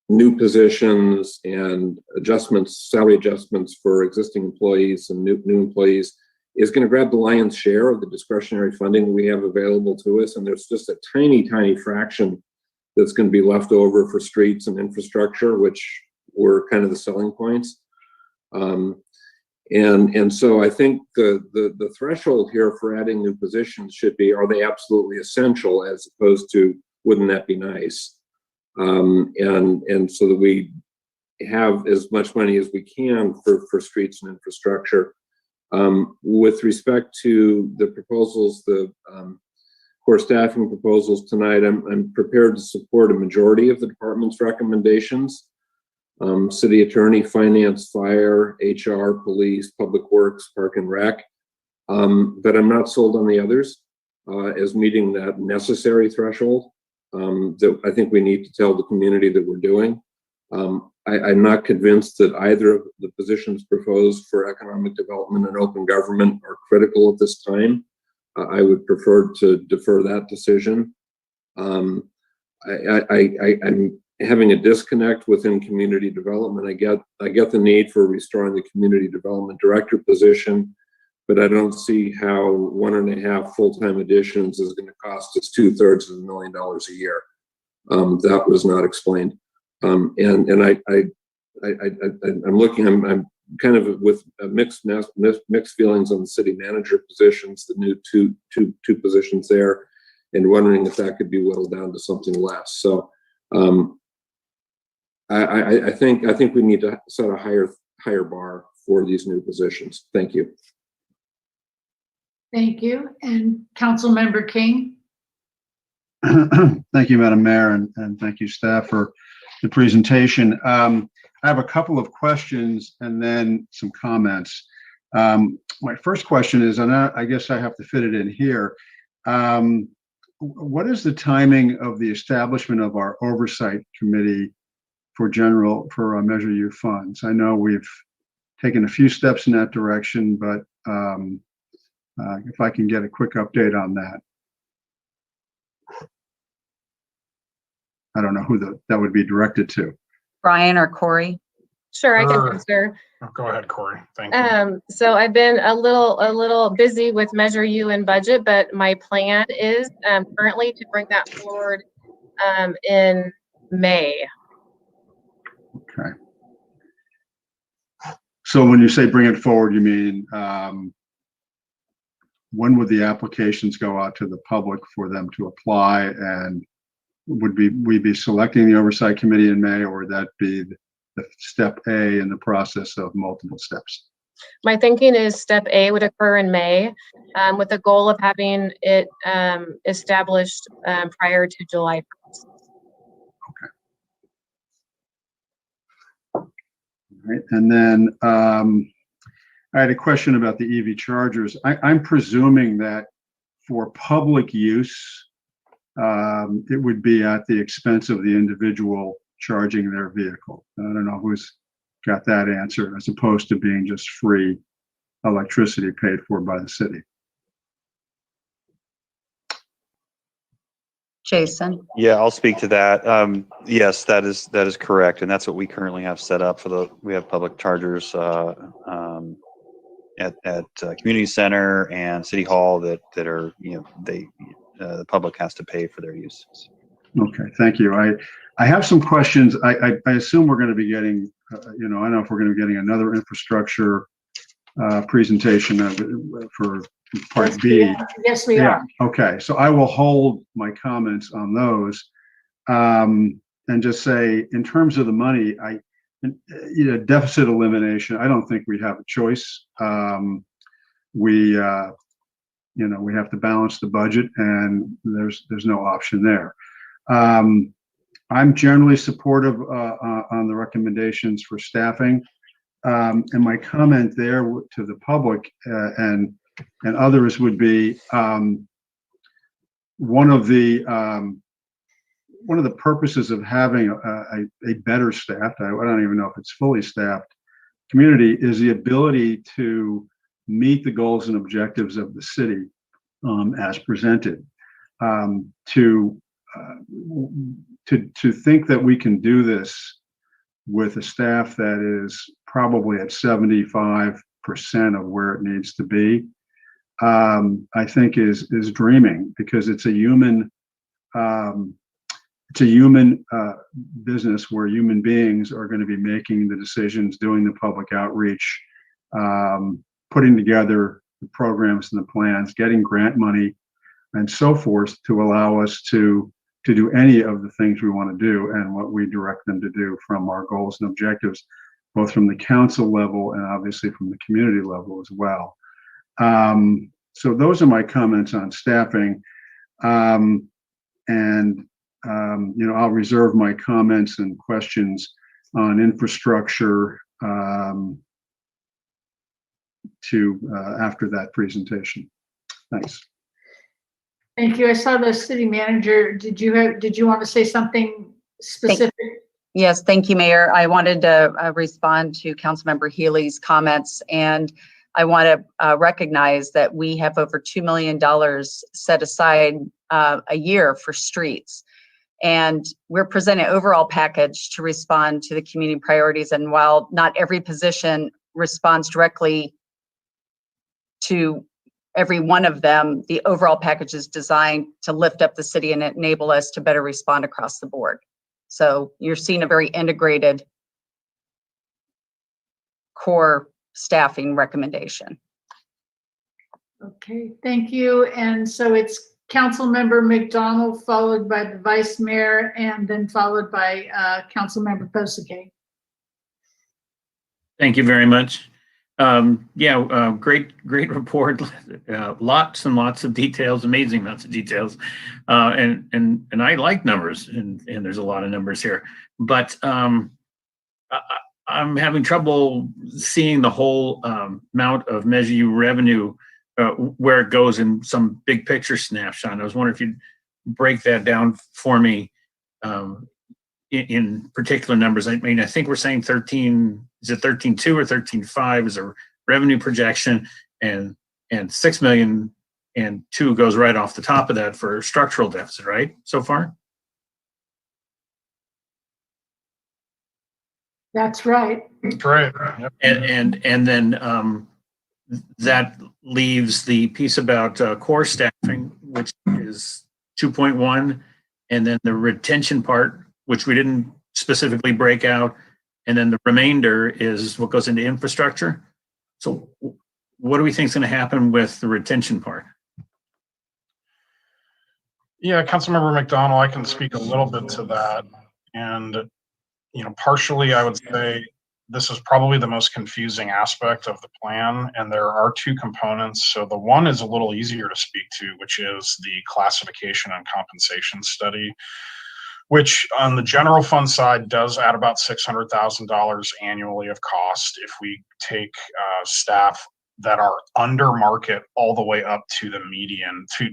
new positions and adjustments, salary adjustments for existing employees and new employees is going to grab the lion's share of the discretionary funding we have available to us. And there's just a tiny, tiny fraction that's going to be left over for streets and infrastructure, which were kind of the selling points. And so I think the threshold here for adding new positions should be, are they absolutely essential, as opposed to, wouldn't that be nice? And so that we have as much money as we can for streets and infrastructure. With respect to the proposals, the core staffing proposals tonight, I'm prepared to support a majority of the department's recommendations. City attorney, finance, fire, HR, police, public works, park and rec. But I'm not sold on the others as meeting that necessary threshold that I think we need to tell the community that we're doing. I'm not convinced that either of the positions proposed for economic development and open government are critical at this time. I would prefer to defer that decision. I'm having a disconnect within community development. I get the need for restoring the community development director position, but I don't see how 1.5 full-time additions is going to cost us $2/3 of $1 million a year. That was not explained. I'm looking. I'm kind of with mixed feelings on the city manager positions, the new two positions there, and wondering if that could be whittled down to something less. So I think we need to set a higher bar for these new positions. Thank you. Thank you. And Councilmember King. Thank you, Madam Mayor, and thank you, staff, for the presentation. I have a couple of questions and then some comments. My first question is, and I guess I have to fit it in here. What is the timing of the establishment of our oversight committee for Measure U funds? I know we've taken a few steps in that direction, but if I can get a quick update on that. I don't know who that would be directed to. Brian or Corey? Sure, I can answer. Go ahead, Corey. Thank you. So I've been a little busy with Measure U and budget, but my plan is currently to bring that forward in May. Okay. So when you say bring it forward, you mean when would the applications go out to the public for them to apply, and would we be selecting the oversight committee in May, or would that be the step A in the process of multiple steps? My thinking is step A would occur in May, with the goal of having it established prior to July 1st. Okay. All right. And then I had a question about the EV chargers. I'm presuming that for public use, it would be at the expense of the individual charging their vehicle. I don't know who's got that answer, as opposed to being just free electricity paid for by the city. Jason? Yeah, I'll speak to that. Yes, that is correct, and that's what we currently have set up for we have public chargers at community center and city hall that are, the public has to pay for their use. Okay, thank you. I have some questions. I assume we're going to be getting, I don't know if we're going to be getting another infrastructure presentation for part B. Yes, we are. Okay, so I will hold my comments on those and just say, in terms of the money, deficit elimination, I don't think we have a choice. We have to balance the budget, and there's no option there. I'm generally supportive on the recommendations for staffing. And my comment there to the public and others would be one of the purposes of having a better staffed, I don't even know if it's fully staffed community, is the ability to meet the goals and objectives of the city as presented. To think that we can do this with a staff that is probably at 75% of where it needs to be, I think is dreaming, because it's a human business where human beings are going to be making the decisions, doing the public outreach, putting together the programs and the plans, getting grant money and so forth to allow us to do any of the things we want to do and what we direct them to do from our goals and objectives, both from the council level and obviously from the community level as well. So those are my comments on staffing. I'll reserve my comments and questions on infrastructure to after that presentation. Thanks. Thank you. I saw the city manager. Did you want to say something specific? Yes, thank you, Mayor. I wanted to respond to Councilmember Healy's comments, and I want to recognize that we have over $2 million set aside a year for streets. And we're presenting an overall package to respond to the community priorities. And while not every position responds directly to every one of them, the overall package is designed to lift up the city and enable us to better respond across the board. So you're seeing a very integrated core staffing recommendation. Okay, thank you. And so it's Councilmember McDonald, followed by the Vice Mayor, and then followed by Councilmember Posake. Thank you very much. Great report. Lots and lots of details, amazing amounts of details. And I like numbers, and there's a lot of numbers here. But I'm having trouble seeing the whole amount of Measure U revenue, where it goes in some big picture snapshot. I was wondering if you'd break that down for me in particular numbers. I mean, I think we're saying 13, is it 13.2 or 13.5 is a revenue projection, and 6 million and 2 goes right off the top of that for structural deficit, right? So far? That's right. That's right. Yep. And then that leaves the piece about core staffing, which is 2.1, and then the retention part, which we didn't specifically break out, and then the remainder is what goes into infrastructure. So what do we think is going to happen with the retention part? Yeah, Councilmember McDonald, I can speak a little bit to that. And, partially I would say this is probably the most confusing aspect of the plan, and there are two components. So the one is a little easier to speak to, which is the classification and compensation study, which on the general fund side does add about $600,000 annually of cost if we take staff that are under market all the way up to the median, to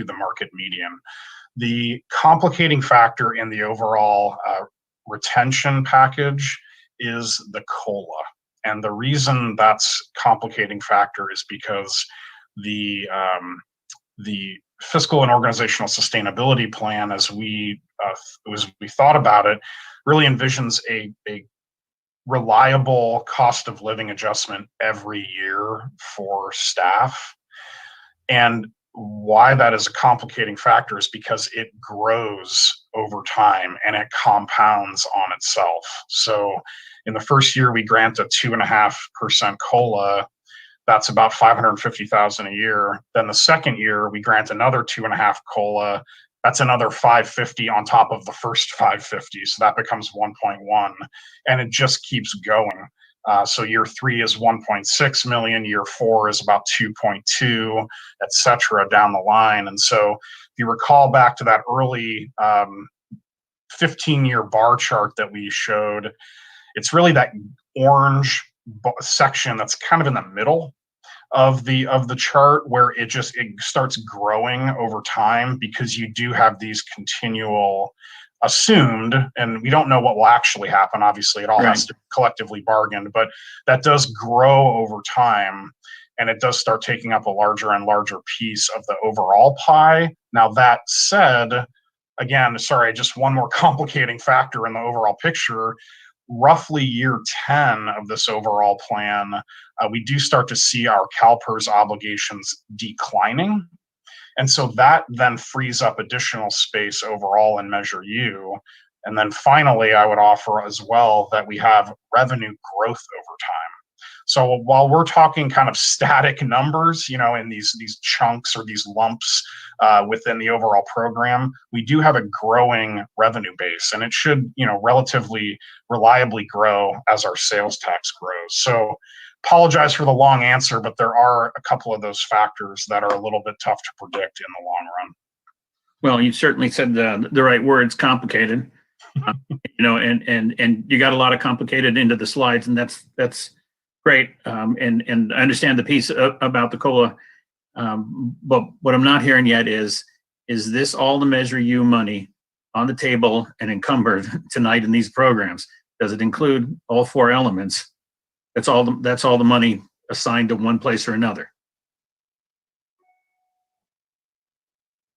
the market median. The complicating factor in the overall retention package is the COLA. And the reason that's complicating factor is because the fiscal and organizational sustainability plan, as we thought about it, really envisions a reliable cost of living adjustment every year for staff. And why that is a complicating factor is because it grows over time and it compounds on itself. So in the first year, we grant a 2.5% COLA. That's about $550,000 a year. Then the second year, we grant another 2.5 COLA. That's another 550 on top of the first 550. So that becomes 1.1, and it just keeps going. So year 3 is 1.6 million, year 4 is about 2.2, et cetera, down the line. And so if you recall back to that early 15-year bar chart that we showed, it's really that orange section that's kind of in the middle of the chart, where it starts growing over time, because you do have these continual assumed, and we don't know what will actually happen. Obviously, it all has to be collectively bargained, but that does grow over time, and it does start taking up a larger and larger piece of the overall pie. Now, that said, again, sorry, just one more complicating factor in the overall picture. Roughly year 10 of this overall plan, we do start to see our CalPERS obligations declining. And so that then frees up additional space overall in Measure U. And then finally, I would offer as well that we have revenue growth over time. So while we're talking kind of static numbers, in these chunks or these lumps within the overall program, we do have a growing revenue base, and it should, relatively reliably grow as our sales tax grows. So apologize for the long answer, but there are a couple of those factors that are a little bit tough to predict in the long run. Well, you certainly said the right words, complicated. And you got a lot of complicated into the slides, and that's great. And I understand the piece about the COLA, but what I'm not hearing yet is this all the Measure U money on the table and encumbered tonight in these programs? Does it include all 4 elements? That's all the money assigned to one place or another.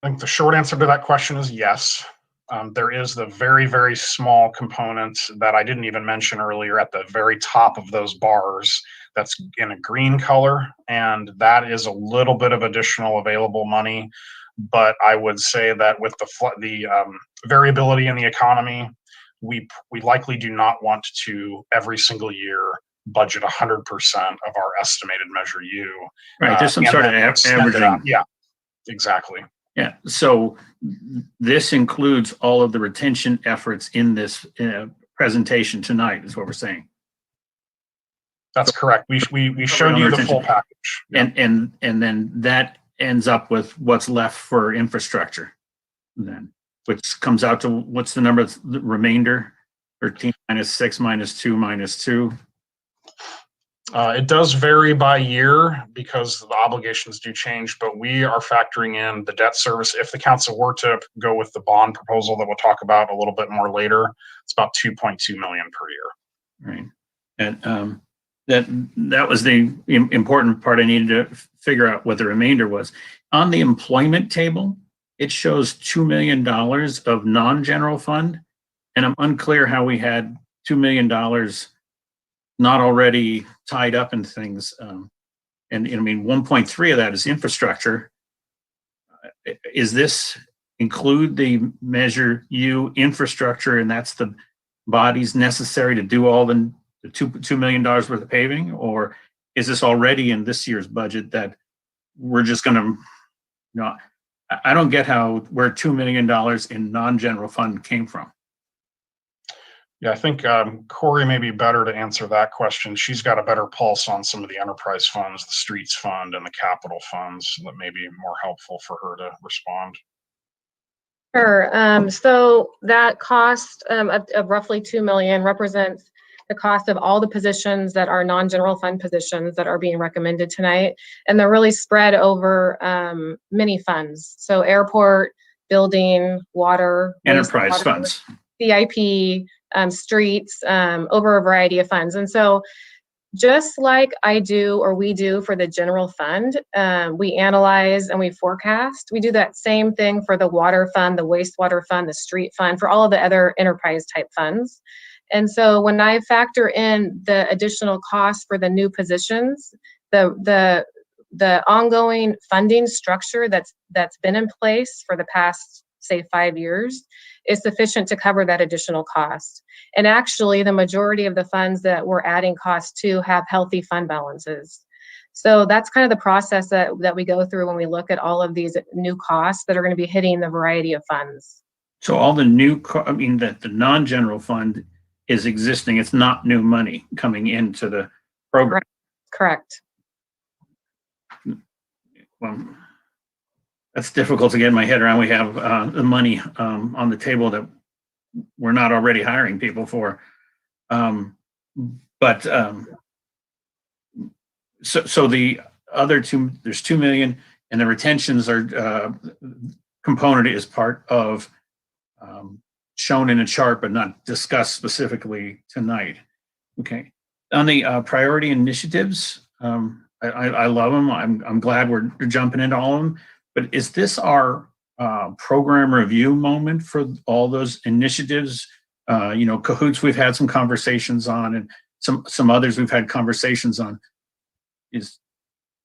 I think the short answer to that question is yes. There is the very, very small component that I didn't even mention earlier at the very top of those bars that's in a green color, and that is a little bit of additional available money. But I would say that with the variability in the economy, we likely do not want to every single year budget 100% of our estimated Measure U. Right, there's some sort of averaging. Yeah, exactly. Yeah, so this includes all of the retention efforts in this presentation tonight, is what we're saying. That's correct. We showed you the full package. Yeah. And then that ends up with what's left for infrastructure then, which comes out to, what's the number, the remainder? 13 minus 6 minus 2 minus 2. It does vary by year because the obligations do change, but we are factoring in the debt service. If the council were to go with the bond proposal that we'll talk about a little bit more later, it's about $2.2 million per year. Right. And that was the important part. I needed to figure out what the remainder was. On the employment table, it shows $2 million of non-general fund, and I'm unclear how we had $2 million not already tied up in things. And I mean, 1.3 of that is infrastructure. Is this include the Measure U infrastructure, and that's the bodies necessary to do all the $2 million worth of paving? Or is this already in this year's budget that we're just going to, I don't get where $2 million in non-general fund came from. Yeah, I think Corey may be better to answer that question. She's got a better pulse on some of the enterprise funds, the streets fund and the capital funds, that may be more helpful for her to respond. Sure. So that cost of roughly $2 million represents the cost of all the positions that are non-general fund positions that are being recommended tonight. And they're really spread over many funds. So airport, building, water, enterprise funds, CIP, streets, over a variety of funds. And so just like I do, or we do for the general fund, we analyze and we forecast. We do that same thing for the water fund, the wastewater fund, the street fund, for all of the other enterprise type funds. And so when I factor in the additional costs for the new positions, the ongoing funding structure that's been in place for the past, say, 5 years, is sufficient to cover that additional cost. And actually, the majority of the funds that we're adding costs to have healthy fund balances. So that's kind of the process that we go through when we look at all of these new costs that are going to be hitting the variety of funds. So all the new, the non-general fund is existing. It's not new money coming into the program. Correct. Well, that's difficult to get my head around. We have the money on the table that we're not already hiring people for. So the other two, there's 2 million, and the retentions are component is part of shown in a chart, but not discussed specifically tonight. Okay. On the priority initiatives, I love them. I'm glad we're jumping into all of them. But is this our program review moment for all those initiatives? Cahoots we've had some conversations on, and some others we've had conversations on. Is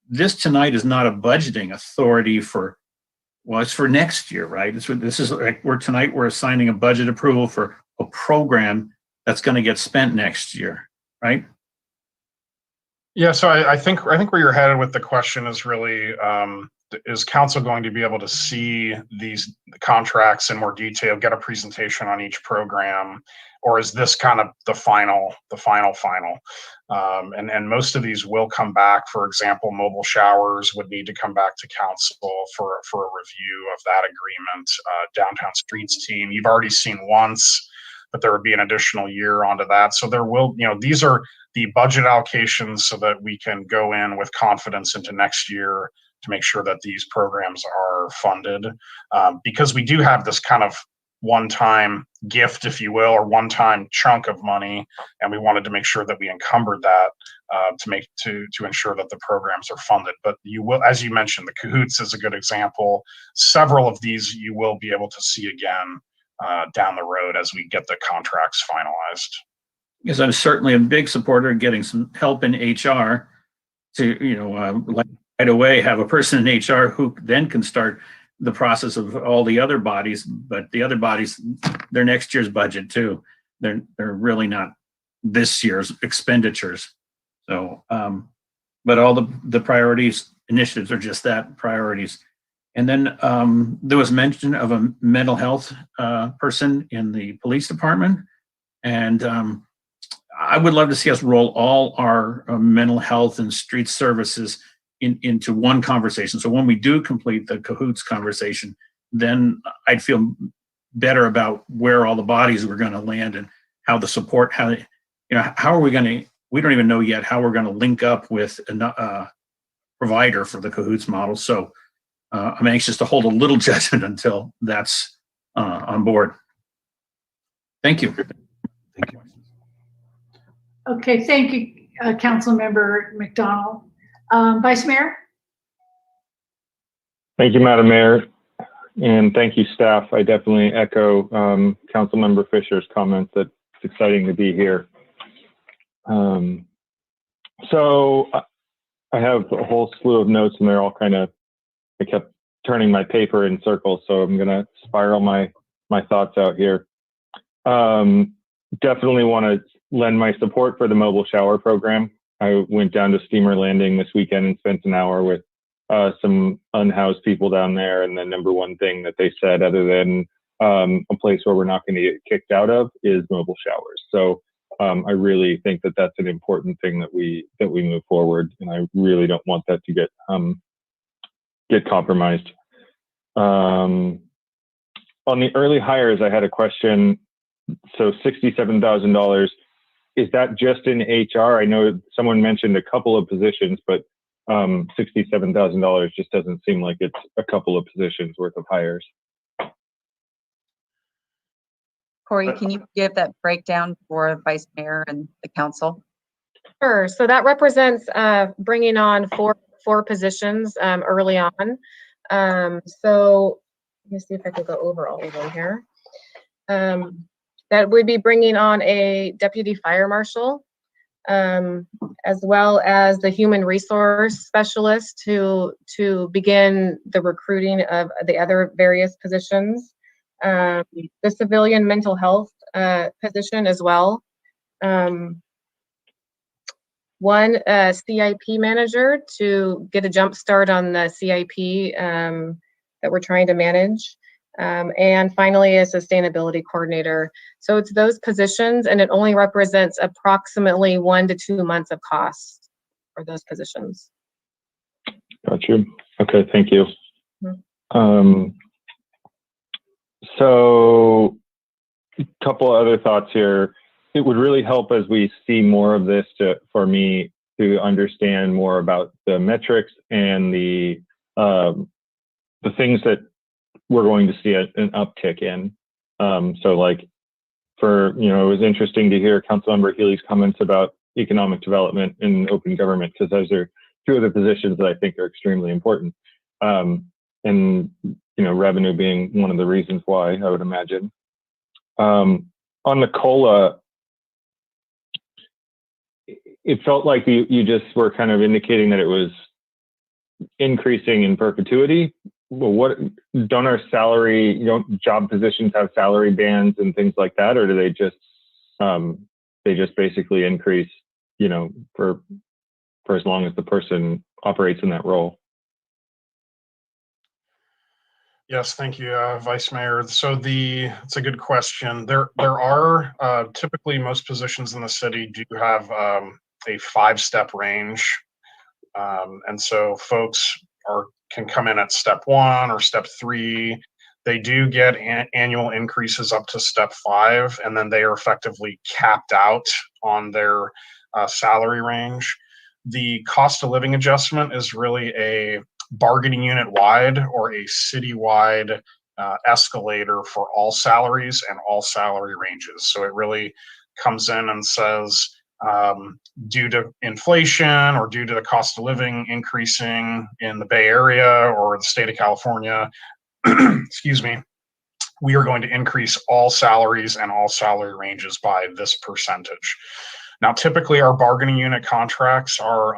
this tonight is not a budgeting authority for, well, it's for next year, right? This is like we're assigning a budget approval for a program that's going to get spent next year, right? Yeah, so I think where you're headed with the question is really, is council going to be able to see these contracts in more detail, get a presentation on each program, or is this kind of the final? And most of these will come back. For example, mobile showers would need to come back to council for a review of that agreement. Downtown streets team, you've already seen once, but there would be an additional year onto that. So there will, these are the budget allocations so that we can go in with confidence into next year to make sure that these programs are funded. Because we do have this kind of one-time gift, if you will, or one-time chunk of money, and we wanted to make sure that we encumbered that to ensure that the programs are funded. But you will, as you mentioned, the Cahoots is a good example. Several of these you will be able to see again down the road as we get the contracts finalized. Because I'm certainly a big supporter of getting some help in HR to, like right away have a person in HR who then can start the process of all the other bodies, but the other bodies, they're next year's budget too. They're really not this year's expenditures. So, but all the priorities initiatives are just that, priorities. And then there was mention of a mental health person in the police department. And I would love to see us roll all our mental health and street services into one conversation. So when we do complete the Cahoots conversation, then I'd feel better about where all the bodies were going to land and how the support, how are we going to, we don't even know yet how we're going to link up with a provider for the Cahoots model. So I'm anxious to hold a little judgment until that's on board. Thank you. Thank you. Okay, thank you, Councilmember McDonald. Vice Mayor? Thank you, Madam Mayor, and thank you, staff. I definitely echo Councilmember Fisher's comments that it's exciting to be here. So I have a whole slew of notes, and they're all I kept turning my paper in circles, so I'm going to spiral my thoughts out here. Definitely want to lend my support for the mobile shower program. I went down to Steamer Landing this weekend and spent an hour with some unhoused people down there. And the number one thing that they said, other than a place where we're not going to get kicked out of, is mobile showers. So I really think that that's an important thing that we move forward. And I really don't want that to get compromised. On the early hires, I had a question. So $67,000. Is that just in HR? I know someone mentioned a couple of positions, but $67,000 just doesn't seem like it's a couple of positions worth of hires. Corey, can you give that breakdown for Vice Mayor and the council? Sure. So that represents bringing on four positions early on. So let me see if I can go over all of them here. That would be bringing on a deputy fire marshal, as well as the human resource specialist to begin the recruiting of the other various positions. The civilian mental health position as well. one CIP manager to get a jump start on the CIP that we're trying to manage. And finally, a sustainability coordinator. So it's those positions, and it only represents approximately 1 to 2 months of cost for those positions. Got you. Okay, thank you. Mm-hmm. So a couple other thoughts here. It would really help as we see more of this for me to understand more about the metrics and the things that we're going to see an uptick in. So like it was interesting to hear Councilmember Healy's comments about economic development and open government, because those are two of the positions that I think are extremely important. And revenue being one of the reasons why, I would imagine. On the COLA, it felt like you just were kind of indicating that it was increasing in perpetuity. Well, don't job positions have salary bands and things like that, or do they just basically increase, for as long as the person operates in that role? Yes, thank you, Vice Mayor. So it's a good question. There are typically most positions in the city do have a 5-step range, and so folks can come in at step 1 or step 3. They do get annual increases up to step 5, and then they are effectively capped out on their salary range. The cost of living adjustment is really a bargaining unit wide or a citywide escalator for all salaries and all salary ranges. So it really comes in and says, due to inflation or due to the cost of living increasing in the Bay Area or the state of California, excuse me, we are going to increase all salaries and all salary ranges by this percentage. Now, typically our bargaining unit contracts are,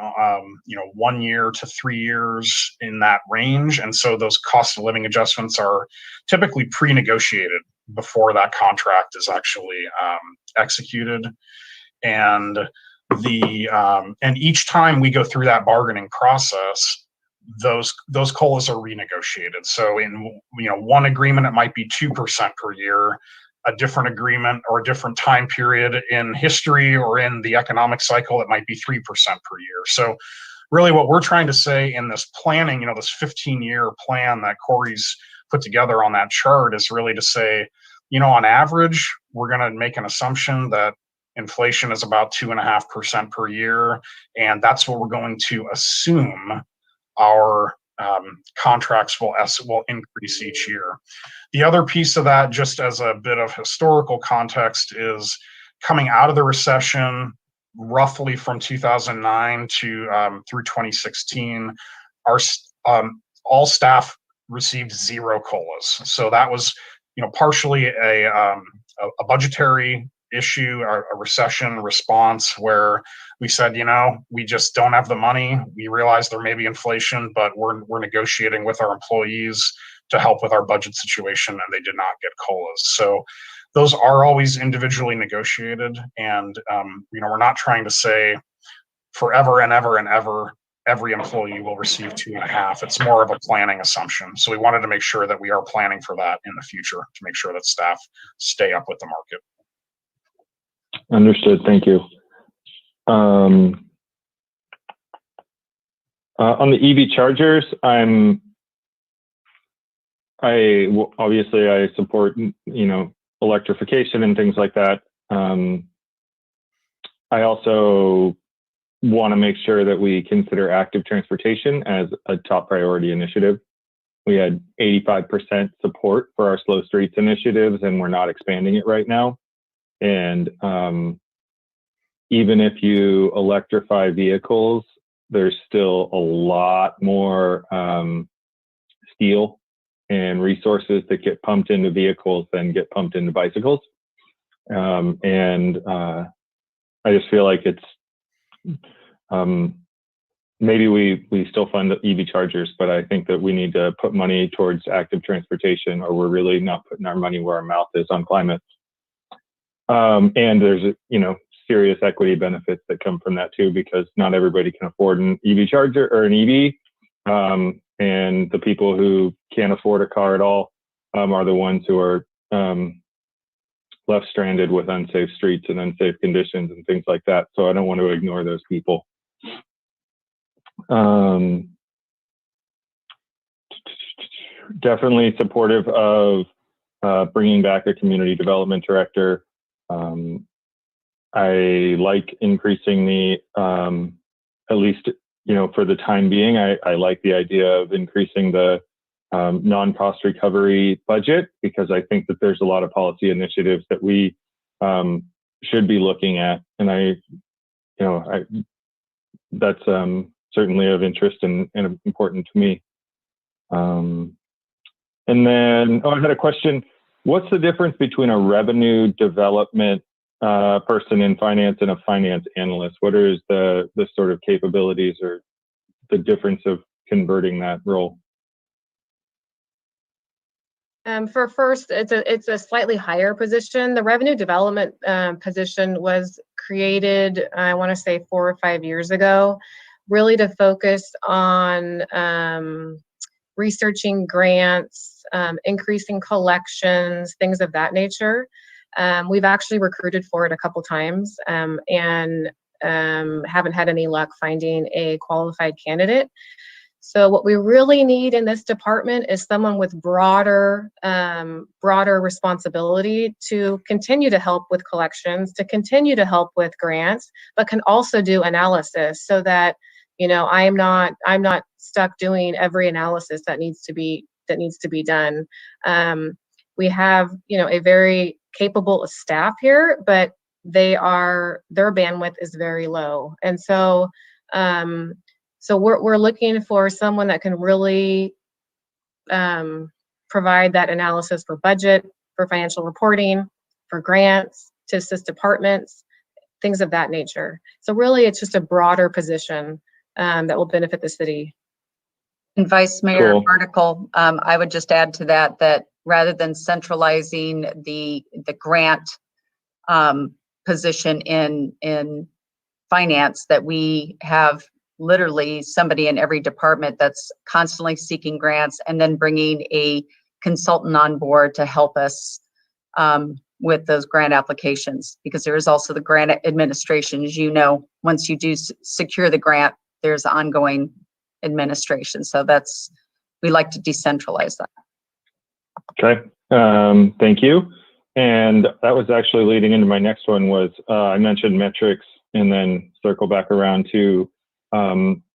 1 year to 3 years in that range. And so those cost of living adjustments are typically pre-negotiated before that contract is actually executed. And and each time we go through that bargaining process, those COLAs are renegotiated. So in one agreement, it might be 2% per year. A different agreement or a different time period in history or in the economic cycle, it might be 3% per year. So really what we're trying to say in this planning, this 15-year plan that Corey's put together on that chart is really to say, on average, we're going to make an assumption that inflation is about 2.5% per year. And that's what we're going to assume our contracts will increase each year. The other piece of that, just as a bit of historical context, is coming out of the recession, roughly from 2009 to through 2016, our all staff received 0 COLAs. So that was, partially a budgetary issue, a recession response where we said, we just don't have the money. We realize there may be inflation, but we're negotiating with our employees to help with our budget situation, and they did not get COLAs. So those are always individually negotiated, and we're not trying to say forever and ever and ever every employee will receive 2.5. It's more of a planning assumption. So we wanted to make sure that we are planning for that in the future to make sure that staff stay up with the market. Understood. Thank you. On the EV chargers, obviously I support, electrification and things like that. I also want to make sure that we consider active transportation as a top priority initiative. We had 85% support for our slow streets initiatives, and we're not expanding it right now. And even if you electrify vehicles, there's still a lot more steel and resources that get pumped into vehicles than get pumped into bicycles. And I just feel like it's maybe we still fund the EV chargers, but I think that we need to put money towards active transportation, or we're really not putting our money where our mouth is on climate. And there's, serious equity benefits that come from that too, because not everybody can afford an EV charger or an EV. And the people who can't afford a car at all are the ones who are left stranded with unsafe streets and unsafe conditions and things like that. So I don't want to ignore those people. Definitely supportive of bringing back a community development director. I like increasing the, at least, you know, for the time being, I like the idea of increasing the non-cost recovery budget, because I think that there's a lot of policy initiatives that we should be looking at. And that's certainly of interest and important to me. And then, I had a question. What's the difference between a revenue development person in finance and a finance analyst? What is the sort of capabilities or the difference of converting that role? For first, it's a slightly higher position. The revenue development position was created, I want to say 4 or 5 years ago, really to focus on researching grants, increasing collections, things of that nature. We've actually recruited for it a couple times and haven't had any luck finding a qualified candidate. So what we really need in this department is someone with broader responsibility to continue to help with collections, to continue to help with grants, but can also do analysis, so that, you know, I'm not stuck doing every analysis that needs to be done. We have, you know, a very capable staff here, but their bandwidth is very low, and so we're looking for someone that can really provide that analysis for budget, for financial reporting, for grants, to assist departments, things of that nature. So really, it's just a broader position that will benefit the city. And Vice Mayor Cool. Article, I would just add to that rather than centralizing the grant position in finance, that we have literally somebody in every department that's constantly seeking grants, and then bringing a consultant on board to help us with those grant applications, because there is also the grant administration. As you know, once you do secure the grant, there's ongoing administration. So we like to decentralize that. Okay, thank you. And that was actually leading into my next one. Was I mentioned metrics, and then circle back around to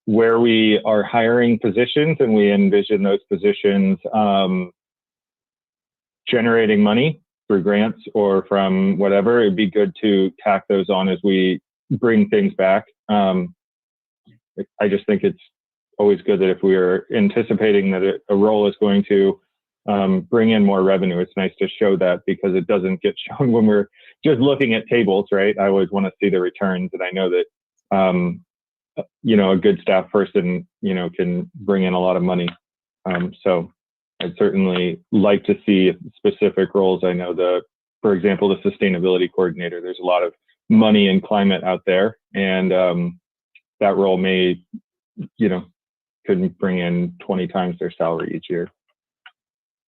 where we are hiring positions, and we envision those positions generating money through grants or from whatever. It'd be good to tack those on as we bring things back. I just think it's always good that if we are anticipating that a role is going to bring in more revenue, it's nice to show that, because it doesn't get shown when we're just looking at tables, right? I always want to see the returns, and I know that you know, a good staff person, you know, can bring in a lot of money. So I'd certainly like to see specific roles. I know for example, the sustainability coordinator, there's a lot of money in climate out there, and that role may, you know, could bring in 20 times their salary each year.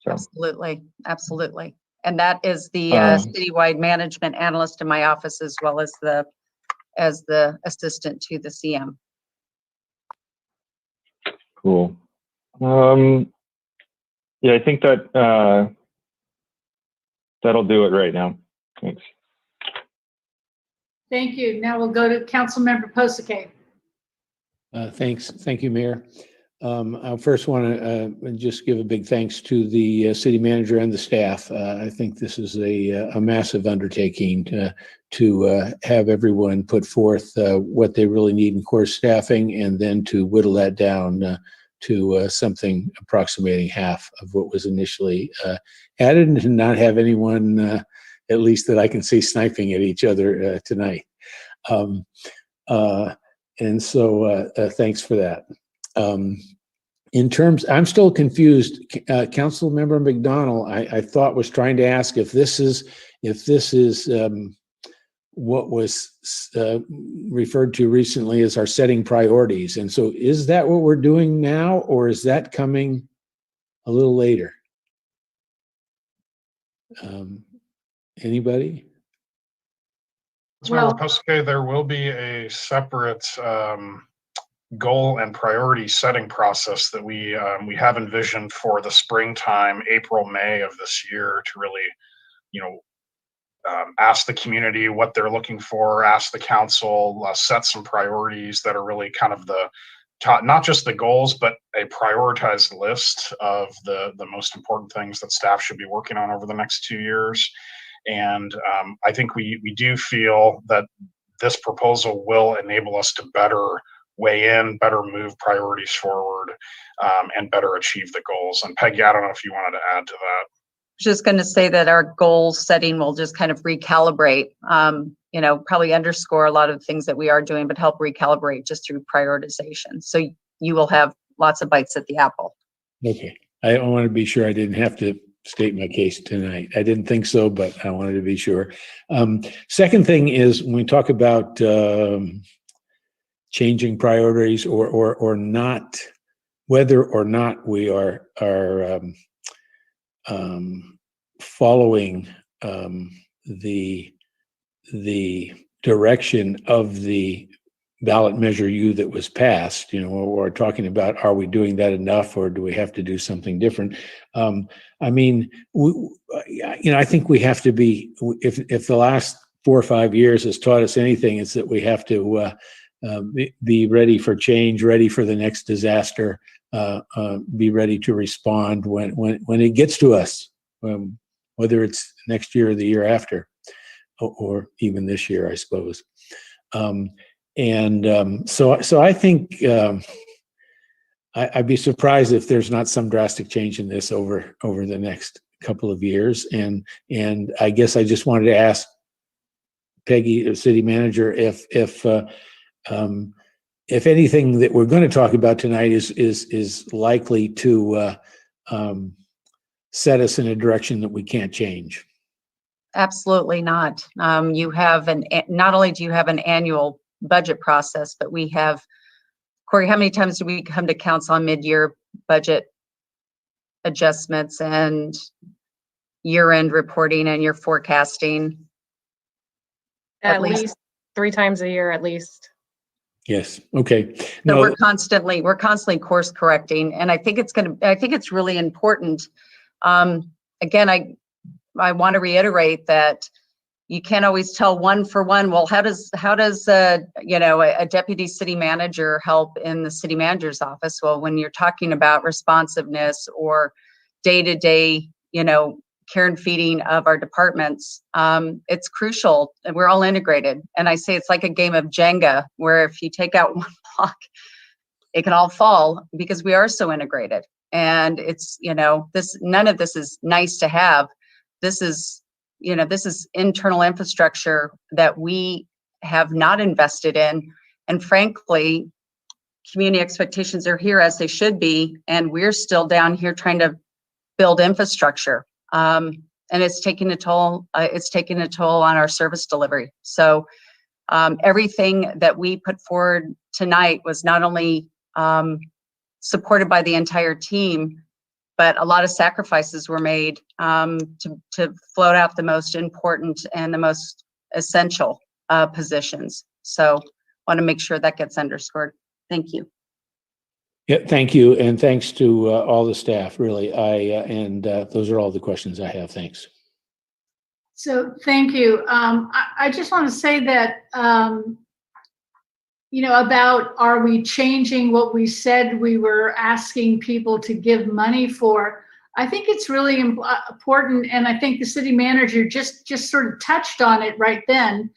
So. Absolutely. And that is the citywide management analyst in my office, as well as the assistant to the CM. Cool. Yeah, I think that that'll do it right now. Thanks. Thank you. Now we'll go to Councilmember Posake. Thanks. Thank you, Mayor. I first want to just give a big thanks to the city manager and the staff. I think this is a massive undertaking to have everyone put forth what they really need in core staffing, and then to whittle that down to something approximating half of what was initially added, and to not have anyone, at least that I can see, sniping at each other tonight. And so thanks for that. I'm still confused. Councilmember McDonald, I thought was trying to ask if this is what was referred to recently as our setting priorities. And so is that what we're doing now, or is that coming a little later? Anybody? Councilmember Puskay, there will be a separate goal and priority setting process that we have envisioned for the springtime, April, May of this year, to really, ask the community what they're looking for, ask the council, set some priorities that are really kind of the top, not just the goals, but a prioritized list of the most important things that staff should be working on over the next 2 years. And I think we do feel that this proposal will enable us to better weigh in, better move priorities forward, and better achieve the goals. And Peggy, I don't know if you wanted to add to that. Just going to say that our goal setting will just kind of recalibrate, probably underscore a lot of the things that we are doing, but help recalibrate just through prioritization. So you will have lots of bites at the apple. Okay. I want to be sure I didn't have to state my case tonight. I didn't think so, but I wanted to be sure. Second thing is when we talk about changing priorities or not, whether or not we are following the direction of the ballot measure U that was passed, we're talking about, are we doing that enough, or do we have to do something different? I think we have to be, if the last 4 or 5 years has taught us anything, it's that we have to be ready for change, ready for the next disaster, be ready to respond when it gets to us, whether it's next year or the year after, or even this year, I suppose. So I think I'd be surprised if there's not some drastic change in this over the next couple of years. And I guess I just wanted to ask Peggy, the city manager, if anything that we're going to talk about tonight is likely to set us in a direction that we can't change. Absolutely not. You have not only do you have an annual budget process, but we have, Corey, how many times do we come to council on mid-year budget adjustments and year-end reporting and your forecasting? At least 3 times a year, at least. Yes. Okay. So we're constantly course correcting, and I think it's really important. Again, I want to reiterate that you can't always tell one for one. Well, how does a deputy city manager help in the city manager's office? Well, when you're talking about responsiveness or day-to-day, care and feeding of our departments, it's crucial. We're all integrated. And I say it's like a game of Jenga, where if you take out one block, it can all fall because we are so integrated. And it's, none of this is nice to have. This is internal infrastructure that we have not invested in. And frankly, community expectations are here as they should be. And we're still down here trying to build infrastructure. And it's taking a toll. It's taking a toll on our service delivery. So everything that we put forward tonight was not only supported by the entire team, but a lot of sacrifices were made to float out the most important and the most essential positions. So I want to make sure that gets underscored. Thank you. Yeah, thank you. And thanks to all the staff, really. Those are all the questions I have. Thanks. So thank you. I just want to say that, about are we changing what we said we were asking people to give money for? I think it's really important, and I think the city manager just sort of touched on it right then.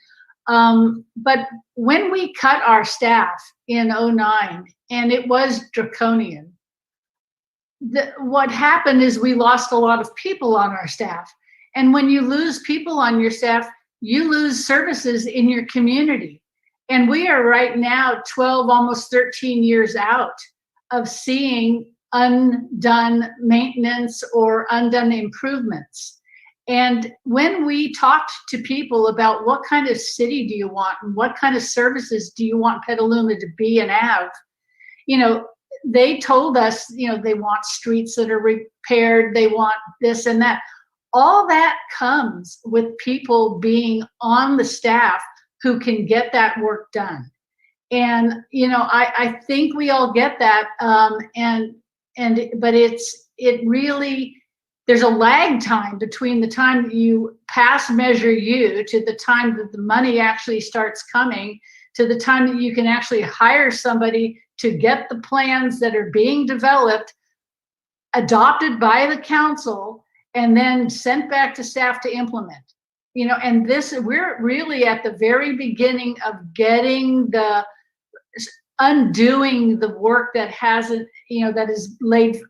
But when we cut our staff in 2009, and it was draconian, what happened is we lost a lot of people on our staff. And when you lose people on your staff, you lose services in your community. And we are right now 12, almost 13 years out of seeing undone maintenance or undone improvements. And when we talked to people about what kind of city do you want and what kind of services do you want Petaluma to be and have, they told us, they want streets that are repaired, they want this and that. All that comes with people being on the staff who can get that work done. And, I think we all get that. But it really, there's a lag time between the time that you pass Measure U to the time that the money actually starts coming, to the time that you can actually hire somebody to get the plans that are being developed, adopted by the council, and then sent back to staff to implement. And we're really at the very beginning of undoing the work that hasn't, that is laid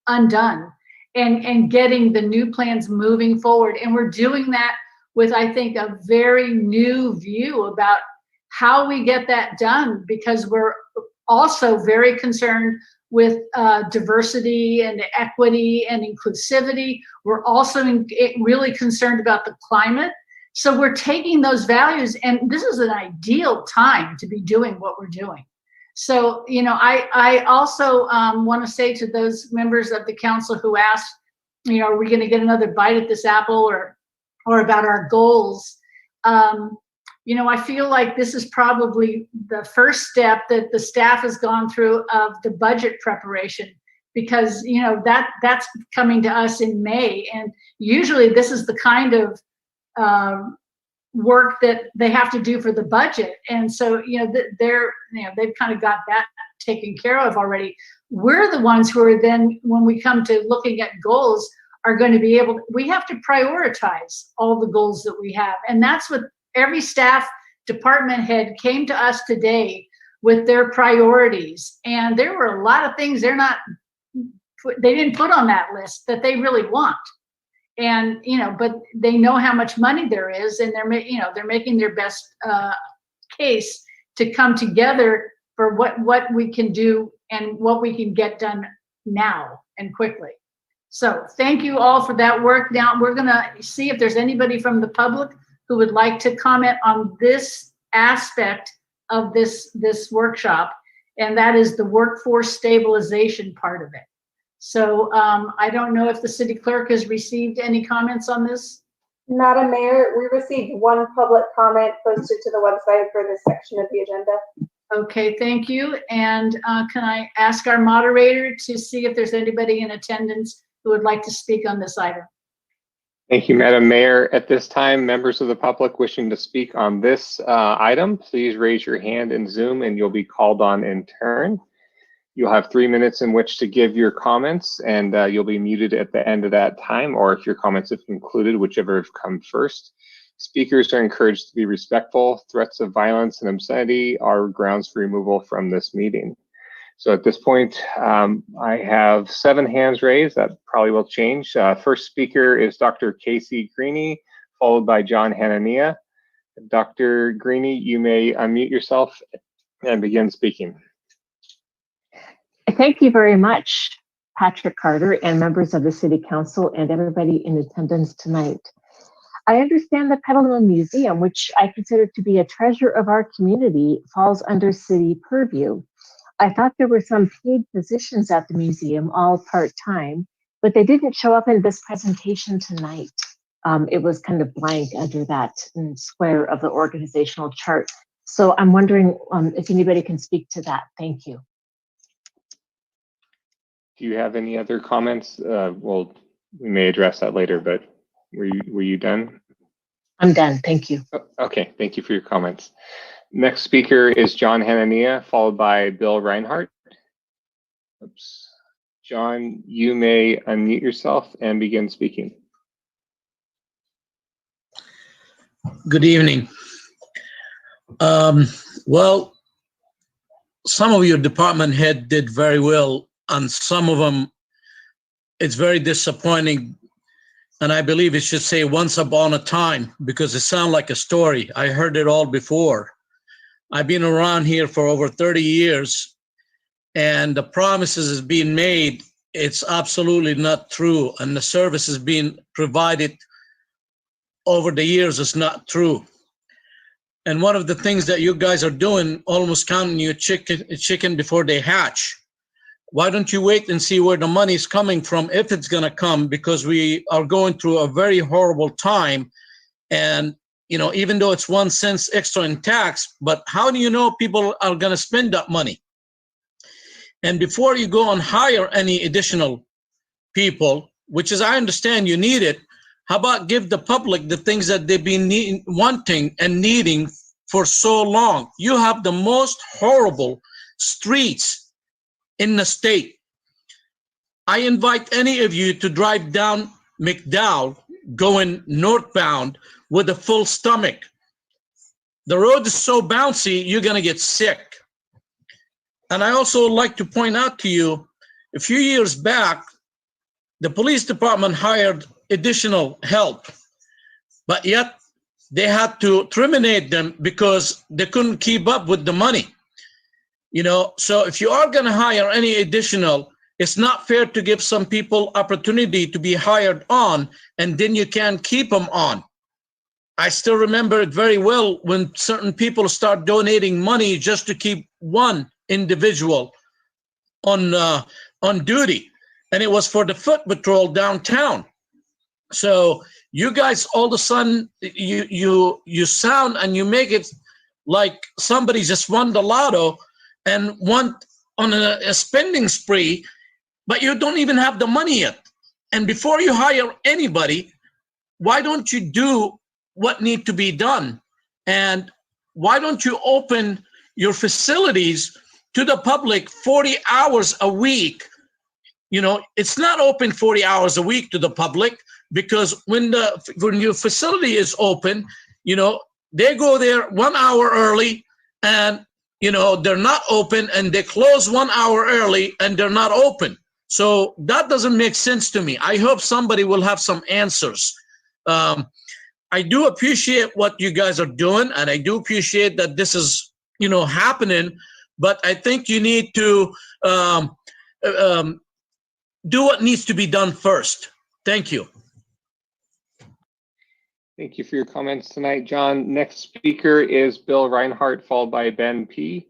undone, and getting the new plans moving forward. And we're doing that with, I think, a very new view about how we get that done, because we're also very concerned with diversity and equity and inclusivity. We're also really concerned about the climate. So we're taking those values, and this is an ideal time to be doing what we're doing. So, I also want to say to those members of the council who asked, are we going to get another bite at this apple, or about our goals? I feel like this is probably the first step that the staff has gone through of the budget preparation, because, that's coming to us in May. And usually this is the kind of work that they have to do for the budget. And so, they've kind of got that taken care of already. We're the ones who are then, when we come to looking at goals, are going to we have to prioritize all the goals that we have. And that's what every staff department head came to us today with their priorities. And there were a lot of things they didn't put on that list that they really want. And, but they know how much money there is, and they're making their best case to come together for what we can do and what we can get done now and quickly. So thank you all for that work. Now we're gonna see if there's anybody from the public who would like to comment on this aspect of this workshop, and that is the workforce stabilization part of it. So I don't know if the city clerk has received any comments on this. Madam Mayor, we received one public comment posted to the website for this section of the agenda. Okay, thank you. And can I ask our moderator to see if there's anybody in attendance who would like to speak on this item? Thank you, Madam Mayor. At this time, members of the public wishing to speak on this item, please raise your hand in Zoom and you'll be called on in turn. You'll have 3 minutes in which to give your comments, and you'll be muted at the end of that time, or if your comments have concluded, whichever have come first. Speakers are encouraged to be respectful. Threats of violence and obscenity are grounds for removal from this meeting. So at this point, I have 7 hands raised. That probably will change. First speaker is Dr. Casey Greeny, followed by John Hanania. Dr. Greeny, you may unmute yourself and begin speaking. Thank you very much, Patrick Carter, and members of the City Council and everybody in attendance tonight. I understand the Petaluma Museum, which I consider to be a treasure of our community, falls under city purview. I thought there were some paid positions at the museum, all part-time, but they didn't show up in this presentation tonight. It was kind of blank under that square of the organizational chart. So I'm wondering if anybody can speak to that. Thank you. Do you have any other comments? Well, we may address that later, but were you done? I'm done. Thank you. Okay, thank you for your comments. Next speaker is John Hanania, followed by Bill Reinhardt. Oops. John, you may unmute yourself and begin speaking. Good evening. Well, some of your department head did very well, and some of them, it's very disappointing. And I believe it should say once upon a time, because it sounds like a story. I heard it all before. I've been around here for over 30 years, and the promises is being made, it's absolutely not true. And the service is being provided over the years is not true. And one of the things that you guys are doing, almost counting your chicken before they hatch. Why don't you wait and see where the money is coming from, if it's going to come, because we are going through a very horrible time. And, you know, even though it's 1 cent extra in tax, but how do you know people are going to spend that money? And before you go and hire any additional people, which is, I understand you need it, how about give the public the things that they've been wanting and needing for so long? You have the most horrible streets in the state. I invite any of you to drive down McDowell going northbound with a full stomach. The road is so bouncy, you're gonna get sick. And I also like to point out to you, a few years back, the police department hired additional help, but yet they had to terminate them because they couldn't keep up with the money. You know, so if you are going to hire any additional, it's not fair to give some people opportunity to be hired on and then you can't keep them on. I still remember it very well when certain people start donating money just to keep one individual on duty, and it was for the foot patrol downtown. So you guys all of a sudden you sound and you make it like somebody just won the lotto and went on a spending spree, but you don't even have the money yet. And before you hire anybody, why don't you do what need to be done? And why don't you open your facilities to the public 40 hours a week? You know, it's not open 40 hours a week to the public, because when your facility is open, you know, they go there 1 hour early and, you know, they're not open, and they close 1 hour early and they're not open. So that doesn't make sense to me. I hope somebody will have some answers. I do appreciate what you guys are doing, and I do appreciate that this is, you know, happening, but I think you need to do what needs to be done first. Thank you. Thank you for your comments tonight, John. Next speaker is Bill Reinhardt, followed by Ben P.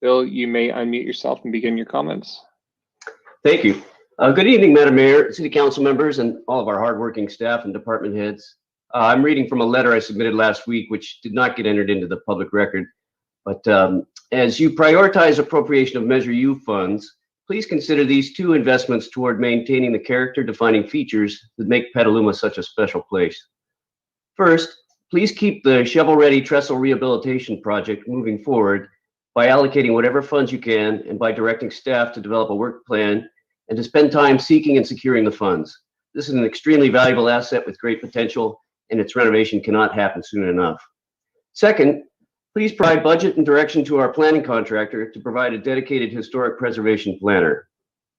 Bill, you may unmute yourself and begin your comments. Thank you. Good evening, Madam Mayor, City Council members, and all of our hardworking staff and department heads. I'm reading from a letter I submitted last week, which did not get entered into the public record. But as you prioritize appropriation of Measure U funds, please consider these two investments toward maintaining the character-defining features that make Petaluma such a special place. First, please keep the shovel-ready trestle rehabilitation project moving forward by allocating whatever funds you can and by directing staff to develop a work plan and to spend time seeking and securing the funds. This is an extremely valuable asset with great potential, and its renovation cannot happen soon enough. Second, please provide budget and direction to our planning contractor to provide a dedicated historic preservation planner.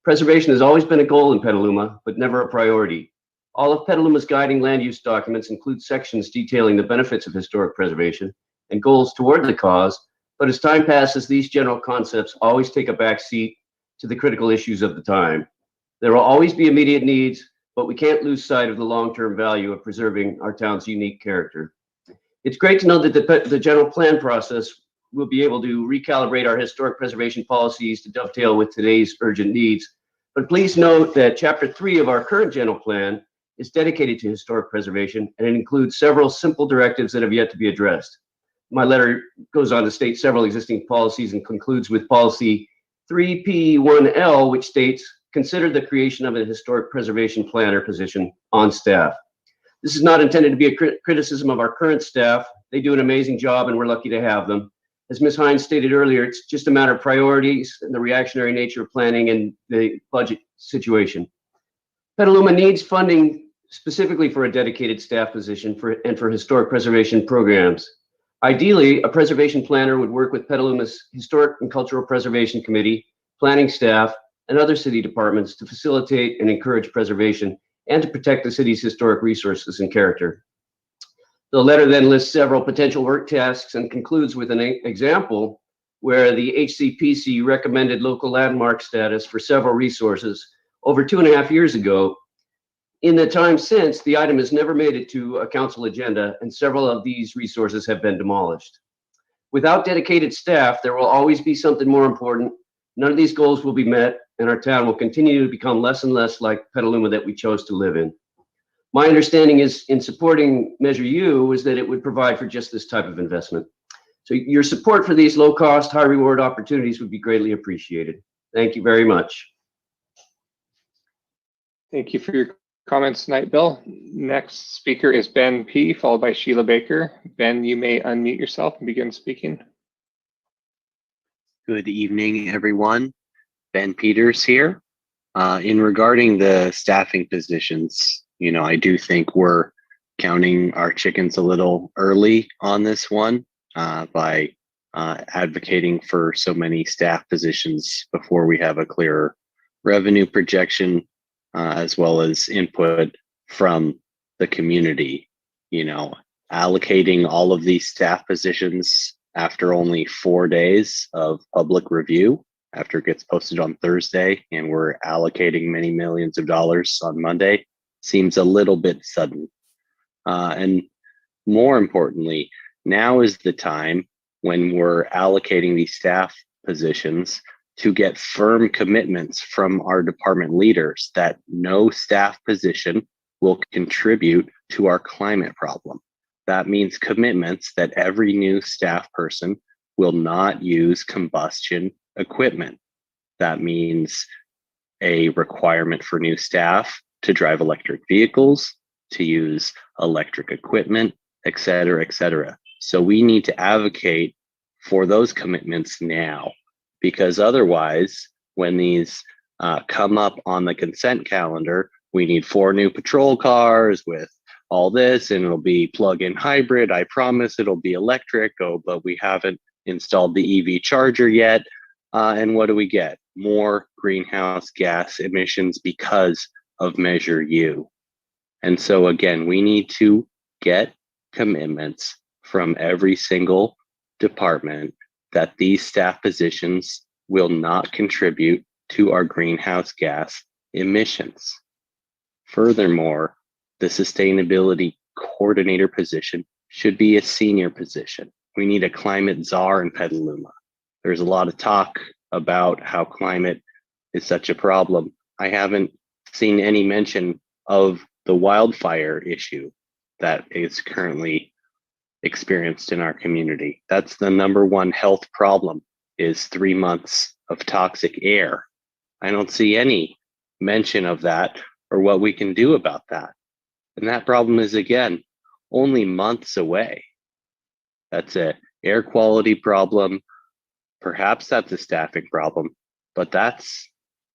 Preservation has always been a goal in Petaluma, but never a priority. All of Petaluma's guiding land use documents include sections detailing the benefits of historic preservation and goals toward the cause, but as time passes, these general concepts always take a back seat to the critical issues of the time. There will always be immediate needs, but we can't lose sight of the long-term value of preserving our town's unique character. It's great to know that the general plan process will be able to recalibrate our historic preservation policies to dovetail with today's urgent needs. But please note that Chapter 3 of our current general plan is dedicated to historic preservation, and it includes several simple directives that have yet to be addressed. My letter goes on to state several existing policies and concludes with policy 3P1L, which states, consider the creation of a historic preservation planner position on staff. This is not intended to be a criticism of our current staff. They do an amazing job and we're lucky to have them. As Ms. Hines stated earlier, it's just a matter of priorities and the reactionary nature of planning and the budget situation. Petaluma needs funding specifically for a dedicated staff position and for historic preservation programs. Ideally, a preservation planner would work with Petaluma's Historic and Cultural Preservation Committee, planning staff, and other city departments to facilitate and encourage preservation and to protect the city's historic resources and character. The letter then lists several potential work tasks and concludes with an example where the HCPC recommended local landmark status for several resources over 2.5 years ago. In the time since, the item has never made it to a council agenda, and several of these resources have been demolished. Without dedicated staff, there will always be something more important. None of these goals will be met, and our town will continue to become less and less like Petaluma that we chose to live in. My understanding is in supporting Measure U is that it would provide for just this type of investment. So your support for these low-cost, high-reward opportunities would be greatly appreciated. Thank you very much. Thank you for your comments tonight, Bill. Next speaker is Ben P., followed by Sheila Baker. Ben, you may unmute yourself and begin speaking. Good evening, everyone. Ben Peters here. In regarding the staffing positions, I do think we're counting our chickens a little early on this one by advocating for so many staff positions before we have a clearer revenue projection as well as input from the community. Allocating all of these staff positions after only 4 days of public review, after it gets posted on Thursday, and we're allocating many millions of dollars on Monday, seems a little bit sudden. And more importantly, now is the time when we're allocating these staff positions to get firm commitments from our department leaders that no staff position will contribute to our climate problem. That means commitments that every new staff person will not use combustion equipment. That means a requirement for new staff to drive electric vehicles, to use electric equipment, et cetera, et cetera. So we need to advocate for those commitments now, because otherwise, when these come up on the consent calendar, we need 4 new patrol cars with all this, and it'll be plug-in hybrid. I promise it'll be electric. Oh, but we haven't installed the EV charger yet. And what do we get? More greenhouse gas emissions because of Measure U. And so again, we need to get commitments from every single department that these staff positions will not contribute to our greenhouse gas emissions. Furthermore, the sustainability coordinator position should be a senior position. We need a climate czar in Petaluma. There's a lot of talk about how climate is such a problem. I haven't seen any mention of the wildfire issue that is currently experienced in our community. That's the #1 health problem, is 3 months of toxic air. I don't see any mention of that or what we can do about that. And that problem is, again, only months away. That's an air quality problem. Perhaps that's a staffing problem, but that's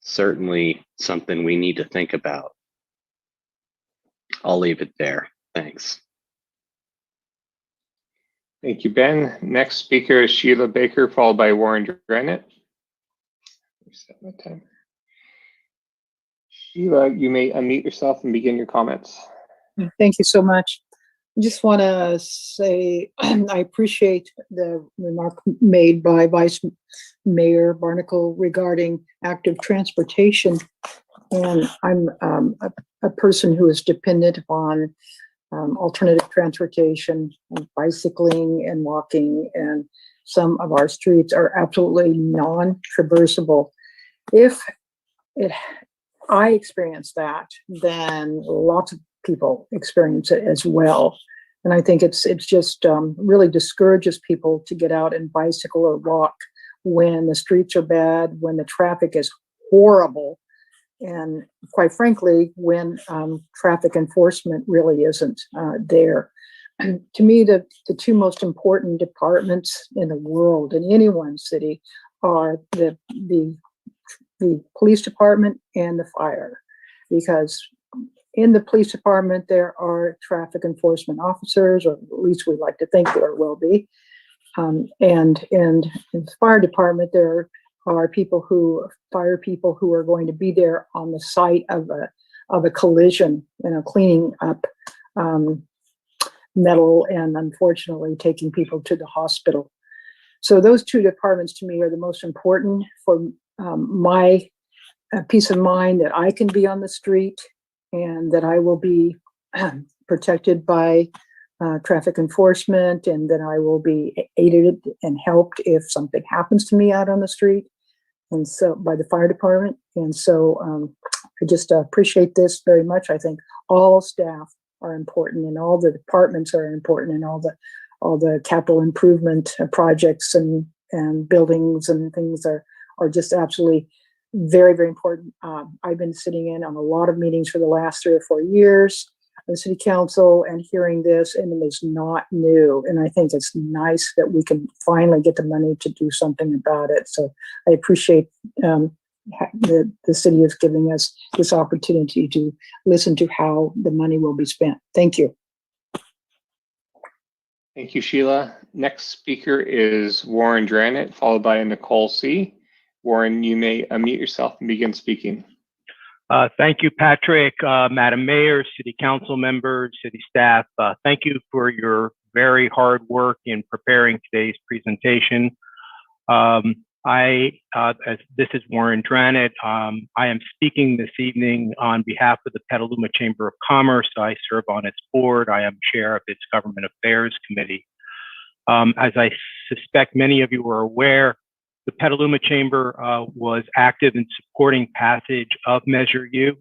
certainly something we need to think about. I'll leave it there. Thanks. Thank you, Ben. Next speaker is Sheila Baker, followed by Warren Drennan. Reset my time. Sheila, you may unmute yourself and begin your comments. Thank you so much. I just want to say I appreciate the remark made by Vice Mayor Barnacle regarding active transportation. And I'm a person who is dependent upon alternative transportation, bicycling and walking, and some of our streets are absolutely non-traversable. If I experience that, then lots of people experience it as well. And I think it's just really discourages people to get out and bicycle or walk when the streets are bad, when the traffic is horrible, and quite frankly, when traffic enforcement really isn't there. And to me, the 2 most important departments in the world, in any one city, are the police department and the fire, because in the police department, there are traffic enforcement officers, or at least we like to think there will be. And in the fire department, there are fire people who are going to be there on the site of a collision, cleaning up metal and unfortunately taking people to the hospital. So those 2 departments to me are the most important for my peace of mind that I can be on the street and that I will be protected by traffic enforcement, and that I will be aided and helped if something happens to me out on the street, and so by the fire department. And so I just appreciate this very much. I think all staff are important, and all the departments are important, and all the capital improvement projects and buildings and things are just absolutely very, very important. I've been sitting in on a lot of meetings for the last 3 or 4 years of the city council and hearing this, and it is not new. And I think it's nice that we can finally get the money to do something about it. So I appreciate the city is giving us this opportunity to listen to how the money will be spent. Thank you. Thank you, Sheila. Next speaker is Warren Dranett, followed by Nicole C. Warren, you may unmute yourself and begin speaking. Thank you, Patrick, Madam Mayor, City Council members, city staff. Thank you for your very hard work in preparing today's presentation. This is Warren Dranett. I am speaking this evening on behalf of the Petaluma Chamber of Commerce. I serve on its board. I am chair of its Government Affairs Committee. As I suspect many of you are aware, the Petaluma Chamber was active in supporting passage of Measure U.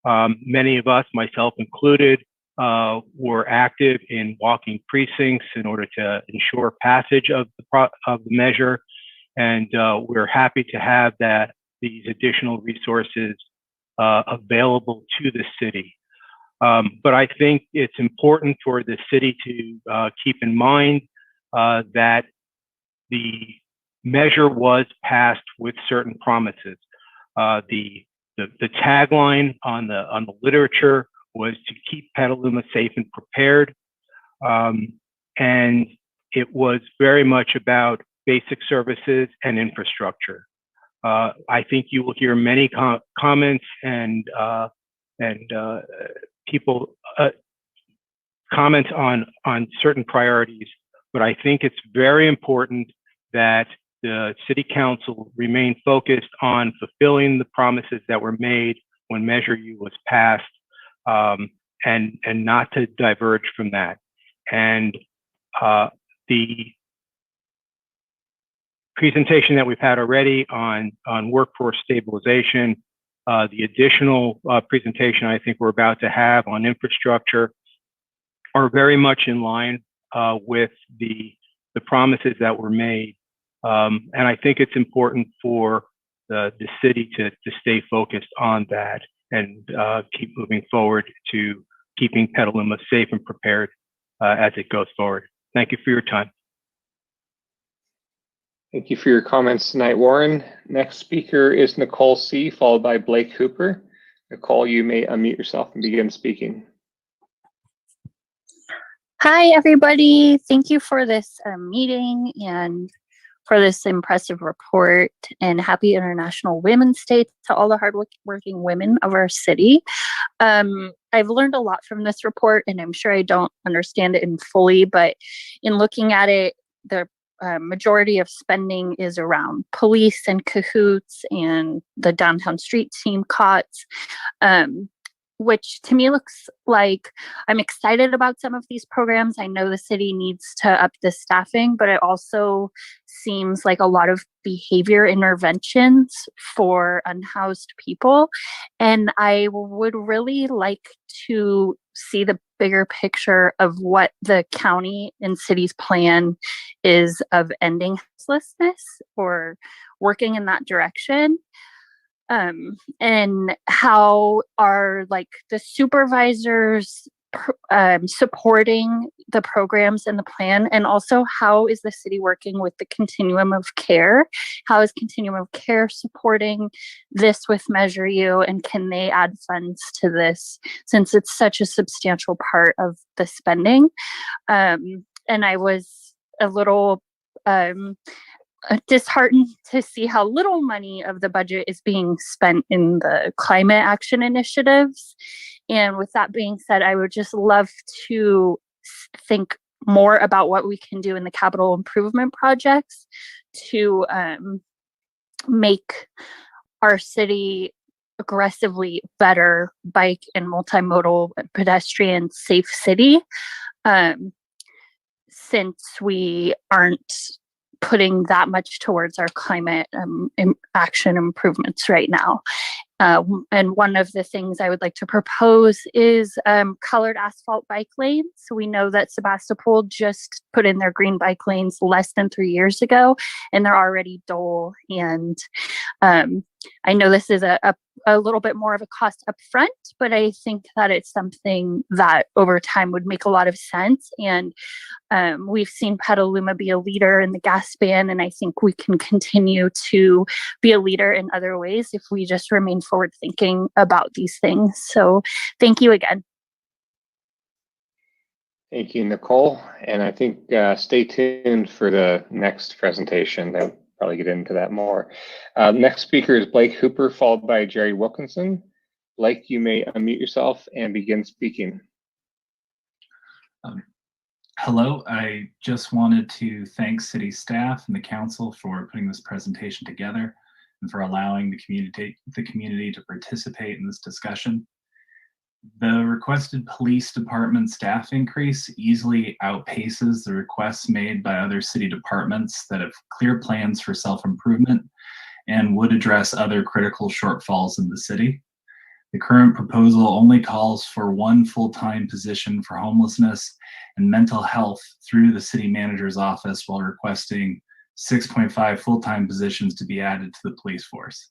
Many of us, myself included, were active in walking precincts in order to ensure passage of the measure. And we're happy to have these additional resources available to the city. But I think it's important for the city to keep in mind that the measure was passed with certain promises. The tagline on the literature was to keep Petaluma safe and prepared. And it was very much about basic services and infrastructure. I think you will hear many comments and people comment on certain priorities, but I think it's very important that the City Council remain focused on fulfilling the promises that were made when Measure U was passed, and not to diverge from that. And the presentation that we've had already on workforce stabilization, the additional presentation I think we're about to have on infrastructure are very much in line with the promises that were made. And I think it's important for the city to stay focused on that and keep moving forward to keeping Petaluma safe and prepared as it goes forward. Thank you for your time. Thank you for your comments tonight, Warren. Next speaker is Nicole C., followed by Blake Cooper. Nicole, you may unmute yourself and begin speaking. Hi, everybody. Thank you for this meeting and for this impressive report, and happy International Women's Day to all the hardworking women of our city. I've learned a lot from this report, and I'm sure I don't understand it in fully, but in looking at it, the majority of spending is around police and cahoots and the downtown street team COTS, which to me looks like I'm excited about some of these programs. I know the city needs to up the staffing, but it also seems like a lot of behavior interventions for unhoused people. And I would really like to see the bigger picture of what the county and city's plan is of ending houselessness or working in that direction. And how are like the supervisors supporting the programs and the plan, and also how is the city working with the continuum of care? How is continuum of care supporting this with Measure U, and can they add funds to this since it's such a substantial part of the spending? And I was a little disheartened to see how little money of the budget is being spent in the climate action initiatives. And with that being said, I would just love to think more about what we can do in the capital improvement projects to make our city aggressively better bike and multimodal pedestrian safe city, since we aren't putting that much towards our climate action improvements right now. And one of the things I would like to propose is colored asphalt bike lanes. So we know that Sebastopol just put in their green bike lanes less than 3 years ago, and they're already dull. And I know this is a little bit more of a cost up front, but I think that it's something that over time would make a lot of sense. And we've seen Petaluma be a leader in the gas ban, and I think we can continue to be a leader in other ways if we just remain forward thinking about these things. So thank you again. Thank you, Nicole. And I think stay tuned for the next presentation. I'll probably get into that more. Next speaker is Blake Hooper, followed by Jerry Wilkinson. Blake, you may unmute yourself and begin speaking. Hello, I just wanted to thank city staff and the council for putting this presentation together and for allowing the community to participate in this discussion. The requested police department staff increase easily outpaces the requests made by other city departments that have clear plans for self-improvement and would address other critical shortfalls in the city. The current proposal only calls for 1 full-time position for homelessness and mental health through the city manager's office, while requesting 6.5 full-time positions to be added to the police force.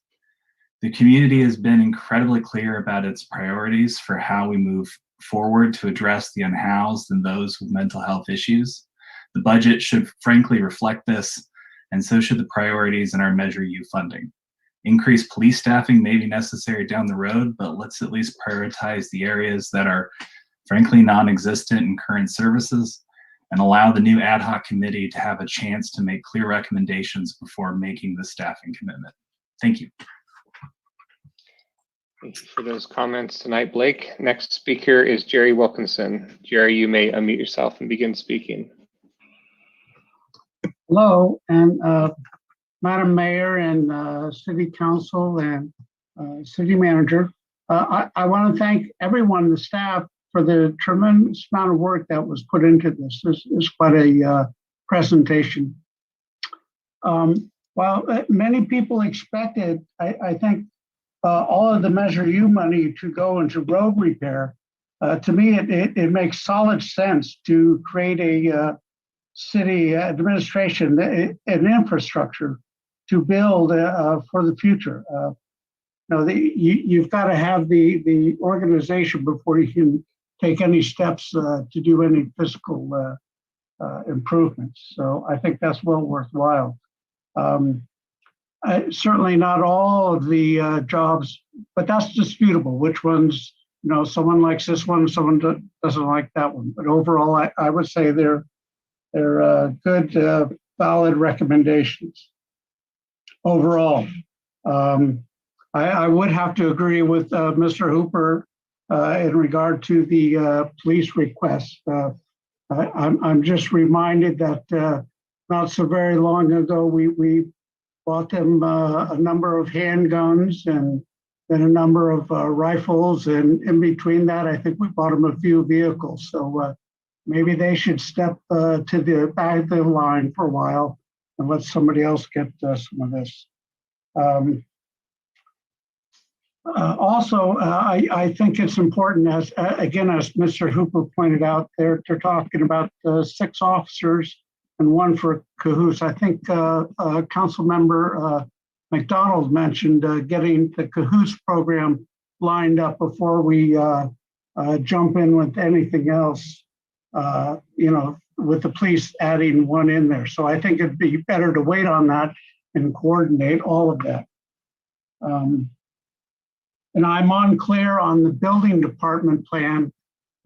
The community has been incredibly clear about its priorities for how we move forward to address the unhoused and those with mental health issues. The budget should frankly reflect this, and so should the priorities in our Measure U funding. Increased police staffing may be necessary down the road, but let's at least prioritize the areas that are frankly non-existent in current services and allow the new ad hoc committee to have a chance to make clear recommendations before making the staffing commitment. Thank you. Thank you for those comments tonight, Blake. Next speaker is Jerry Wilkinson. Jerry, you may unmute yourself and begin speaking. Hello, and Madam Mayor and City Council and City Manager. I want to thank everyone, the staff, for the tremendous amount of work that was put into this. This is quite a presentation. While many people expected, I think, all of the Measure U money to go into road repair, to me, it makes solid sense to create a city administration, an infrastructure to build for the future. You've got to have the organization before you can take any steps to do any fiscal improvements. So I think that's well worthwhile. Certainly not all of the jobs, but that's disputable. Which ones, someone likes this one, someone doesn't like that one. But overall, I would say they're good, valid recommendations. Overall, I would have to agree with Mr. Hooper in regard to the police requests. I'm just reminded that not so very long ago, we bought them a number of handguns and then a number of rifles. And in between that, I think we bought them a few vehicles. So maybe they should step to the back of the line for a while and let somebody else get some of this. Also, I think it's important, as Mr. Hooper pointed out, they're talking about 6 officers and 1 for cahoots. I think Council Member McDonald mentioned getting the cahoots program lined up before we jump in with anything else, with the police adding 1 in there. So I think it'd be better to wait on that and coordinate all of that. And I'm unclear on the building department plan.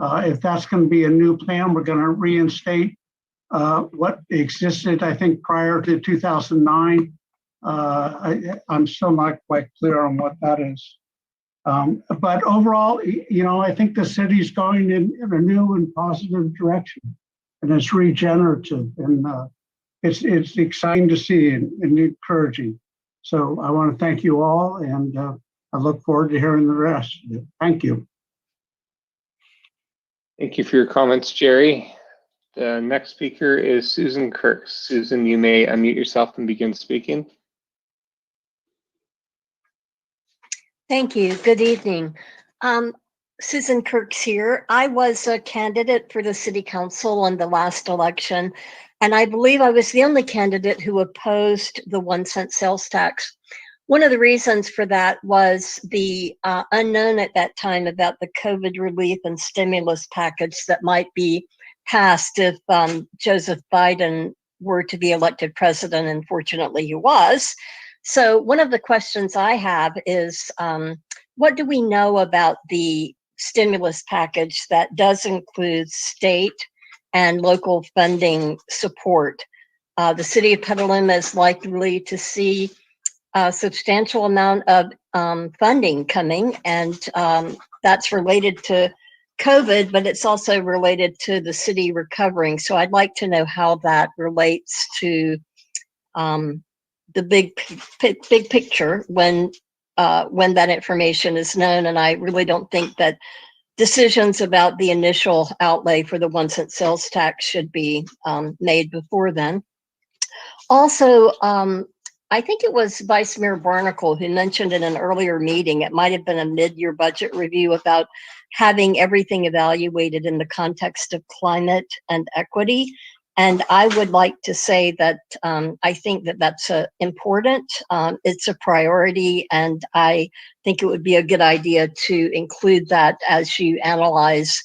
If that's going to be a new plan, we're going to reinstate what existed, I think, prior to 2009. I'm still not quite clear on what that is. But overall, I think the city's going in a new and positive direction, and it's regenerative, and it's exciting to see and encouraging. So I want to thank you all, and I look forward to hearing the rest. Thank you. Thank you for your comments, Jerry. The next speaker is Susan Kirks. Susan, you may unmute yourself and begin speaking. Thank you. Good evening. Susan Kirks here. I was a candidate for the city council in the last election, and I believe I was the only candidate who opposed the 1-cent sales tax. One of the reasons for that was the unknown at that time about the COVID relief and stimulus package that might be passed if Joseph Biden were to be elected president, and fortunately he was. So one of the questions I have is, what do we know about the stimulus package that does include state and local funding support? The city of Petaluma is likely to see a substantial amount of funding coming, and that's related to COVID, but it's also related to the city recovering. So I'd like to know how that relates to the big picture when that information is known. And I really don't think that decisions about the initial outlay for the 1-cent sales tax should be made before then. Also, I think it was Vice Mayor Barnacle who mentioned in an earlier meeting, it might have been a mid-year budget review, about having everything evaluated in the context of climate and equity. And I would like to say that I think that that's important. It's a priority, and I think it would be a good idea to include that as you analyze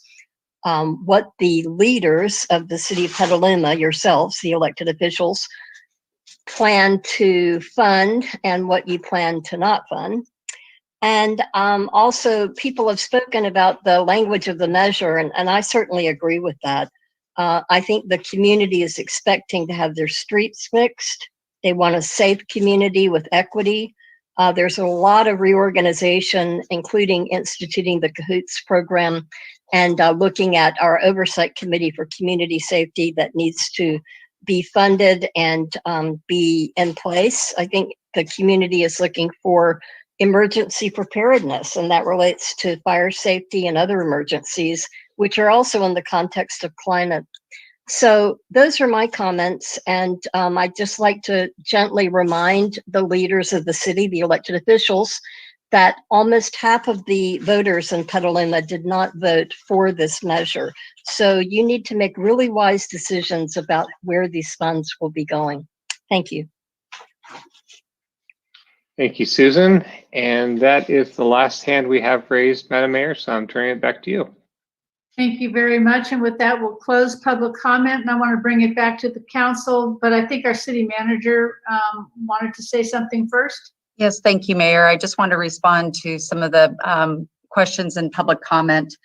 what the leaders of the city of Petaluma, yourselves, the elected officials, plan to fund and what you plan to not fund. And also, people have spoken about the language of the measure, and I certainly agree with that. I think the community is expecting to have their streets fixed. They want a safe community with equity. There's a lot of reorganization, including instituting the CAHOOTS program and looking at our oversight committee for community safety that needs to be funded and be in place. I think the community is looking for emergency preparedness, and that relates to fire safety and other emergencies, which are also in the context of climate. So those are my comments, and I'd just like to gently remind the leaders of the city, the elected officials, that almost half of the voters in Petaluma did not vote for this measure. So you need to make really wise decisions about where these funds will be going. Thank you. Thank you, Susan. And that is the last hand we have raised, Madam Mayor, so I'm turning it back to you. Thank you very much. And with that, we'll close public comment, and I want to bring it back to the council, but I think our city manager wanted to say something first. Yes, thank you, Mayor. I just want to respond to some of the questions in public comment.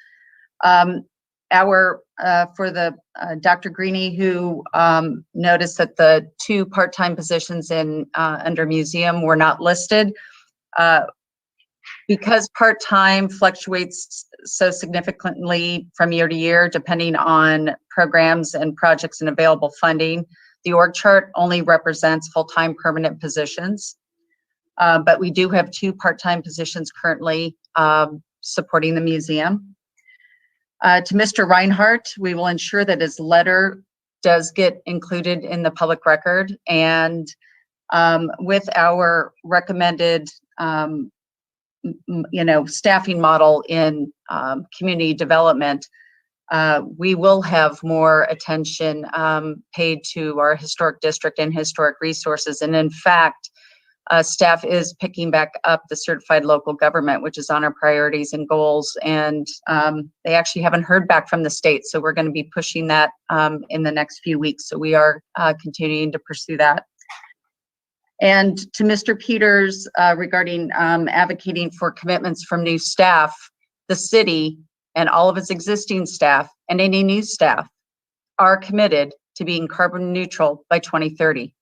For Dr. Greeny, who noticed that the 2 part-time positions in under museum were not listed. Because part-time fluctuates so significantly from year to year, depending on programs and projects and available funding, the org chart only represents full-time permanent positions. But we do have 2 part-time positions currently supporting the museum. To Mr. Reinhardt, we will ensure that his letter does get included in the public record, and with our recommended staffing model in community development, we will have more attention paid to our historic district and historic resources. And in fact, staff is picking back up the certified local government, which is on our priorities and goals. And they actually haven't heard back from the state. So we're going to be pushing that in the next few weeks. So we are continuing to pursue that. And to Mr. Peters, regarding advocating for commitments from new staff, the city and all of its existing staff and any new staff are committed to being carbon neutral by 2030.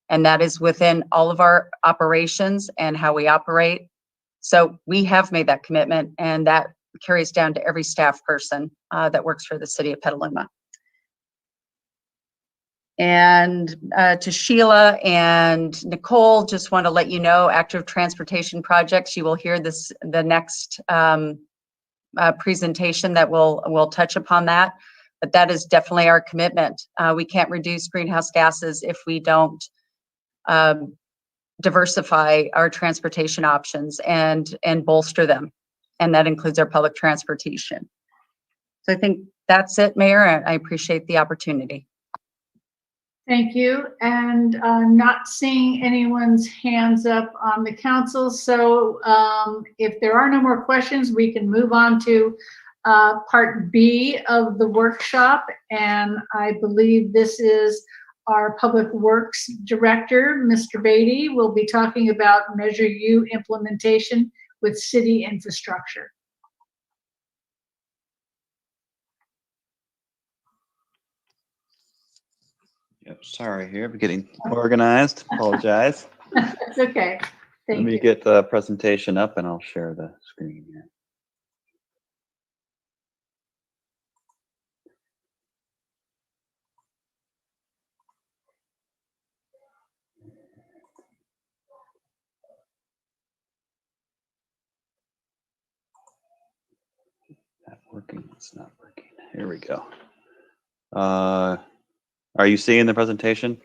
And that is within all of our operations and how we operate. So we have made that commitment, and that carries down to every staff person that works for the city of Petaluma. And to Sheila and Nicole, just want to let you know, active transportation projects, you will hear the next presentation that will touch upon that. But that is definitely our commitment. We can't reduce greenhouse gases if we don't diversify our transportation options and bolster them. And that includes our public transportation. So I think that's it, Mayor. I appreciate the opportunity. Thank you. And not seeing anyone's hands up on the council. So if there are no more questions, we can move on to part B of the workshop. And I believe this is our Public Works Director, Mr. Beatty, will be talking about Measure U implementation with city infrastructure. Yep, sorry here, I'm getting organized. Apologize. It's okay. Let me get the presentation up and I'll share the screen here. Not working, it's not working. Here we go. Are you seeing the presentation?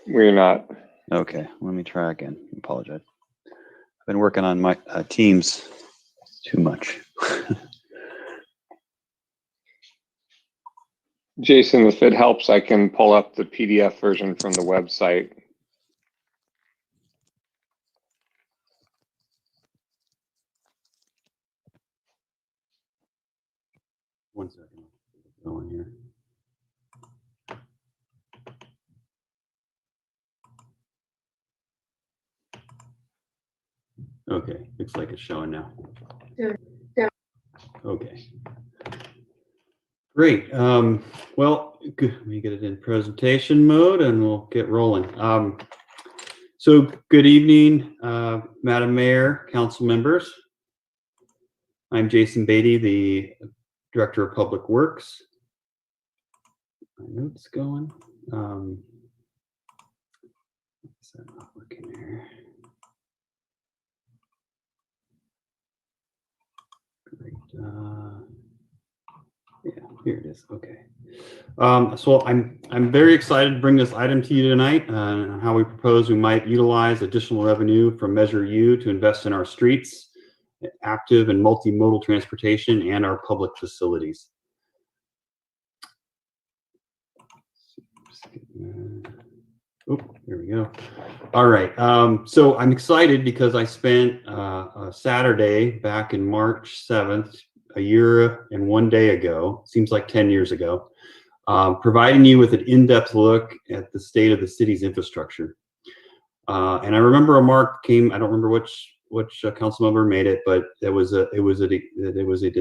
We're not. Okay, let me try again. Apologize. I've been working on my Teams too much. Jason, if it helps, I can pull up the PDF version from the website. One second. Going here. Okay, looks like it's showing now. Okay. Great. Well, good. Let me get it in presentation mode and we'll get rolling. So good evening, Madam Mayor, council members. I'm Jason Beatty, the Director of Public Works. My notes going. Is that not working here? Great. Yeah, here it is. Okay. So I'm very excited to bring this item to you tonight on how we propose we might utilize additional revenue from Measure U to invest in our streets, active and multimodal transportation, and our public facilities. Oh, here we go. All right. So I'm excited because I spent a Saturday back in March 7th, a year and 1 day ago, seems like 10 years ago, providing you with an in-depth look at the state of the city's infrastructure. And I remember a mark came, I don't remember which council member made it, but it was a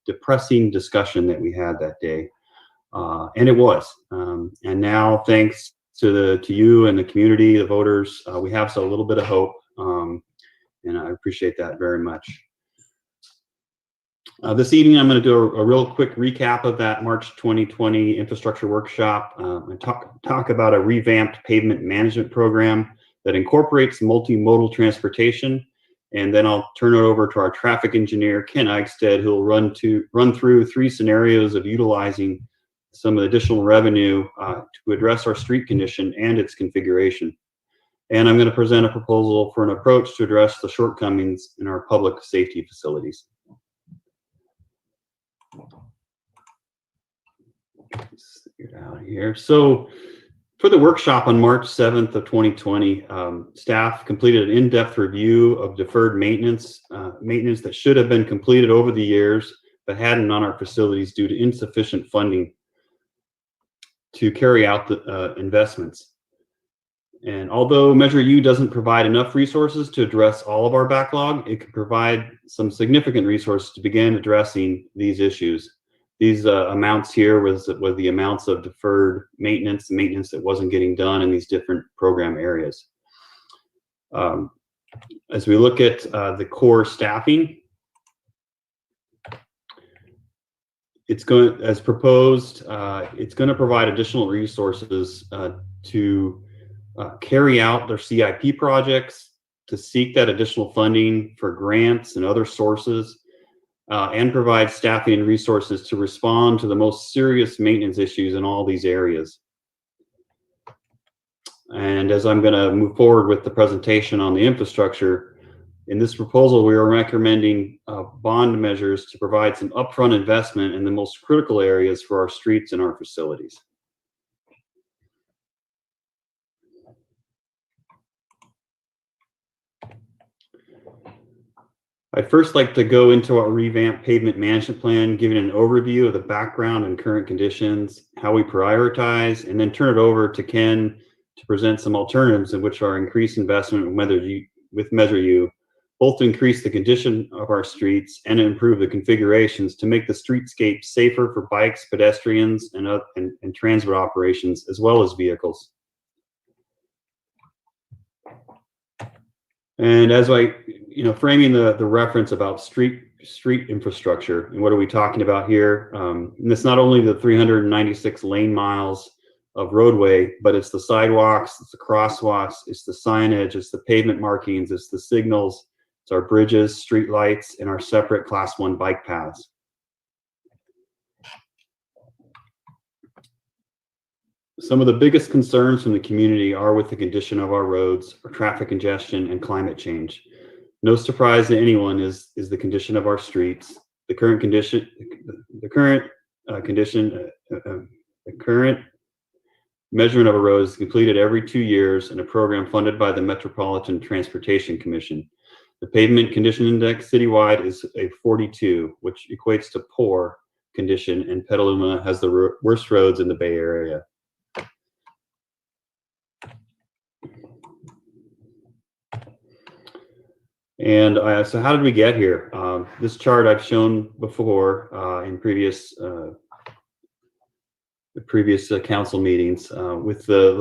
depressing discussion that we had that day. And it was. And now, thanks to you and the community, the voters, we have a little bit of hope. And I appreciate that very much. This evening, I'm going to do a real quick recap of that March 2020 infrastructure workshop and talk about a revamped pavement management program that incorporates multimodal transportation. And then I'll turn it over to our traffic engineer, Ken Eichstead, who will run through 3 scenarios of utilizing some additional revenue to address our street condition and its configuration. And I'm going to present a proposal for an approach to address the shortcomings in our public safety facilities. Let's figure it out here. So for the workshop on March 7th of 2020, staff completed an in-depth review of deferred maintenance that should have been completed over the years, but hadn't on our facilities due to insufficient funding to carry out the investments. And although Measure U doesn't provide enough resources to address all of our backlog, it can provide some significant resources to begin addressing these issues. These amounts here was the amounts of deferred maintenance that wasn't getting done in these different program areas. As we look at the core staffing, it's going, as proposed, it's going to provide additional resources to carry out their CIP projects, to seek that additional funding for grants and other sources, and provide staffing and resources to respond to the most serious maintenance issues in all these areas. And as I'm going to move forward with the presentation on the infrastructure, in this proposal, we are recommending bond measures to provide some upfront investment in the most critical areas for our streets and our facilities. I'd first like to go into our revamped pavement management plan, giving an overview of the background and current conditions, how we prioritize, and then turn it over to Ken to present some alternatives in which our increased investment with Measure U, both to increase the condition of our streets and improve the configurations to make the streetscape safer for bikes, pedestrians, and transit operations, as well as vehicles. And as framing the reference about street infrastructure, and what are we talking about here? And it's not only the 396 lane miles of roadway, but it's the sidewalks, it's the crosswalks, it's the signage, it's the pavement markings, it's the signals, it's our bridges, street lights, and our separate Class 1 bike paths. Some of the biggest concerns from the community are with the condition of our roads, our traffic congestion, and climate change. No surprise to anyone is the condition of our streets. The current measurement of a road is completed every 2 years in a program funded by the Metropolitan Transportation Commission. The pavement condition index citywide is a 42, which equates to poor condition, and Petaluma has the worst roads in the Bay Area. And so how did we get here? This chart I've shown before in previous council meetings with the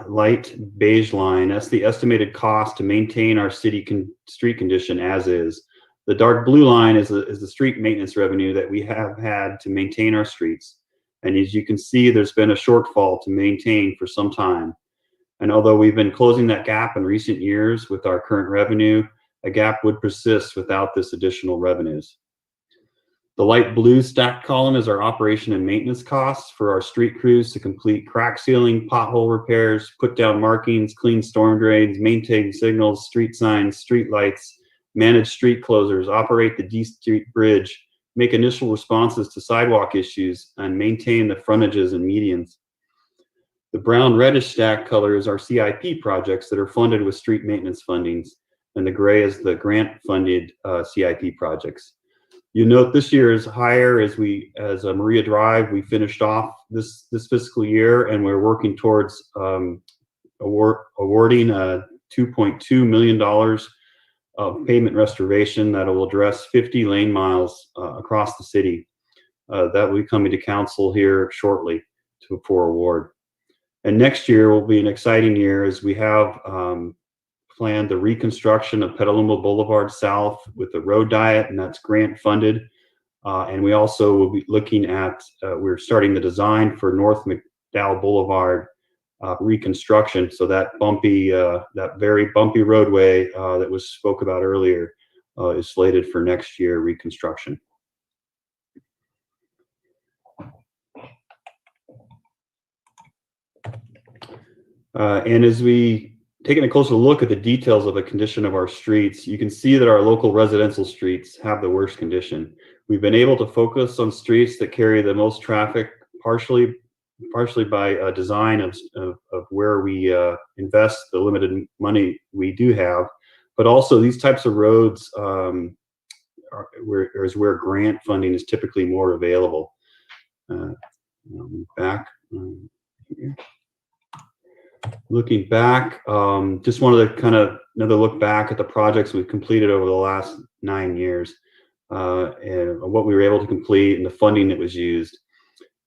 light beige line. That's the estimated cost to maintain our city street condition as is. The dark blue line is the street maintenance revenue that we have had to maintain our streets. And as you can see, there's been a shortfall to maintain for some time. And although we've been closing that gap in recent years with our current revenue, a gap would persist without this additional revenues. The light blue stacked column is our operation and maintenance costs for our street crews to complete crack sealing, pothole repairs, put down markings, clean storm drains, maintain signals, street signs, street lights, manage street closures, operate the D Street Bridge, make initial responses to sidewalk issues, and maintain the frontages and medians. The brown reddish stacked color is our CIP projects that are funded with street maintenance fundings, and the gray is the grant funded CIP projects. You note this year is higher as Maria Drive, we finished off this fiscal year, and we're working towards awarding $2.2 million of pavement restoration that will address 50 lane miles across the city. That will be coming to council here shortly for award. And next year will be an exciting year as we have planned the reconstruction of Petaluma Boulevard South with the road diet, and that's grant funded. And we also will be looking at, we're starting the design for North McDowell Boulevard reconstruction. So that very bumpy roadway that was spoke about earlier is slated for next year reconstruction. And as we taking a closer look at the details of the condition of our streets, you can see that our local residential streets have the worst condition. We've been able to focus on streets that carry the most traffic, partially by design of where we invest the limited money we do have, but also these types of roads is where grant funding is typically more available. Back here. Looking back, just wanted to kind of another look back at the projects we've completed over the last 9 years and what we were able to complete and the funding that was used.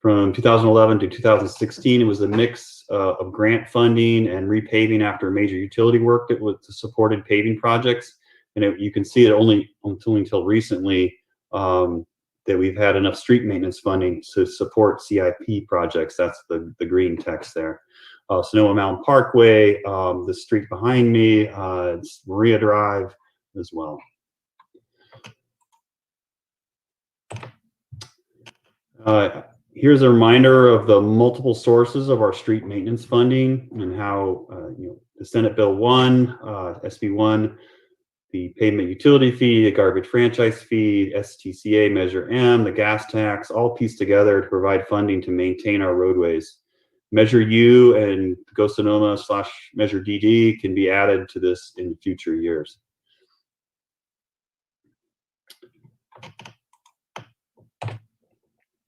From 2011 to 2016, it was a mix of grant funding and repaving after major utility work that was supported paving projects. And you can see it only until recently, that we've had enough street maintenance funding to support CIP projects. That's the green text there. Sonoma Mountain Parkway, the street behind me, it's Maria Drive as well. Here's a reminder of the multiple sources of our street maintenance funding and how the Senate Bill 1, SB 1, the pavement utility fee, the garbage franchise fee, STCA Measure M, the gas tax, all pieced together to provide funding to maintain our roadways. Measure U and Go Sonoma / Measure DD can be added to this in future years.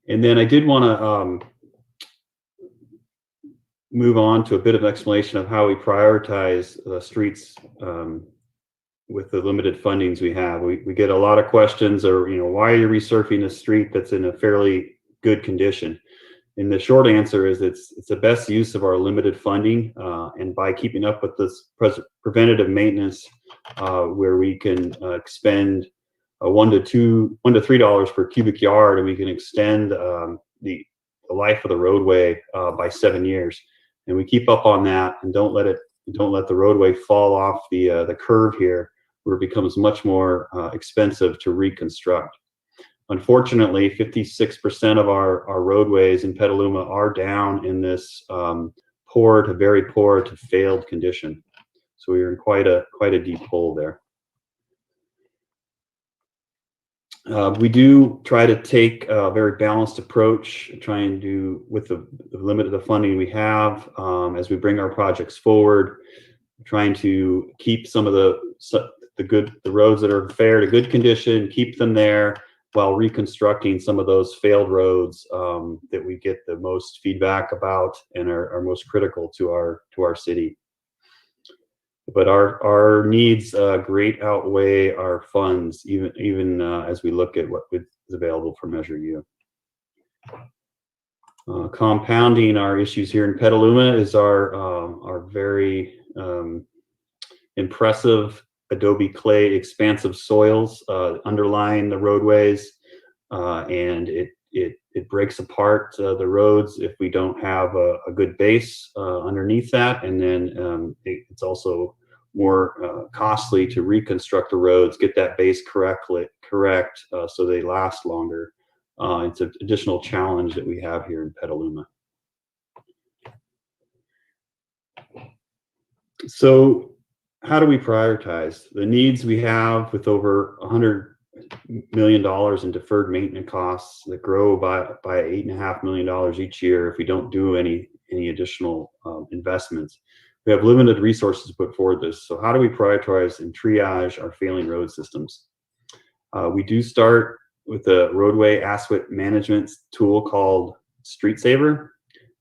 And then I did want to move on to a bit of an explanation of how we prioritize streets with the limited fundings we have. We get a lot of questions, or why are you resurfacing a street that's in a fairly good condition? And the short answer is it's the best use of our limited funding, and by keeping up with this preventative maintenance, where we can expend $1 to $3 per cubic yard, and we can extend the life of the roadway by 7 years. And we keep up on that and don't let the roadway fall off the curve here, where it becomes much more expensive to reconstruct. Unfortunately, 56% of our roadways in Petaluma are down in this poor to very poor to failed condition. So we're in quite a deep hole there. We do try to take a very balanced approach, trying to, with the limit of the funding we have, as we bring our projects forward, trying to keep some of the roads that are fair to good condition, keep them there, while reconstructing some of those failed roads that we get the most feedback about and are most critical to our city. But our needs great outweigh our funds, even as we look at what is available for Measure U. Compounding our issues here in Petaluma is our very impressive adobe clay expansive soils underlying the roadways, and it breaks apart the roads if we don't have a good base underneath that, and then it's also more costly to reconstruct the roads, get that base correct, so they last longer. It's an additional challenge that we have here in Petaluma. So how do we prioritize the needs we have with over $100 million in deferred maintenance costs that grow by $8.5 million each year if we don't do any additional investments? We have limited resources to put forward this. So how do we prioritize and triage our failing road systems? We do start with a roadway asset management tool called Street Saver.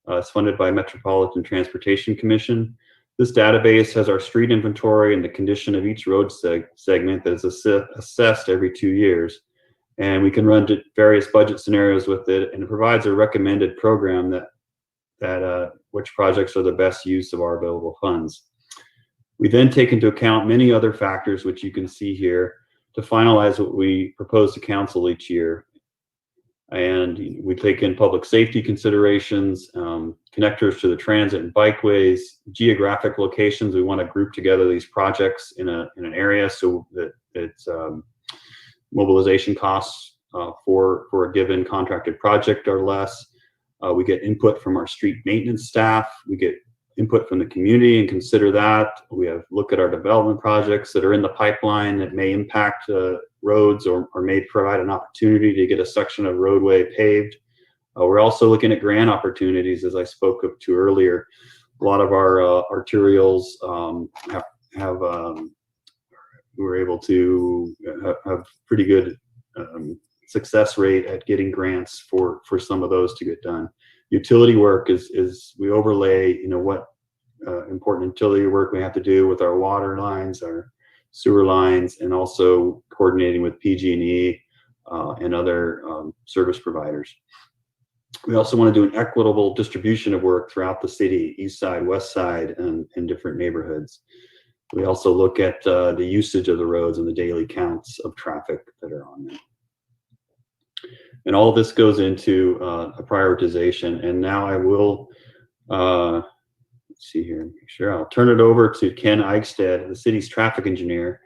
It's funded by Metropolitan Transportation Commission. This database has our street inventory and the condition of each road segment that is assessed every 2 years. And we can run various budget scenarios with it, and it provides a recommended program that which projects are the best use of our available funds. We then take into account many other factors, which you can see here, to finalize what we propose to council each year. And we take in public safety considerations, connectors to the transit and bikeways, geographic locations. We want to group together these projects in an area so that it's mobilization costs for a given contracted project are less. We get input from our street maintenance staff. We get input from the community and consider that. We look at our development projects that are in the pipeline that may impact roads or may provide an opportunity to get a section of roadway paved. We're also looking at grant opportunities, as I spoke to earlier. A lot of our arterials we're able to have pretty good success rate at getting grants for some of those to get done. Utility work is we overlay what important utility work we have to do with our water lines, our sewer lines, and also coordinating with PG&E and other service providers. We also want to do an equitable distribution of work throughout the city, east side, west side, and different neighborhoods. We also look at the usage of the roads and the daily counts of traffic that are on there. And all of this goes into a prioritization. And now I will, let's see here, make sure I'll turn it over to Ken Eichstead, the city's traffic engineer,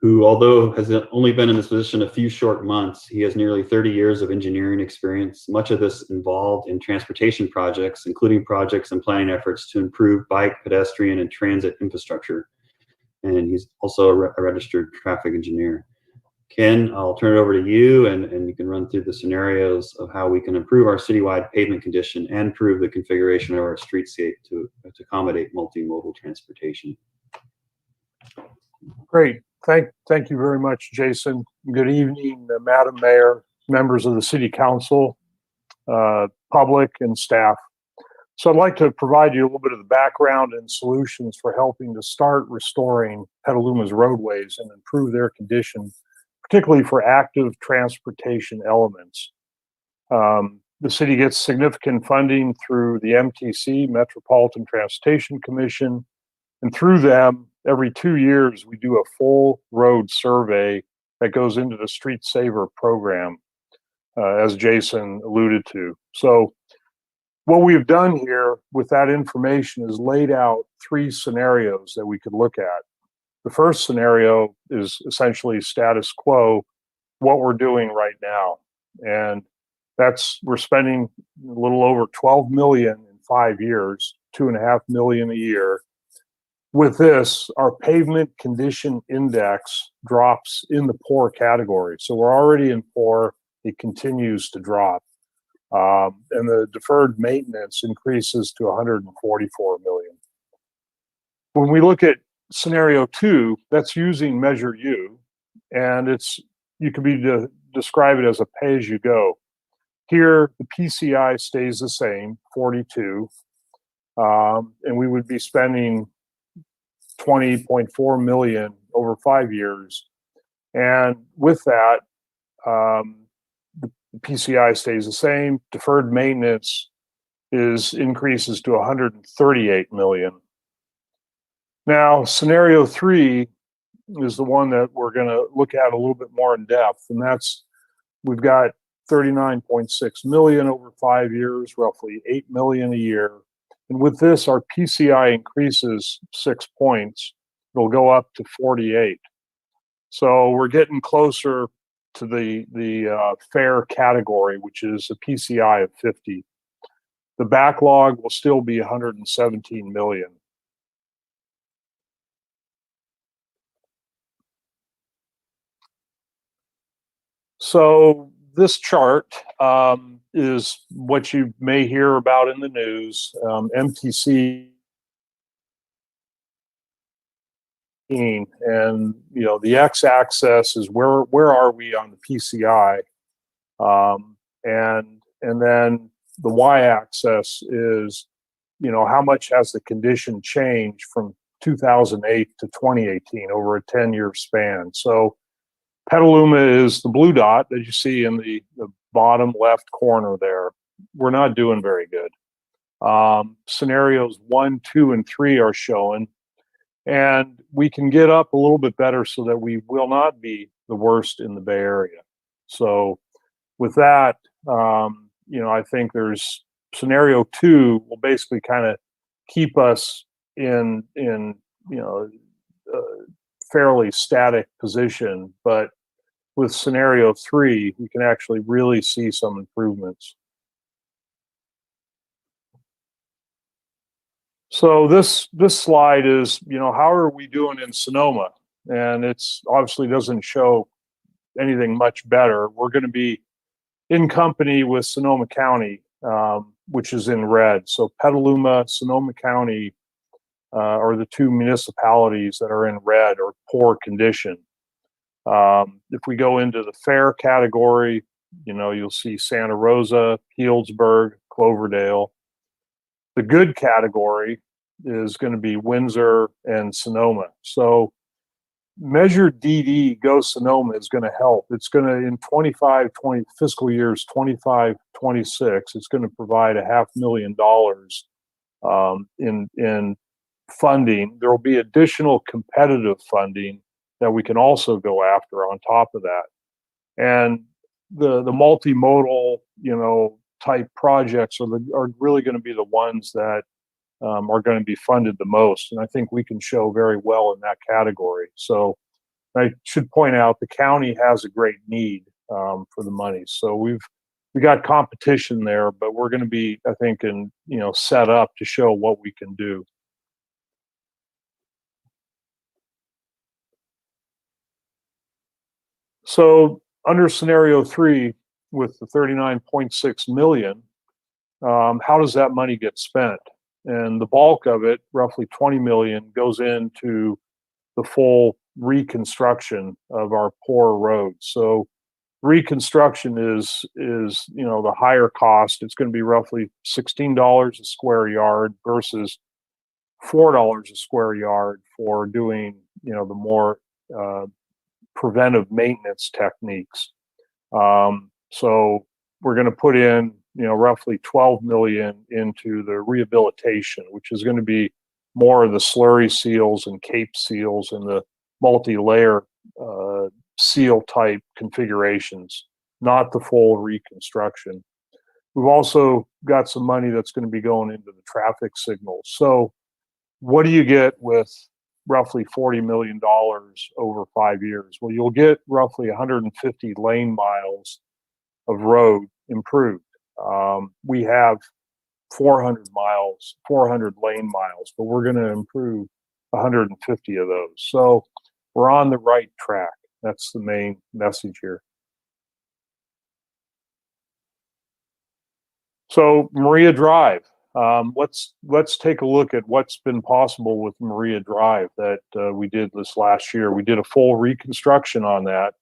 who, although has only been in this position a few short months, he has nearly 30 years of engineering experience, much of this involved in transportation projects, including projects and planning efforts to improve bike, pedestrian, and transit infrastructure. And he's also a registered traffic engineer. Ken, I'll turn it over to you, and you can run through the scenarios of how we can improve our citywide pavement condition and improve the configuration of our streetscape to accommodate multimodal transportation. Great. Thank you very much, Jason. Good evening, Madam Mayor, members of the City Council, public, and staff. So I'd like to provide you a little bit of the background and solutions for helping to start restoring Petaluma's roadways and improve their condition, particularly for active transportation elements. The city gets significant funding through the MTC, Metropolitan Transportation Commission, and through them, every 2 years, we do a full road survey that goes into the Street Saver program, as Jason alluded to. So what we've done here with that information is laid out 3 scenarios that we could look at. The first scenario is essentially status quo, what we're doing right now. And that's, we're spending a little over 12 million in 5 years, 2.5 million a year. With this, our pavement condition index drops in the poor category. So we're already in poor, it continues to drop. And the deferred maintenance increases to 144 million. When we look at scenario 2, that's using Measure U, and you could describe it as a pay-as-you-go. Here, the PCI stays the same, 42, and we would be spending 20.4 million over 5 years. And with that, the PCI stays the same. Deferred maintenance increases to 138 million. Now, scenario 3 is the one that we're going to look at a little bit more in depth, and that's, we've got 39.6 million over 5 years, roughly 8 million a year. And with this, our PCI increases 6 points. It'll go up to 48. So we're getting closer to the fair category, which is a PCI of 50. The backlog will still be 117 million. So this chart is what you may hear about in the news. MTC, and the x-axis is where are we on the PCI, and then the y-axis is how much has the condition changed from 2008 to 2018 over a 10-year span. So Petaluma is the blue dot that you see in the bottom left corner there. We're not doing very good. Scenarios 1, 2, and 3 are showing, and we can get up a little bit better so that we will not be the worst in the Bay Area. So with that, I think there's scenario 2 will basically kind of keep us in fairly static position, but with scenario 3, we can actually really see some improvements. So this slide is, how are we doing in Sonoma? And it's obviously doesn't show anything much better. We're going to be in company with Sonoma County, which is in red. So Petaluma, Sonoma County are the 2 municipalities that are in red or poor condition. If we go into the fair category, you'll see Santa Rosa, Healdsburg, Cloverdale. The good category is going to be Windsor and Sonoma. So Measure DD Go Sonoma is going to help. It's going to, in fiscal years 25, 26, it's going to provide $500,000 in funding. There will be additional competitive funding that we can also go after on top of that. And the multimodal, type projects are really going to be the ones that are going to be funded the most. And I think we can show very well in that category. So I should point out the county has a great need for the money. So we got competition there, but we're going to be, I think, set up to show what we can do. So under scenario 3, with the 39.6 million, how does that money get spent? And the bulk of it, roughly 20 million, goes into the full reconstruction of our poor roads. So reconstruction is the higher cost. It's going to be roughly $16 a square yard versus $4 a square yard for doing the more preventive maintenance techniques. So we're going to put in roughly 12 million into the rehabilitation, which is going to be more of the slurry seals and cape seals and the multi-layer seal type configurations, not the full reconstruction. We've also got some money that's going to be going into the traffic signals. So what do you get with roughly $40 million over 5 years? Well, you'll get roughly 150 lane miles of road improved. We have 400 lane miles, but we're going to improve 150 of those. So we're on the right track. That's the main message here. So Maria Drive, let's take a look at what's been possible with Maria Drive that we did this last year. We did a full reconstruction on that.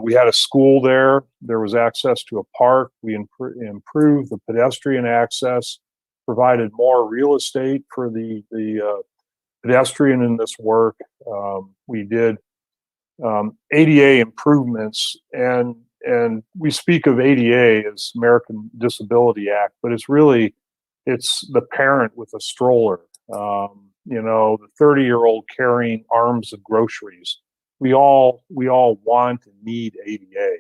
We had a school there. There was access to a park. We improved the pedestrian access, provided more real estate for the pedestrian in this work. We did ADA improvements, and we speak of ADA as American Disability Act, but it's the parent with a stroller, the 30-year-old carrying arms of groceries. We all want and need ADA.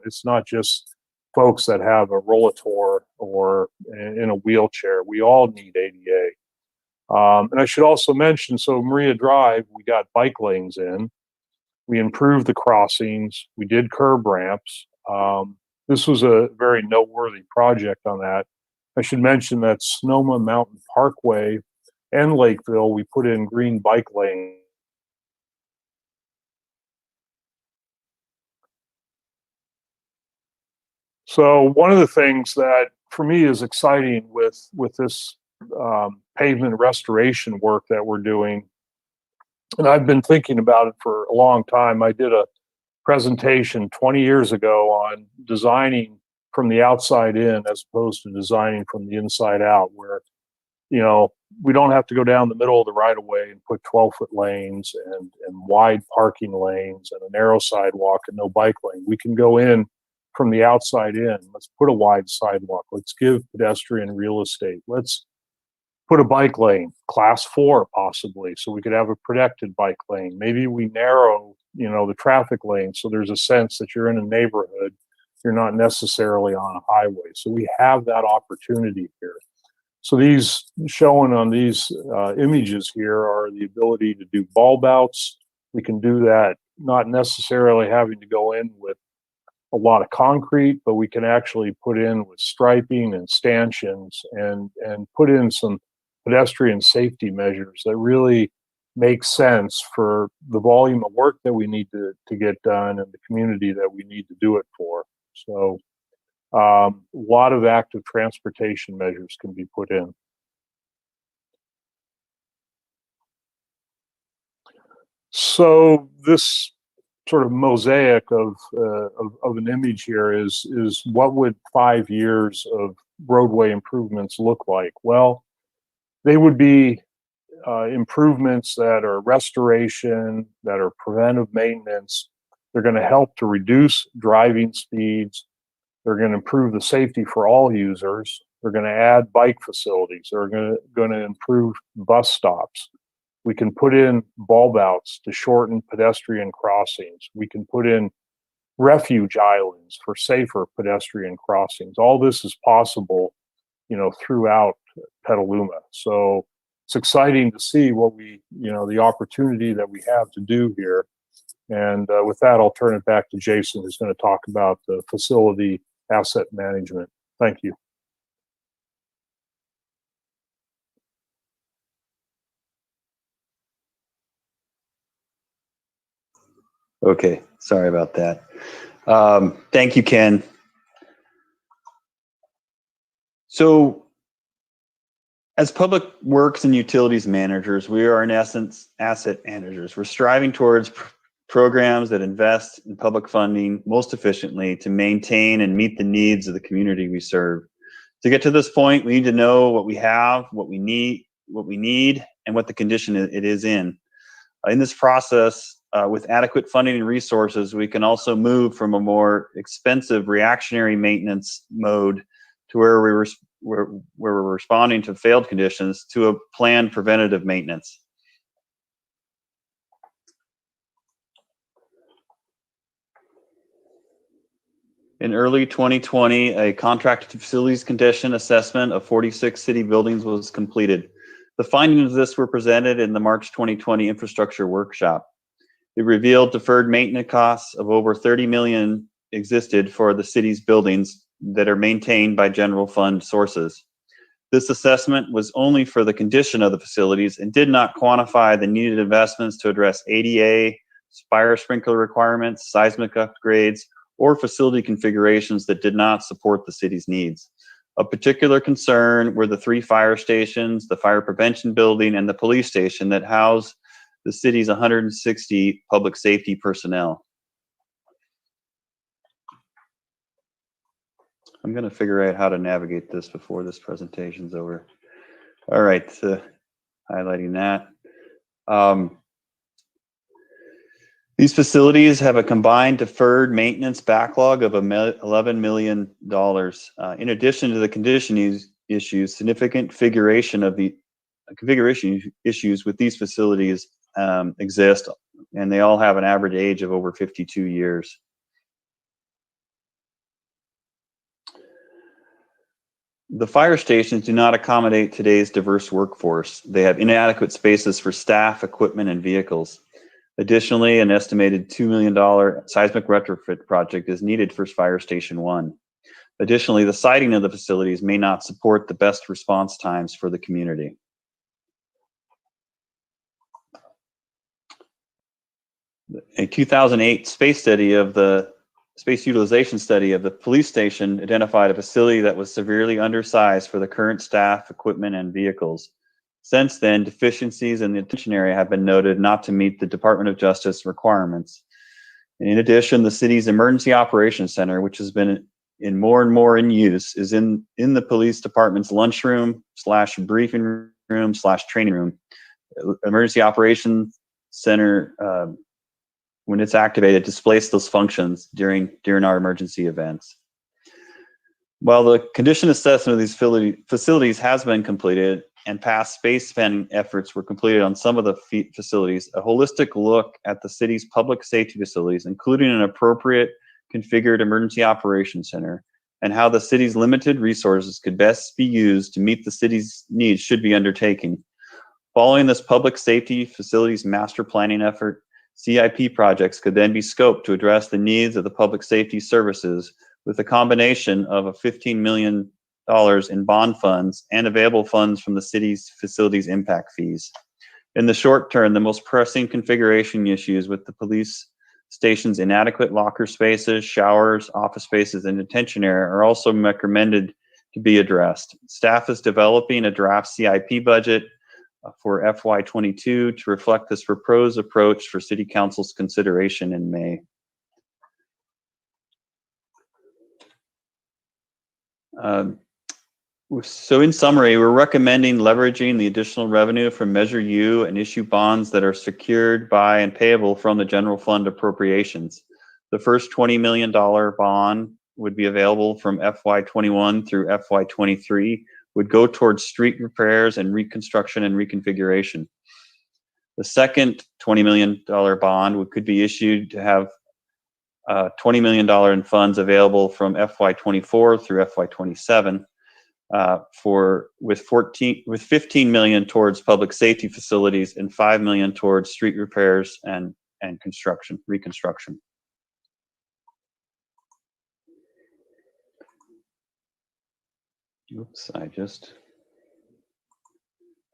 It's not just folks that have a rollator or in a wheelchair. We all need ADA. And I should also mention, so Maria Drive, we got bike lanes in. We improved the crossings. We did curb ramps. This was a very noteworthy project on that. I should mention that Sonoma Mountain Parkway and Lakeville, we put in green bike lanes. So one of the things that for me is exciting with this pavement restoration work that we're doing, and I've been thinking about it for a long time. I did a presentation 20 years ago on designing from the outside in as opposed to designing from the inside out, where we don't have to go down the middle of the right of way and put 12-foot lanes and wide parking lanes and a narrow sidewalk and no bike lane. We can go in from the outside in. Let's put a wide sidewalk. Let's give pedestrian real estate. Let's put a bike lane, class 4 possibly, so we could have a protected bike lane. Maybe we narrow, the traffic lane so there's a sense that you're in a neighborhood. You're not necessarily on a highway. So we have that opportunity here. So these shown on these images here are the ability to do bulb outs. We can do that not necessarily having to go in with a lot of concrete, but we can actually put in with striping and stanchions and put in some pedestrian safety measures that really make sense for the volume of work that we need to get done and the community that we need to do it for. So a lot of active transportation measures can be put in. So this sort of mosaic of an image here is what would 5 years of roadway improvements look like? Well, they would be improvements that are restoration, that are preventive maintenance. They're going to help to reduce driving speeds. They're going to improve the safety for all users. They're going to add bike facilities. They're going to improve bus stops. We can put in bulb outs to shorten pedestrian crossings. We can put in refuge islands for safer pedestrian crossings. All this is possible, throughout Petaluma. So it's exciting to see what the opportunity that we have to do here. And with that, I'll turn it back to Jason, who's going to talk about the facility asset management. Thank you. Okay, sorry about that. Thank you, Ken. So, as public works and utilities managers, we are in essence asset managers. We're striving towards programs that invest in public funding most efficiently to maintain and meet the needs of the community we serve. To get to this point, we need to know what we have, what we need, and what the condition it is in. In this process, with adequate funding and resources, we can also move from a more expensive reactionary maintenance mode to where we're responding to failed conditions to a planned preventative maintenance. In early 2020, a contracted facilities condition assessment of 46 city buildings was completed. The findings of this were presented in the March 2020 infrastructure workshop. It revealed deferred maintenance costs of over $30 million existed for the city's buildings that are maintained by general fund sources. This assessment was only for the condition of the facilities and did not quantify the needed investments to address ADA, fire sprinkler requirements, seismic upgrades, or facility configurations that did not support the city's needs. Of particular concern were the 3 fire stations, the fire prevention building, and the police station that house the city's 160 public safety personnel. I'm going to figure out how to navigate this before this presentation's over. All right, highlighting that. These facilities have a combined deferred maintenance backlog of $11 million. In addition to the condition issues, significant configuration issues with these facilities exist, and they all have an average age of over 52 years. The fire stations do not accommodate today's diverse workforce. They have inadequate spaces for staff, equipment, and vehicles. Additionally, an estimated $2 million seismic retrofit project is needed for Fire Station 1. Additionally, the siting of the facilities may not support the best response times for the community. A 2008 space utilization study of the police station identified a facility that was severely undersized for the current staff, equipment, and vehicles. Since then, deficiencies in the detention area have been noted not to meet the Department of Justice requirements. And in addition, the city's Emergency Operations Center, which has been more and more in use, is in the police department's lunchroom / briefing room / training room. Emergency Operations Center, when it's activated, displays those functions during our emergency events. While the condition assessment of these facilities has been completed and past space spending efforts were completed on some of the facilities, a holistic look at the city's public safety facilities, including an appropriate configured emergency operations center, and how the city's limited resources could best be used to meet the city's needs should be undertaken. Following this public safety facilities master planning effort, CIP projects could then be scoped to address the needs of the public safety services with a combination of a $15 million in bond funds and available funds from the city's facilities impact fees. In the short term, the most pressing configuration issues with the police station's inadequate locker spaces, showers, office spaces, and detention area are also recommended to be addressed. Staff is developing a draft CIP budget for FY22 to reflect this proposed approach for City Council's consideration in May. So in summary, we're recommending leveraging the additional revenue from Measure U and issue bonds that are secured by and payable from the general fund appropriations. The first $20 million bond would be available from FY21 through FY23, would go towards street repairs and reconstruction and reconfiguration. The second $20 million bond could be issued to have $20 million in funds available from FY24 through FY27 with 15 million towards public safety facilities and 5 million towards street repairs and reconstruction. Oops, I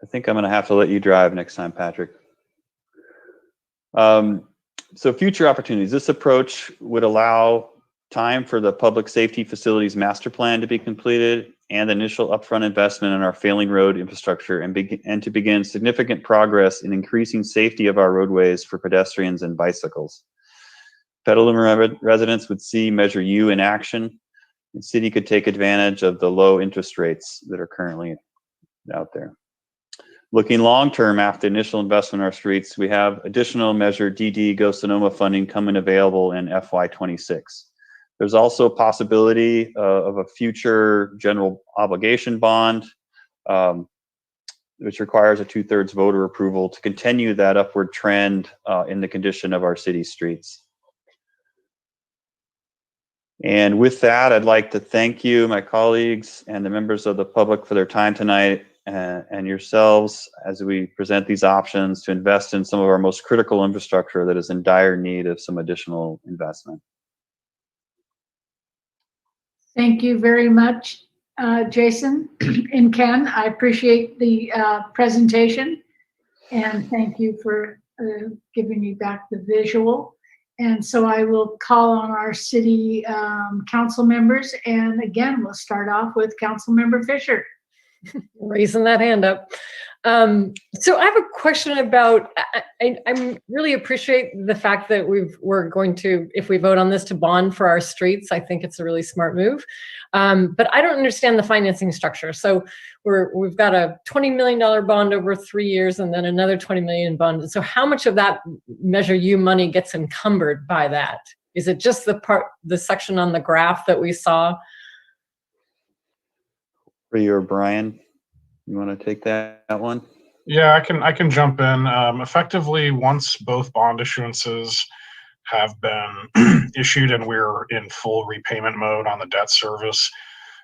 think I'm going to have to let you drive next time, Patrick. So future opportunities. This approach would allow time for the public safety facilities master plan to be completed and initial upfront investment in our failing road infrastructure and to begin significant progress in increasing safety of our roadways for pedestrians and bicycles. Petaluma residents would see Measure U in action. The city could take advantage of the low interest rates that are currently out there. Looking long-term after initial investment in our streets, we have additional Measure DD Go-Sonoma funding coming available in FY26. There's also a possibility of a future general obligation bond, which requires a 2/3 voter approval to continue that upward trend in the condition of our city streets. And with that, I'd like to thank you, my colleagues, and the members of the public for their time tonight, and yourselves as we present these options to invest in some of our most critical infrastructure that is in dire need of some additional investment. Thank you very much, Jason and Ken. I appreciate the presentation, and thank you for giving me back the visual. And so I will call on our city council members, and again, we'll start off with Councilmember Fisher. Raising that hand up. So I have a question about, I really appreciate the fact that we're going to, if we vote on this, to bond for our streets. I think it's a really smart move. But I don't understand the financing structure. So we've got a $20 million bond over 3 years and then another $20 million bond. So how much of that Measure U money gets encumbered by that? Is it just the section on the graph that we saw? For you or Brian, you want to take that one? Yeah, I can jump in. Effectively, once both bond issuances have been issued and we're in full repayment mode on the debt service,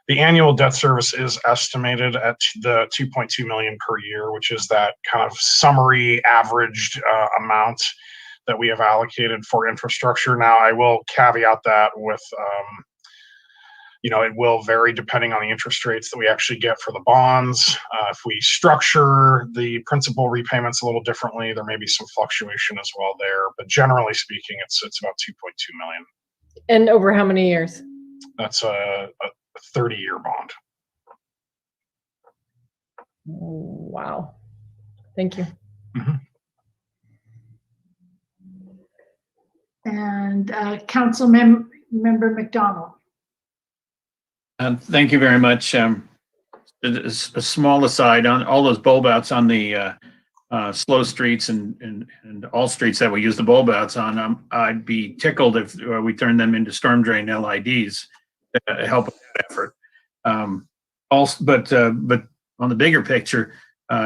the annual debt service is estimated at the $2.2 million per year, which is that kind of summary averaged amount that we have allocated for infrastructure. Now, I will caveat that with it will vary depending on the interest rates that we actually get for the bonds. If we structure the principal repayments a little differently, there may be some fluctuation as well there. But generally speaking, it's about $2.2 million. And over how many years? That's a 30-year bond. Wow. Thank you. Mm-hmm. And Councilmember McDonald. Thank you very much. A small aside on all those bulb outs on the slow streets and all streets that we use the bulb outs on. I'd be tickled if we turn them into storm drain LIDs to help with that effort. But on the bigger picture,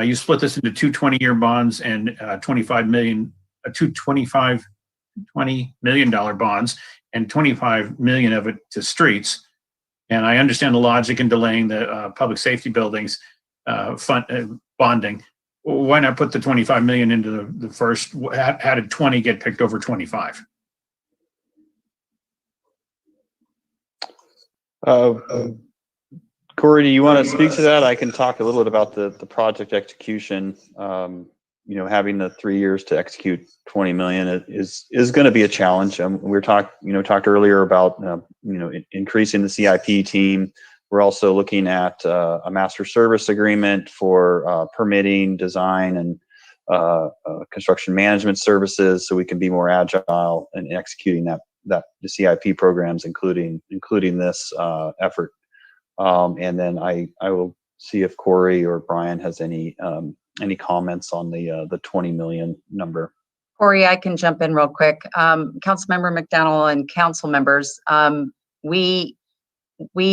you split this into two 20-year bonds and $20 million bonds, and $25 million of it to streets. And I understand the logic in delaying the public safety buildings bonding. Why not put the 25 million into the first? How did 20 get picked over 25? Corey, do you want to speak to that? I can talk a little bit about the project execution. Having the 3 years to execute 20 million is going to be a challenge. We talked earlier about increasing the CIP team. We're also looking at a master service agreement for permitting, design, and construction management services, so we can be more agile in executing the CIP programs, including this effort. And then I will see if Corey or Brian has any comments on the 20 million number. Corey, I can jump in real quick. Councilmember McDonald and council members, we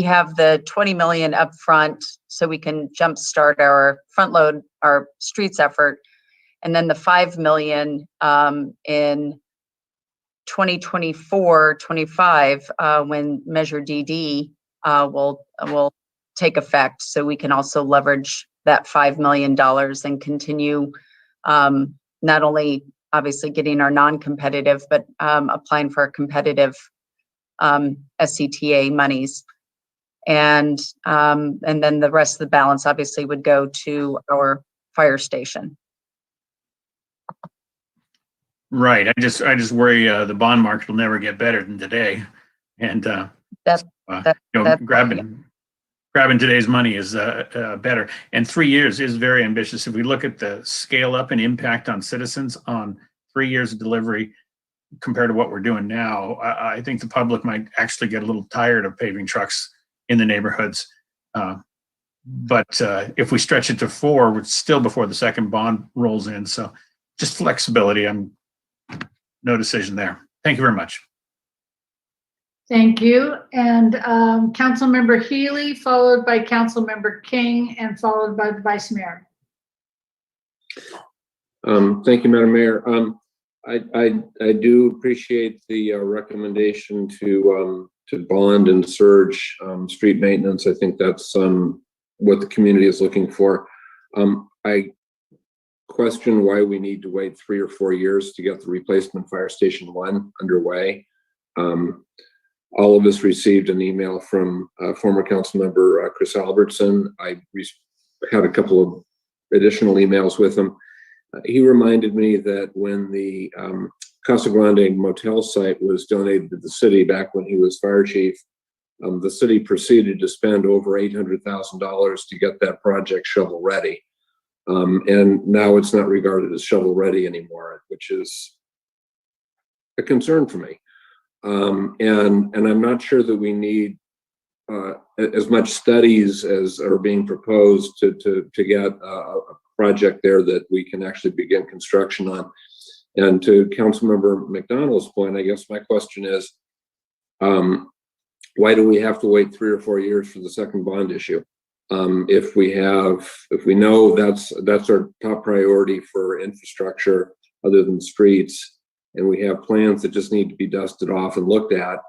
have the 20 million up front so we can jumpstart our front load our streets effort, and then the 5 million in 2024-25, when Measure DD will take effect. So we can also leverage that $5 million and continue not only obviously getting our non-competitive, but applying for our competitive SCTA monies. And then the rest of the balance obviously would go to our fire station. Right. I just worry the bond market will never get better than today, and grabbing today's money is better. And 3 years is very ambitious. If we look at the scale up and impact on citizens on 3 years of delivery compared to what we're doing now, I think the public might actually get a little tired of paving trucks in the neighborhoods. But if we stretch it to 4, we're still before the second bond rolls in. So just flexibility. No decision there. Thank you very much. Thank you. And Councilmember Healy, followed by Councilmember King, and followed by the Vice Mayor. Thank you, Madam Mayor. I do appreciate the recommendation to bond and surge street maintenance. I think that's what the community is looking for. I question why we need to wait 3 or 4 years to get the replacement Fire Station 1 underway. All of us received an email from former council member Chris Albertson. I had a couple of additional emails with him. He reminded me that when the Casa Grande motel site was donated to the city back when he was fire chief, the city proceeded to spend over $800,000 to get that project shovel ready. And now it's not regarded as shovel ready anymore, which is a concern for me. And I'm not sure that we need as much studies as are being proposed to get a project there that we can actually begin construction on. And to Councilmember McDonald's point, I guess my question is, why do we have to wait 3 or 4 years for the second bond issue? If we know that's our top priority for infrastructure other than streets, and we have plans that just need to be dusted off and looked at,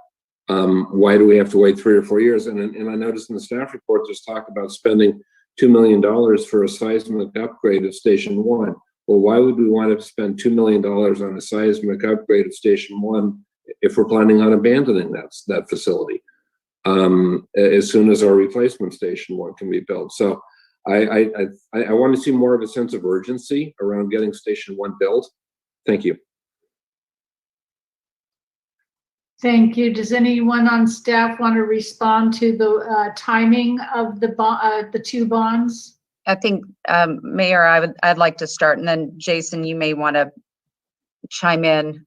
why do we have to wait 3 or 4 years? And I noticed in the staff report, there's talk about spending $2 million for a seismic upgrade of Station 1. Well, why would we want to spend $2 million on a seismic upgrade of Station 1 if we're planning on abandoning that facility as soon as our replacement Station 1 can be built? So I want to see more of a sense of urgency around getting Station 1 built. Thank you. Thank you. Does anyone on staff want to respond to the timing of the 2 bonds? I think, Mayor, I'd like to start, and then Jason, you may want to chime in.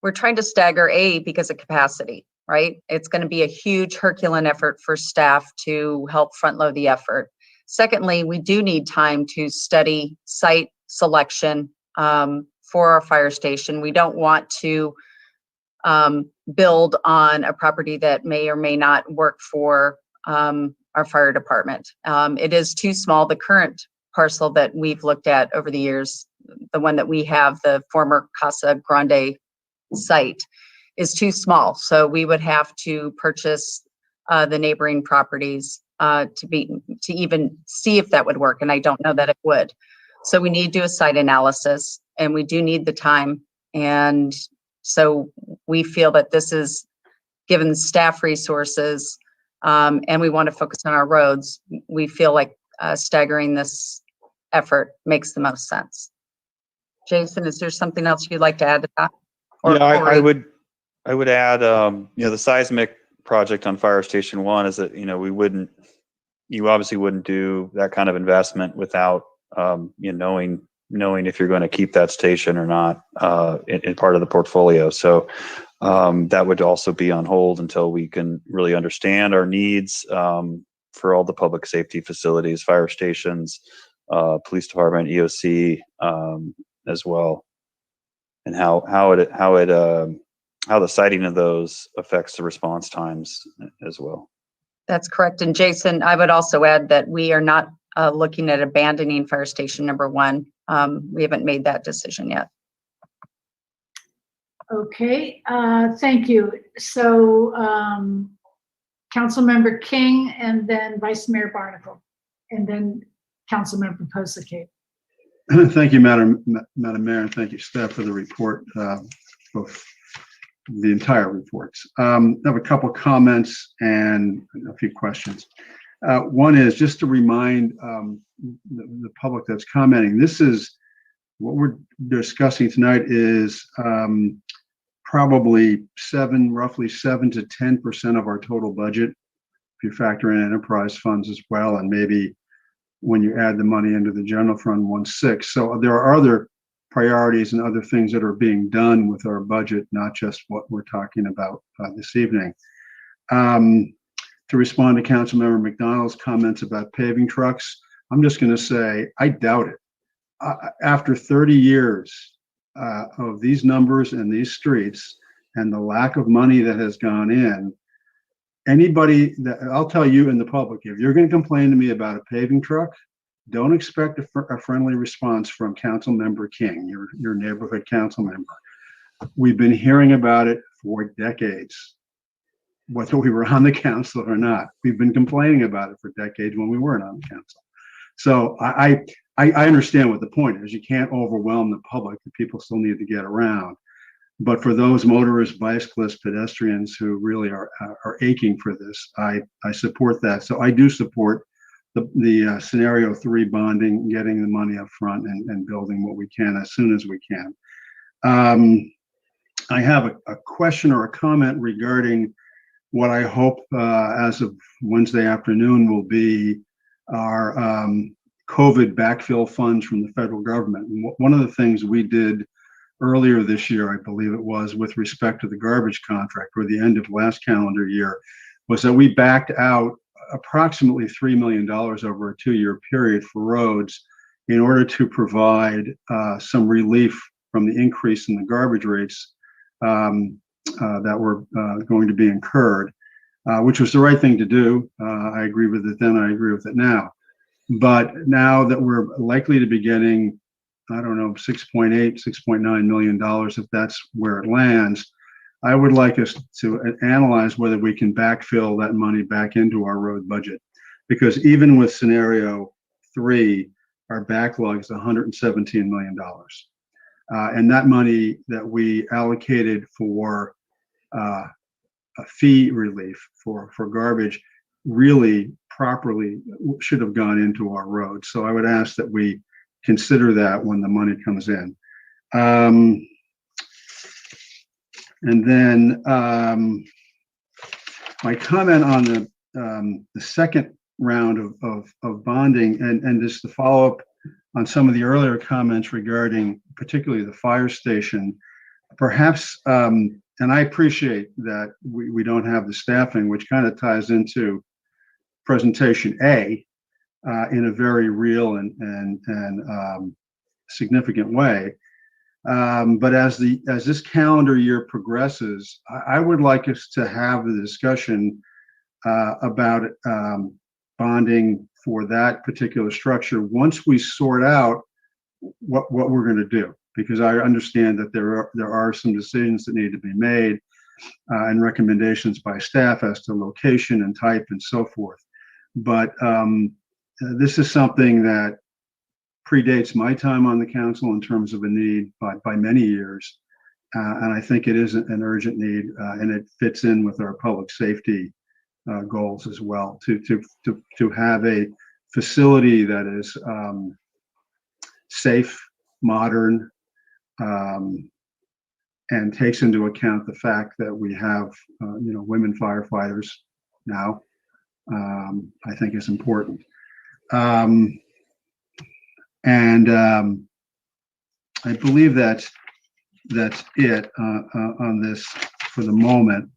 We're trying to stagger because of capacity, right? It's going to be a huge Herculean effort for staff to help front load the effort. Secondly, we do need time to study site selection for our fire station. We don't want to build on a property that may or may not work for our fire department. It is too small. The current parcel that we've looked at over the years, the one that we have, the former Casa Grande site, is too small. So we would have to purchase the neighboring properties to even see if that would work. And I don't know that it would. So we need to do a site analysis, and we do need the time. And so we feel that this is, given staff resources, and we want to focus on our roads, we feel like staggering this effort makes the most sense. Jason, is there something else you'd like to add to that? I would add, the seismic project on Fire Station 1 is that, you obviously wouldn't do that kind of investment without, knowing if you're going to keep that station or not in part of the portfolio. So that would also be on hold until we can really understand our needs for all the public safety facilities, fire stations, police department, EOC as well, and how the siting of those affects the response times as well. That's correct. And Jason, I would also add that we are not looking at abandoning Fire Station number 1. We haven't made that decision yet. Okay, thank you. So, Councilmember King and then Vice Mayor Barnacle, and then Councilmember Posake. Thank you, Madam Mayor, and thank you, staff, for the report, both the entire reports. I have a couple of comments and a few questions. One is just to remind the public that's commenting, this is what we're discussing tonight is probably roughly 7 to 10% of our total budget, if you factor in enterprise funds as well, and maybe when you add the money into the general fund, 1/6. So there are other priorities and other things that are being done with our budget, not just what we're talking about this evening. To respond to Councilmember McDonald's comments about paving trucks, I'm just going to say, I doubt it. After 30 years of these numbers and these streets and the lack of money that has gone in, anybody that I'll tell you in the public, if you're going to complain to me about a paving truck, don't expect a friendly response from Councilmember King, your neighborhood council member. We've been hearing about it for decades, whether we were on the council or not. We've been complaining about it for decades when we weren't on the council. So I understand what the point is. You can't overwhelm the public. The people still need to get around. But for those motorists, bicyclists, pedestrians who really are aching for this, I support that. So I do support the scenario 3 bonding, getting the money up front and building what we can as soon as we can. I have a question or a comment regarding what I hope as of Wednesday afternoon will be our COVID backfill funds from the federal government. And one of the things we did earlier this year, I believe it was, with respect to the garbage contract, or the end of last calendar year, was that we backed out approximately $3 million over a 2-year period for roads in order to provide some relief from the increase in the garbage rates that were going to be incurred, which was the right thing to do. I agree with it then, I agree with it now. But now that we're likely to be getting, I don't know, $6.8, $6.9 million, if that's where it lands, I would like us to analyze whether we can backfill that money back into our road budget. Because even with scenario 3, our backlog is $117 million. And that money that we allocated for a fee relief for garbage really properly should have gone into our roads. So I would ask that we consider that when the money comes in. And then my comment on the second round of bonding, and just to follow up on some of the earlier comments regarding particularly the fire station, perhaps, and I appreciate that we don't have the staffing, which kind of ties into presentation A in a very real and significant way. But as this calendar year progresses, I would like us to have the discussion about bonding for that particular structure once we sort out what we're going to do, because I understand that there are some decisions that need to be made and recommendations by staff as to location and type and so forth. But this is something that predates my time on the council in terms of a need by many years. And I think it is an urgent need, and it fits in with our public safety goals as well, to have a facility that is safe, modern, and takes into account the fact that we have women firefighters now. I think is important. And I believe that's it on this for the moment.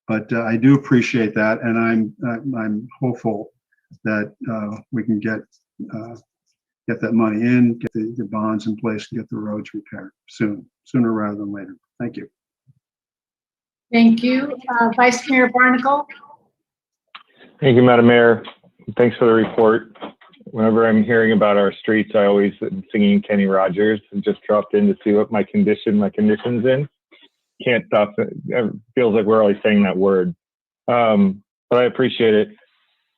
But I do appreciate that, and I'm hopeful that we can get that money in, get the bonds in place, and get the roads repaired sooner rather than later. Thank you. Thank you. Vice Mayor Barnacle. Thank you, Madam Mayor. Thanks for the report. Whenever I'm hearing about our streets, I always am singing Kenny Rogers, and just dropped in to see what my condition's in. can't stop. It feels like we're always saying that word. But I appreciate it.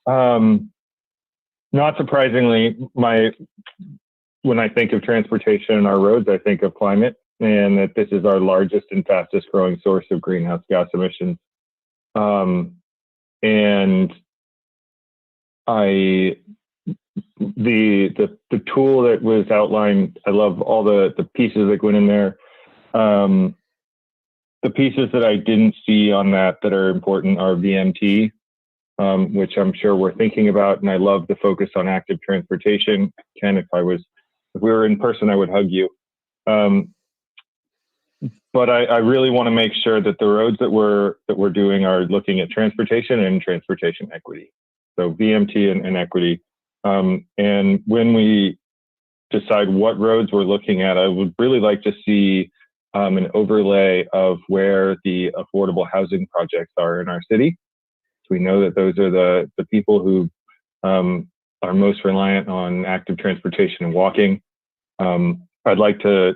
Not surprisingly, when I think of transportation and our roads, I think of climate, and that this is our largest and fastest growing source of greenhouse gas emissions. And the tool that was outlined, I love all the pieces that went in there. The pieces that I didn't see on that are important are VMT, which I'm sure we're thinking about, and I love the focus on active transportation. Ken, if we were in person, I would hug you. But I really want to make sure that the roads that we're doing are looking at transportation and transportation equity. So VMT and equity. And when we decide what roads we're looking at, I would really like to see an overlay of where the affordable housing projects are in our city. So we know that those are the people who are most reliant on active transportation and walking. I'd like to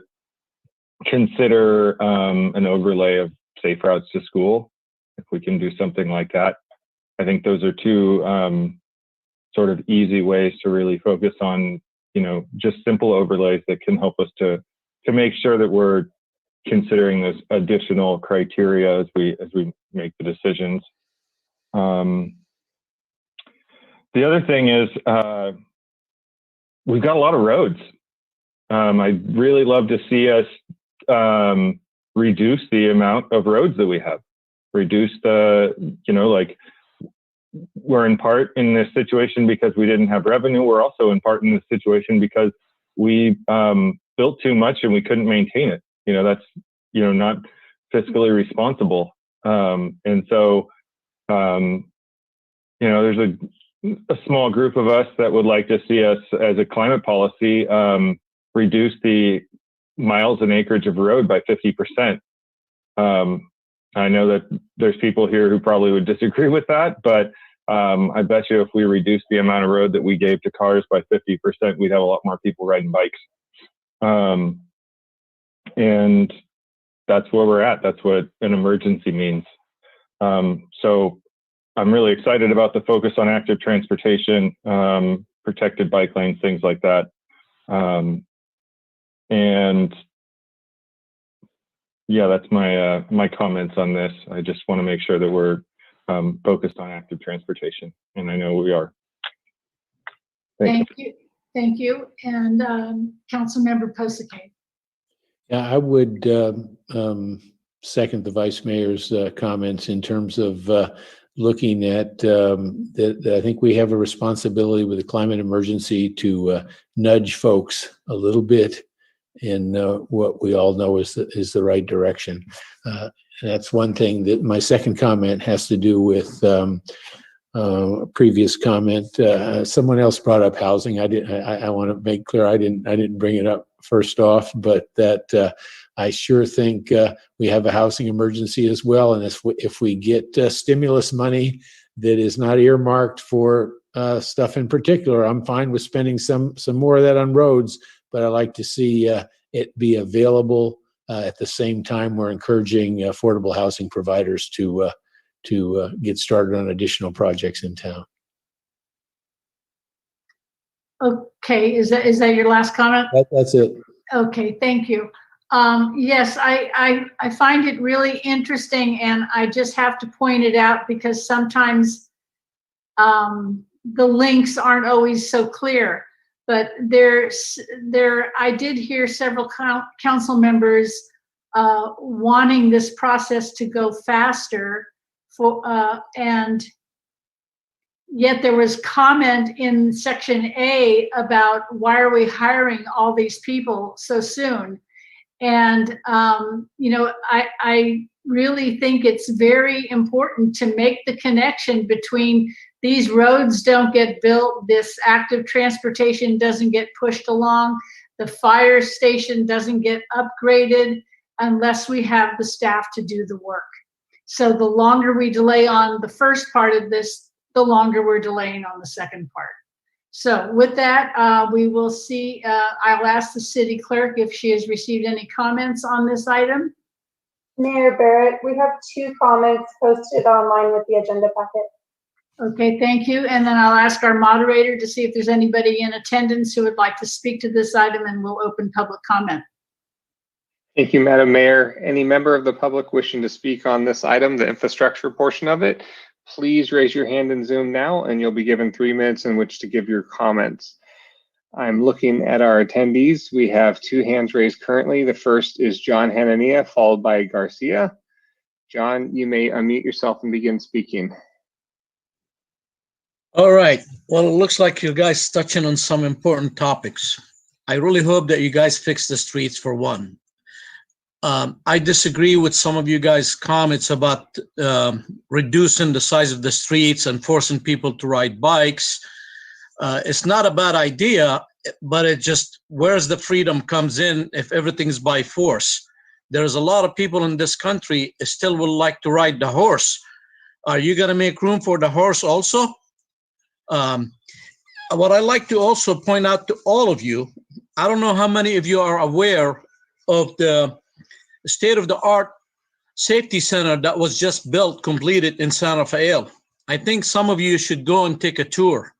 consider an overlay of safe routes to school, if we can do something like that. I think those are two sort of easy ways to really focus on, just simple overlays that can help us to make sure that we're considering those additional criteria as we make the decisions. The other thing is we've got a lot of roads. I'd really love to see us reduce the amount of roads that we have. Reduce we're in part in this situation because we didn't have revenue. We're also in part in this situation because we built too much and we couldn't maintain it. That's, not fiscally responsible. And so, there's a small group of us that would like to see us as a climate policy reduce the miles and acreage of road by 50%. I know that there's people here who probably would disagree with that, but I bet you if we reduce the amount of road that we gave to cars by 50%, we'd have a lot more people riding bikes. And that's where we're at. That's what an emergency means. So I'm really excited about the focus on active transportation, protected bike lanes, things like that. And yeah, that's my comments on this. I just want to make sure that we're focused on active transportation, and I know we are. Thank you. And Councilmember Posake. Yeah, I would second the Vice Mayor's comments in terms of looking at that. I think we have a responsibility with the climate emergency to nudge folks a little bit in what we all know is the right direction. That's one thing. That my second comment has to do with previous comment. Someone else brought up housing. I want to make clear I didn't bring it up first off, but that I sure think we have a housing emergency as well. And if we get stimulus money that is not earmarked for stuff in particular, I'm fine with spending some more of that on roads. But I like to see it be available at the same time we're encouraging affordable housing providers to get started on additional projects in town. Okay, is that your last comment? That's it. Okay, thank you. Yes, I find it really interesting, and I just have to point it out because sometimes the links aren't always so clear. But I did hear several council members wanting this process to go faster, and yet there was comment in section A about why are we hiring all these people so soon? And I really think it's very important to make the connection between these roads don't get built, this active transportation doesn't get pushed along, the fire station doesn't get upgraded unless we have the staff to do the work. So the longer we delay on the first part of this, the longer we're delaying on the second part. So with that, we will see, I'll ask the city clerk if she has received any comments on this item. Mayor Barrett, we have 2 comments posted online with the agenda packet. Okay, thank you. And then I'll ask our moderator to see if there's anybody in attendance who would like to speak to this item, and we'll open public comment. Thank you, Madam Mayor. Any member of the public wishing to speak on this item, the infrastructure portion of it, please raise your hand in Zoom now, and you'll be given 3 minutes in which to give your comments. I'm looking at our attendees. We have 2 hands raised currently. The first is John Hanania, followed by Garcia. John, you may unmute yourself and begin speaking. All right. Well, it looks like you guys touching on some important topics. I really hope that you guys fix the streets for one. I disagree with some of you guys' comments about reducing the size of the streets and forcing people to ride bikes. It's not a bad idea, but it just, where's the freedom comes in if everything's by force? There's a lot of people in this country still would like to ride the horse. Are you going to make room for the horse also? What I like to also point out to all of you, I don't know how many of you are aware of the state-of-the-art safety center that was just built, completed in San Rafael. I think some of you should go and take a tour.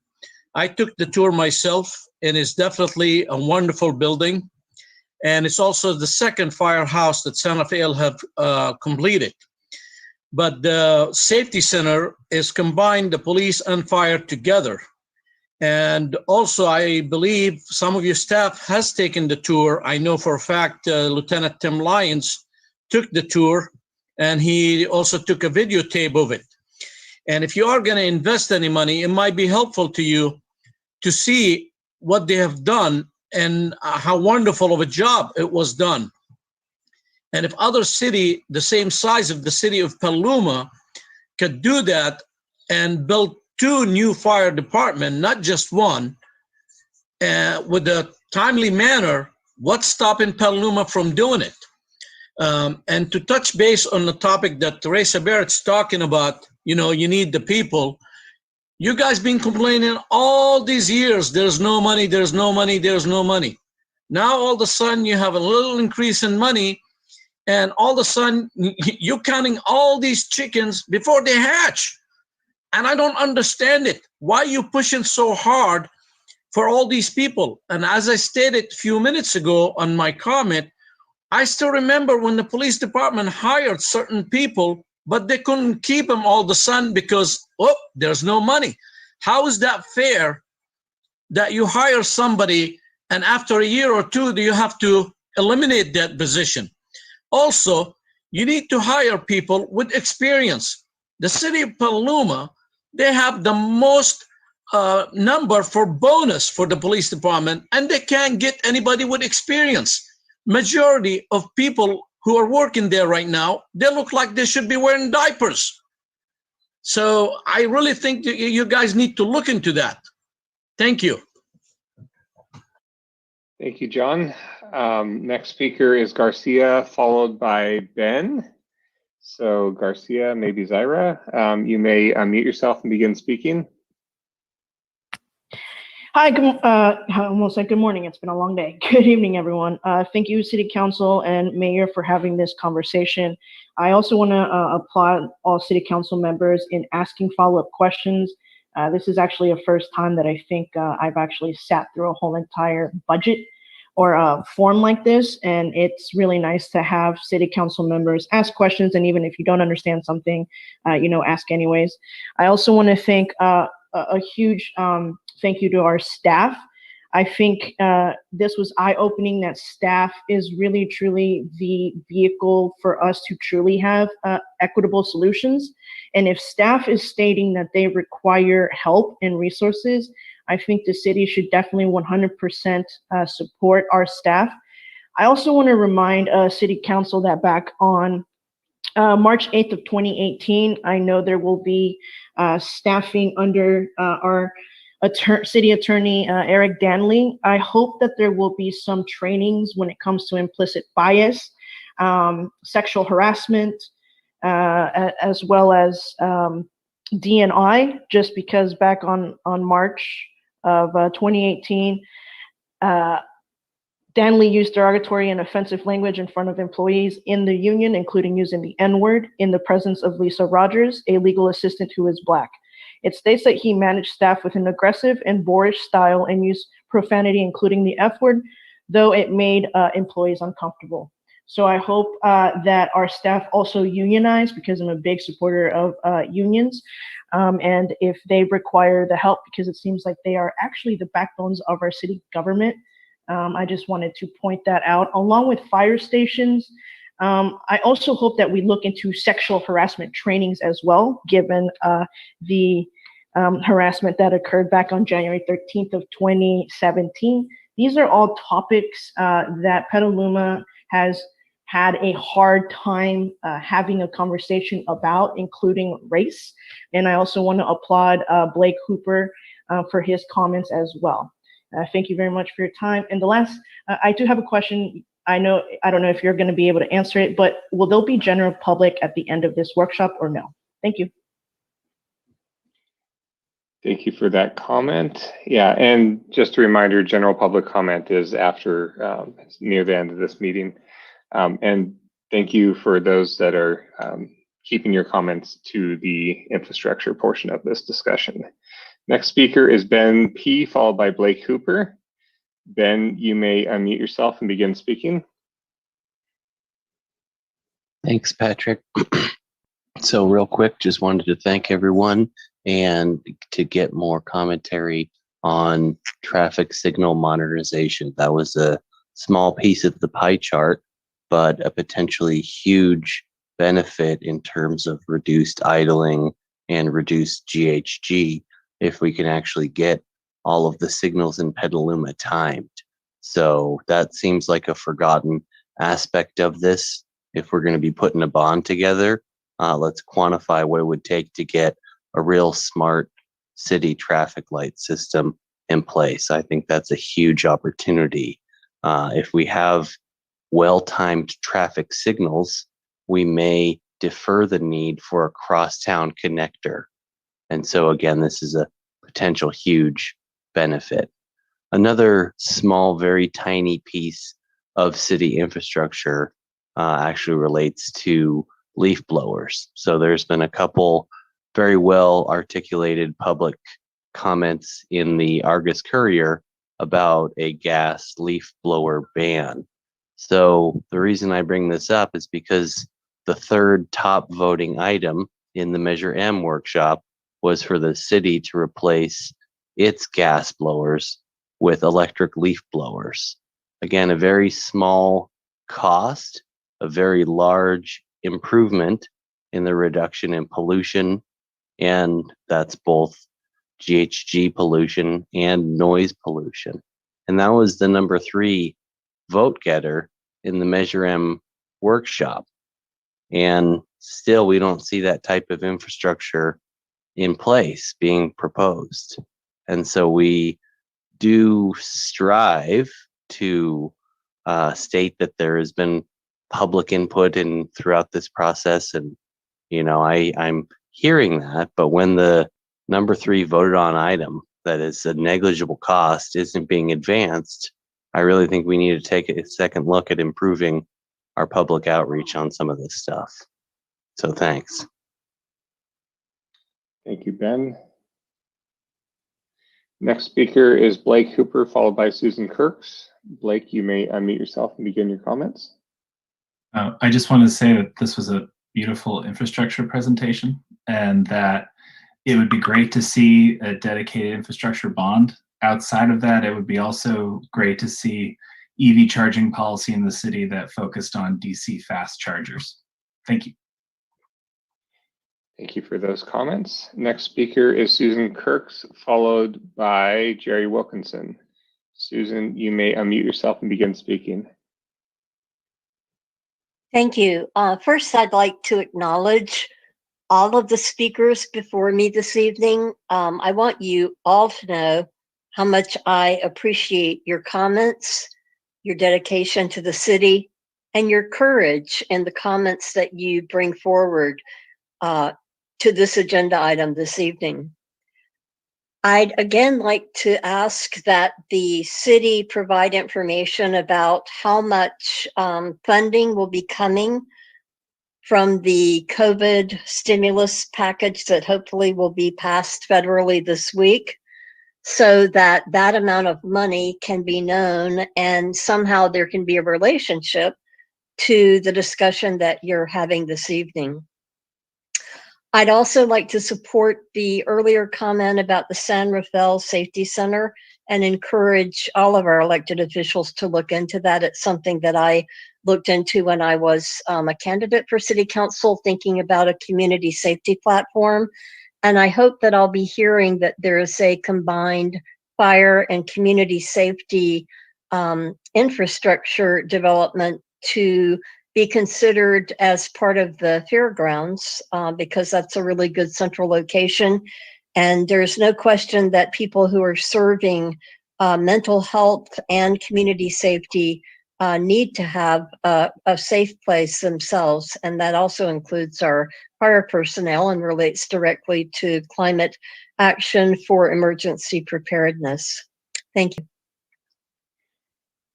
I took the tour myself, and it's definitely a wonderful building. And it's also the second firehouse that San Rafael have completed. But the safety center is combined the police and fire together. And also, I believe some of your staff has taken the tour. I know for a fact Lieutenant Tim Lyons took the tour, and he also took a videotape of it. And if you are going to invest any money, it might be helpful to you to see what they have done and how wonderful of a job it was done. And if other city, the same size of the city of Petaluma, could do that and build 2 new fire departments, not just one, with a timely manner, what's stopping Petaluma from doing it? And to touch base on the topic that Teresa Barrett's talking about, you know, you need the people. You guys been complaining all these years, there's no money, there's no money, there's no money. Now all of a sudden you have a little increase in money, and all of a sudden you're counting all these chickens before they hatch. And I don't understand it. Why are you pushing so hard for all these people? And as I stated a few minutes ago on my comment, I still remember when the police department hired certain people, but they couldn't keep them all of a sudden because, oh, there's no money. How is that fair that you hire somebody and after a year or 2, do you have to eliminate that position? Also, you need to hire people with experience. The city of Petaluma, they have the most number for bonus for the police department, and they can't get anybody with experience. Majority of people who are working there right now, they look like they should be wearing diapers. So I really think that you guys need to look into that. Thank you. Thank you, John. Next speaker is Garcia, followed by Ben. So Garcia, maybe Zaira, you may unmute yourself and begin speaking. Hi, I almost said good morning. It's been a long day. Good evening, everyone. Thank you, City Council and Mayor, for having this conversation. I also want to applaud all City Council members in asking follow-up questions. This is actually a first time that I think I've actually sat through a whole entire budget or a form like this, and it's really nice to have City Council members ask questions, and even if you don't understand something, ask anyways. I also want to thank a huge thank you to our staff. I think this was eye-opening that staff is really, truly the vehicle for us to truly have equitable solutions. And if staff is stating that they require help and resources, I think the city should definitely 100% support our staff. I also want to remind City Council that back on March 8th of 2018, I know there will be staffing under our City Attorney Eric Danley. I hope that there will be some trainings when it comes to implicit bias, sexual harassment, as well as D&I, just because back on March of 2018, Stanley used derogatory and offensive language in front of employees in the union, including using the N-word in the presence of Lisa Rogers, a legal assistant who is Black. It states that he managed staff with an aggressive and boorish style and used profanity, including the F-word, though it made employees uncomfortable. So I hope that our staff also unionize, because I'm a big supporter of unions. And if they require the help, because it seems like they are actually the backbones of our city government, I just wanted to point that out. Along with fire stations, I also hope that we look into sexual harassment trainings as well, given the harassment that occurred back on January 13th of 2017. These are all topics that Petaluma has had a hard time having a conversation about, including race. And I also want to applaud Blake Hooper for his comments as well. Thank you very much for your time. And the last, I do have a question. I don't know if you're going to be able to answer it, but will there be general public at the end of this workshop or no? Thank you. Thank you for that comment. Yeah, and just a reminder, general public comment is after near the end of this meeting. And thank you for those that are keeping your comments to the infrastructure portion of this discussion. Next speaker is Ben P., followed by Blake Hooper. Ben, you may unmute yourself and begin speaking. Thanks, Patrick. So real quick, just wanted to thank everyone and to get more commentary on traffic signal modernization. That was a small piece of the pie chart, but a potentially huge benefit in terms of reduced idling and reduced GHG if we can actually get all of the signals in Petaluma timed. So that seems like a forgotten aspect of this. If we're going to be putting a bond together, let's quantify what it would take to get a real smart city traffic light system in place. I think that's a huge opportunity. If we have well-timed traffic signals, we may defer the need for a crosstown connector. And so again, this is a potential huge benefit. Another small, very tiny piece of city infrastructure actually relates to leaf blowers. So there's been a couple very well articulated public comments in the Argus Courier about a gas leaf blower ban. So the reason I bring this up is because the third top voting item in the Measure M workshop was for the city to replace its gas blowers with electric leaf blowers. Again, a very small cost, a very large improvement in the reduction in pollution, and that's both GHG pollution and noise pollution. And that was the number 3 vote getter in the Measure M workshop. And still, we don't see that type of infrastructure in place being proposed. And so we do strive to state that there has been public input in throughout this process. And, you know, I'm hearing that, but when the number 3 voted on item that is a negligible cost isn't being advanced, I really think we need to take a second look at improving our public outreach on some of this stuff. So thanks. Thank you, Ben. Next speaker is Blake Hooper, followed by Susan Kirks. Blake, you may unmute yourself and begin your comments. I just want to say that this was a beautiful infrastructure presentation, and that it would be great to see a dedicated infrastructure bond. Outside of that, it would be also great to see EV charging policy in the city that focused on DC fast chargers. Thank you. Thank you for those comments. Next speaker is Susan Kirks, followed by Jerry Wilkinson. Susan, you may unmute yourself and begin speaking. Thank you. First, I'd like to acknowledge all of the speakers before me this evening. I want you all to know how much I appreciate your comments, your dedication to the city, and your courage in the comments that you bring forward to this agenda item this evening. I'd again like to ask that the city provide information about how much funding will be coming from the COVID stimulus package that hopefully will be passed federally this week, so that that amount of money can be known and somehow there can be a relationship to the discussion that you're having this evening. I'd also like to support the earlier comment about the San Rafael Safety Center and encourage all of our elected officials to look into that. It's something that I looked into when I was a candidate for city council, thinking about a community safety platform. And I hope that I'll be hearing that there is a combined fire and community safety infrastructure development to be considered as part of the fairgrounds, because that's a really good central location. And there's no question that people who are serving mental health and community safety need to have a safe place themselves. And that also includes our fire personnel and relates directly to climate action for emergency preparedness. Thank you.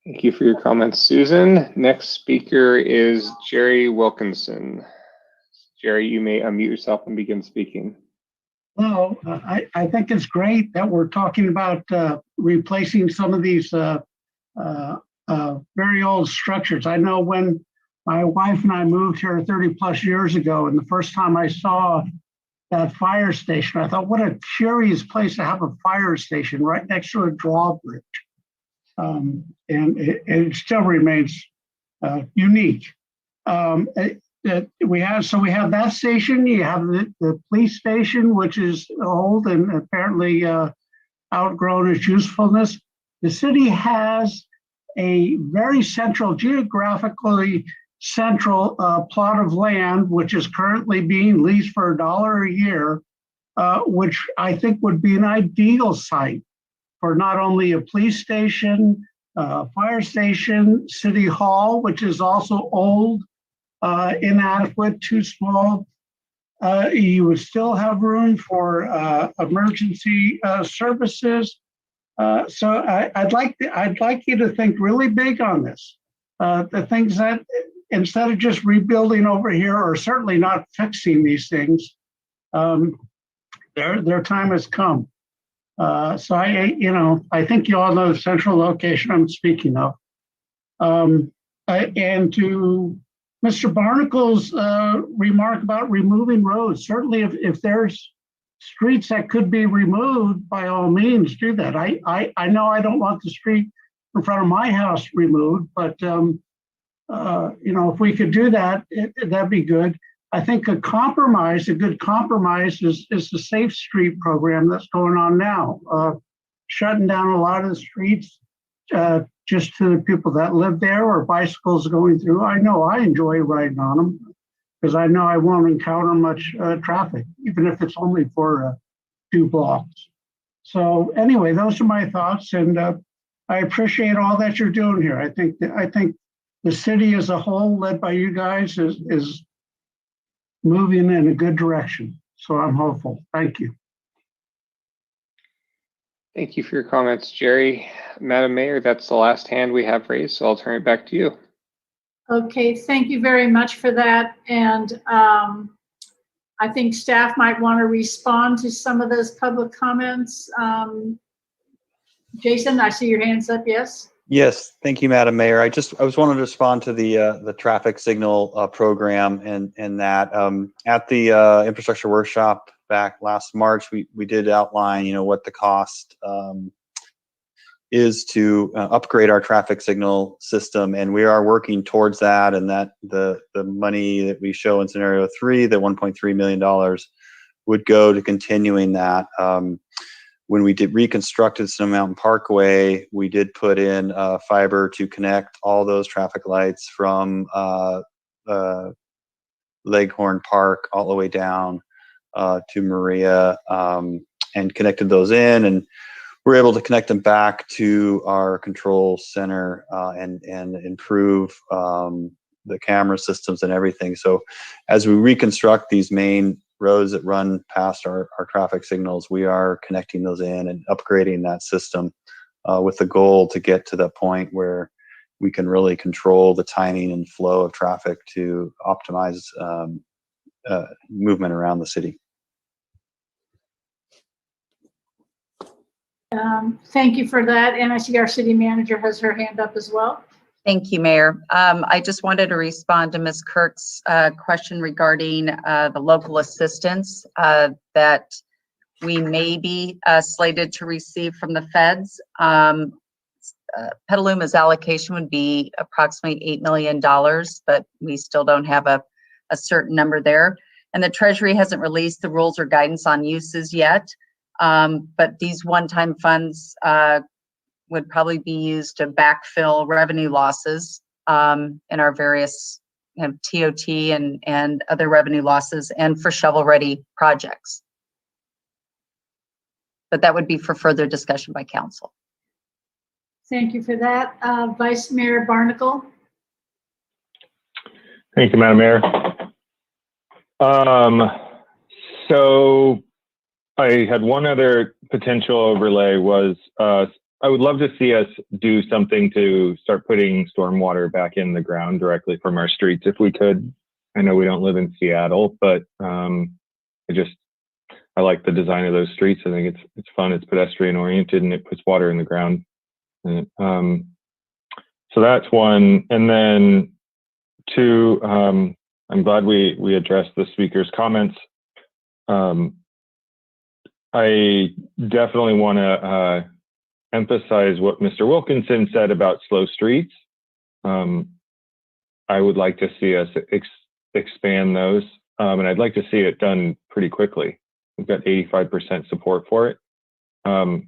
Thank you for your comments, Susan. Next speaker is Jerry Wilkinson. Jerry, you may unmute yourself and begin speaking. Well, I think it's great that we're talking about replacing some of these very old structures. I know when my wife and I moved here 30 plus years ago, and the first time I saw that fire station, I thought, what a curious place to have a fire station right next to a drawbridge. And it still remains unique. We have that station. You have the police station, which is old and apparently outgrown its usefulness. The city has a very central, geographically central plot of land, which is currently being leased for $1 a year, which I think would be an ideal site for not only a police station, fire station, city hall, which is also old, inadequate, too small. You would still have room for emergency services. So I'd like you to think really big on this. The things that, instead of just rebuilding over here, or certainly not fixing these things, their time has come. So I think you all know the central location I'm speaking of. And to Mr. Barnacle's remark about removing roads, certainly if there's streets that could be removed, by all means do that. I know I don't want the street in front of my house removed, but if we could do that, that'd be good. I think a good compromise is the Safe Street program that's going on now, shutting down a lot of the streets just to the people that live there or bicycles going through. I know I enjoy riding on them because I know I won't encounter much traffic, even if it's only for 2 blocks. So anyway, those are my thoughts, and I appreciate all that you're doing here. I think the city as a whole, led by you guys, is moving in a good direction. So I'm hopeful. Thank you. Thank you for your comments, Jerry. Madam Mayor, that's the last hand we have raised, so I'll turn it back to you. Okay, thank you very much for that. And I think staff might want to respond to some of those public comments. Jason, I see your hands up, yes? Yes, thank you, Madam Mayor. I was wanting to respond to the traffic signal program and that at the infrastructure workshop back last March, we did outline, what the cost is to upgrade our traffic signal system, and we are working towards that. And that the money that we show in scenario 3, the $1.3 million, would go to continuing that. When we did reconstructed Snow Mountain Parkway, we did put in fiber to connect all those traffic lights from Leghorn Park all the way down to Maria, and connected those in, and we're able to connect them back to our control center and improve the camera systems and everything. So as we reconstruct these main roads that run past our traffic signals, we are connecting those in and upgrading that system with the goal to get to the point where we can really control the timing and flow of traffic to optimize movement around the city. Thank you for that. And I see our city manager has her hand up as well. Thank you, Mayor. I just wanted to respond to Ms. Kirk's question regarding the local assistance that we may be slated to receive from the feds. Petaluma's allocation would be approximately $8 million, but we still don't have a certain number there. And the Treasury hasn't released the rules or guidance on uses yet, but these one-time funds would probably be used to backfill revenue losses in our various TOT and other revenue losses, and for shovel-ready projects. But that would be for further discussion by council. Thank you for that. Vice Mayor Barnacle. Thank you, Madam Mayor. So I had one other potential overlay was I would love to see us do something to start putting stormwater back in the ground directly from our streets if we could. I know we don't live in Seattle, but I like the design of those streets. I think it's fun, it's pedestrian oriented, and it puts water in the ground. And, so that's one. And then two, I'm glad we addressed the speaker's comments. I definitely want to emphasize what Mr. Wilkinson said about slow streets. I would like to see us expand those, and I'd like to see it done pretty quickly. We've got 85% support for it, and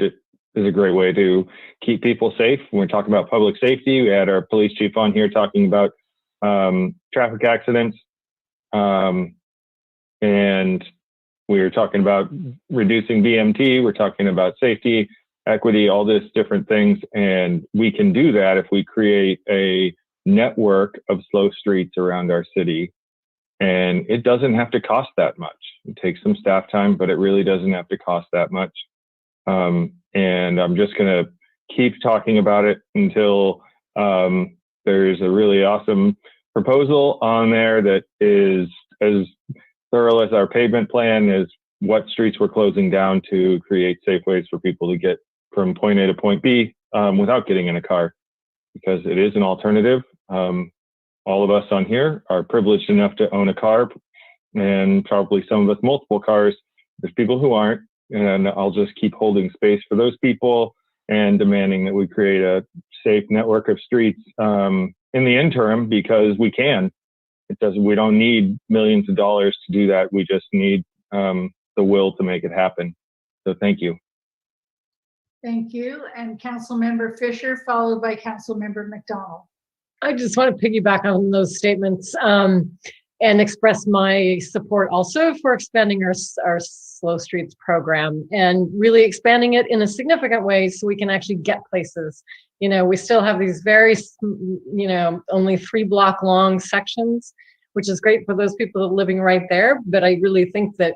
it is a great way to keep people safe. When we're talking about public safety, we had our police chief on here talking about traffic accidents, and we were talking about reducing BMT. We're talking about safety, equity, all this different things, and we can do that if we create a network of slow streets around our city. And it doesn't have to cost that much. It takes some staff time, but it really doesn't have to cost that much. And I'm just going to keep talking about it until there's a really awesome proposal on there that is as thorough as our pavement plan, is what streets we're closing down to create safe ways for people to get from point A to point B without getting in a car, because it is an alternative. All of us on here are privileged enough to own a car, and probably some of us multiple cars. There's people who aren't, and I'll just keep holding space for those people and demanding that we create a safe network of streets in the interim, because we can. We don't need millions of dollars to do that. We just need the will to make it happen. So thank you. Thank you. And Councilmember Fisher, followed by Councilmember McDonald. I just want to piggyback on those statements and express my support also for expanding our Slow Streets program, and really expanding it in a significant way so we can actually get places. You know, we still have these very, only 3-block long sections, which is great for those people living right there. But I really think that,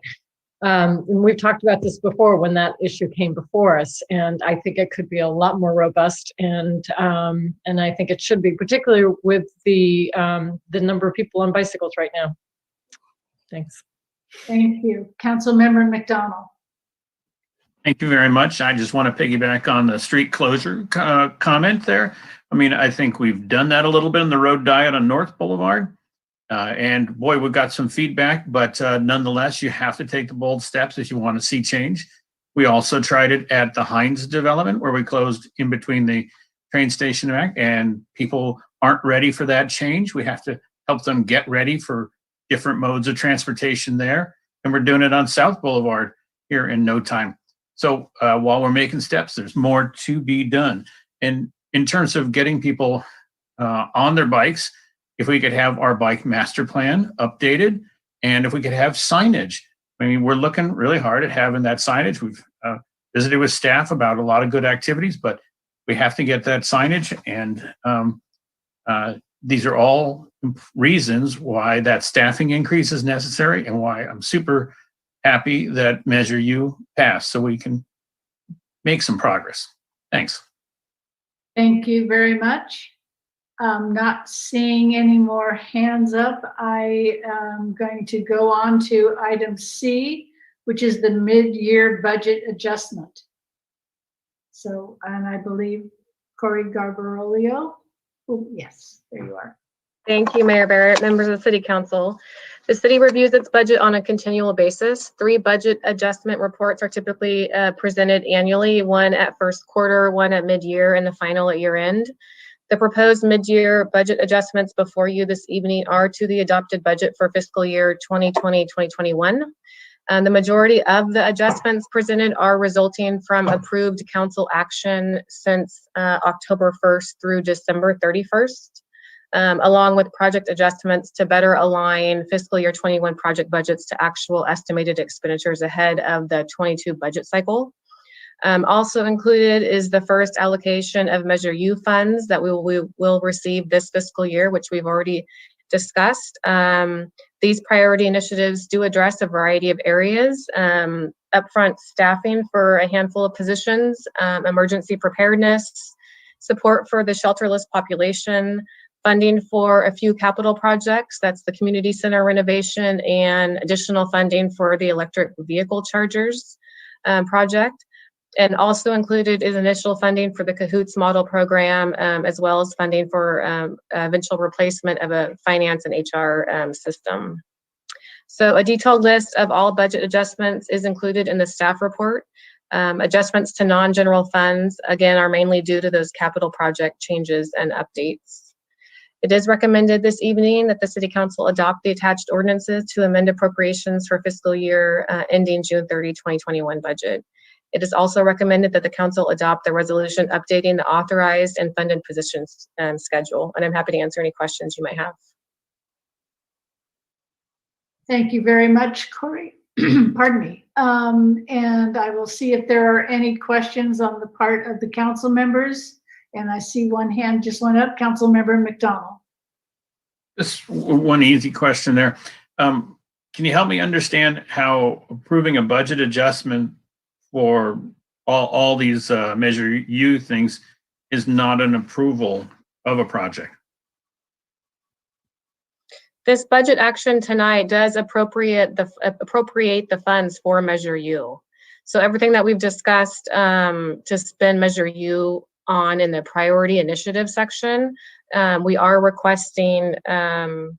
and we've talked about this before when that issue came before us, and I think it could be a lot more robust, and I think it should be, particularly with the number of people on bicycles right now. Thanks. Thank you. Councilmember McDonald. Thank you very much. I just want to piggyback on the street closure comment there. I mean, I think we've done that a little bit in the road diet on North Boulevard. And boy, we've got some feedback, but nonetheless, you have to take the bold steps if you want to see change. We also tried it at the Heinz development, where we closed in between the train station and people aren't ready for that change. We have to help them get ready for different modes of transportation there. And we're doing it on South Boulevard here in no time. So while we're making steps, there's more to be done. And in terms of getting people on their bikes, if we could have our bike master plan updated, and if we could have signage. I mean, we're looking really hard at having that signage. We've visited with staff about a lot of good activities, but we have to get that signage and these are all reasons why that staffing increase is necessary and why I'm super happy that Measure U passed so we can make some progress. Thanks. Thank you very much. I'm not seeing any more hands up. I am going to go on to item C, which is the mid-year budget adjustment. So, and I believe Corey Garbarolio. Oh, yes, there you are. Thank you, Mayor Barrett, members of the City Council. The city reviews its budget on a continual basis. 3 budget adjustment reports are typically presented annually, one at first quarter, one at mid-year, and the final at year-end. The proposed mid-year budget adjustments before you this evening are to the adopted budget for fiscal year 2020-2021. The majority of the adjustments presented are resulting from approved council action since October 1st through December 31st. Along with project adjustments to better align fiscal year 21 project budgets to actual estimated expenditures ahead of the 22 budget cycle. Also included is the first allocation of Measure U funds that we will receive this fiscal year, which we've already discussed. These priority initiatives do address a variety of areas, upfront staffing for a handful of positions, emergency preparedness, support for the shelterless population, funding for a few capital projects, that's the community center renovation, and additional funding for the electric vehicle chargers project. And also included is initial funding for the Cahoots model program, as well as funding for eventual replacement of a finance and HR system. So a detailed list of all budget adjustments is included in the staff report. Adjustments to non-general funds, again, are mainly due to those capital project changes and updates. It is recommended this evening that the City Council adopt the attached ordinances to amend appropriations for fiscal year ending June 30, 2021 budget. It is also recommended that the Council adopt the resolution updating the authorized and funded positions schedule. And I'm happy to answer any questions you might have. Thank you very much, Corey. Pardon me. And I will see if there are any questions on the part of the council members. And I see one hand just went up, Councilmember McDonald. Just one easy question there. Can you help me understand how approving a budget adjustment for all these Measure U things is not an approval of a project? This budget action tonight does appropriate the funds for Measure U. So everything that we've discussed to spend Measure U on in the priority initiative section, we are requesting an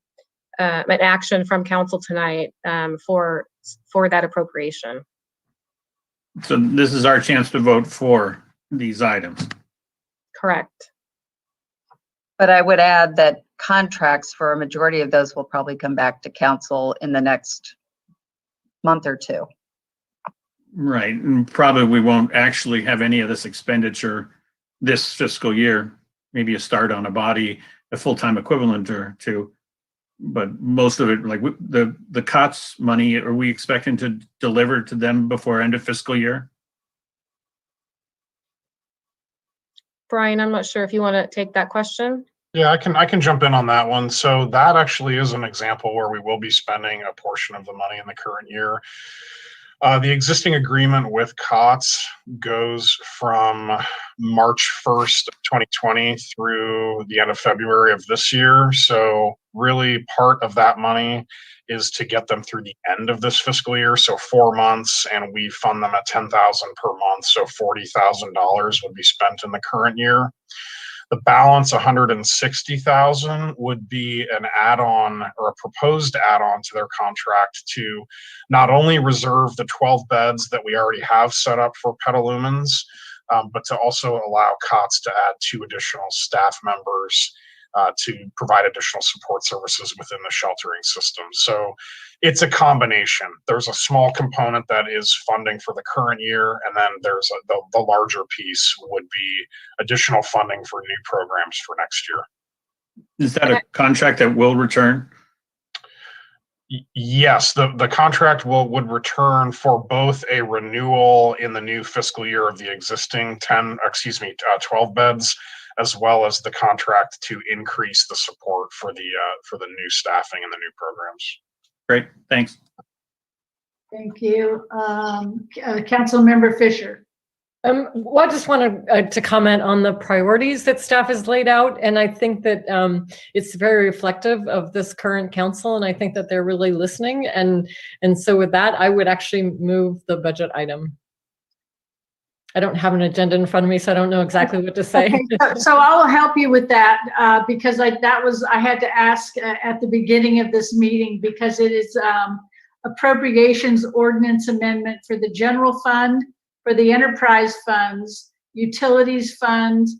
action from council tonight for that appropriation. So this is our chance to vote for these items. Correct. But I would add that contracts for a majority of those will probably come back to council in the next month or two. Right, and probably we won't actually have any of this expenditure this fiscal year, maybe a start on a full-time equivalent or two, but most of it, like the COTS money, are we expecting to deliver to them before end of fiscal year? Brian, I'm not sure if you want to take that question. Yeah, I can jump in on that one. So that actually is an example where we will be spending a portion of the money in the current year. The existing agreement with COTS goes from March 1st, 2020 through the end of February of this year. So really part of that money is to get them through the end of this fiscal year. So 4 months, and we fund them at $10,000 per month. So $40,000 would be spent in the current year. The balance, $160,000, would be an add-on or a proposed add-on to their contract to not only reserve the 12 beds that we already have set up for Petalumans, but to also allow COTS to add 2 additional staff members to provide additional support services within the sheltering system. So it's a combination. There's a small component that is funding for the current year, and then there's the larger piece would be additional funding for new programs for next year. Is that a contract that will return? Yes, the contract would return for both a renewal in the new fiscal year of the existing 12 beds, as well as the contract to increase the support for the new staffing and the new programs. Great, thanks. Thank you. Councilmember Fisher. Well, I just wanted to comment on the priorities that staff has laid out, and I think that it's very reflective of this current council, and I think that they're really listening. And so with that, I would actually move the budget item. I don't have an agenda in front of me, so I don't know exactly what to say. Okay, so I'll help you with that because I had to ask at the beginning of this meeting because it is appropriations ordinance amendment for the general fund, for the enterprise funds, utilities funds,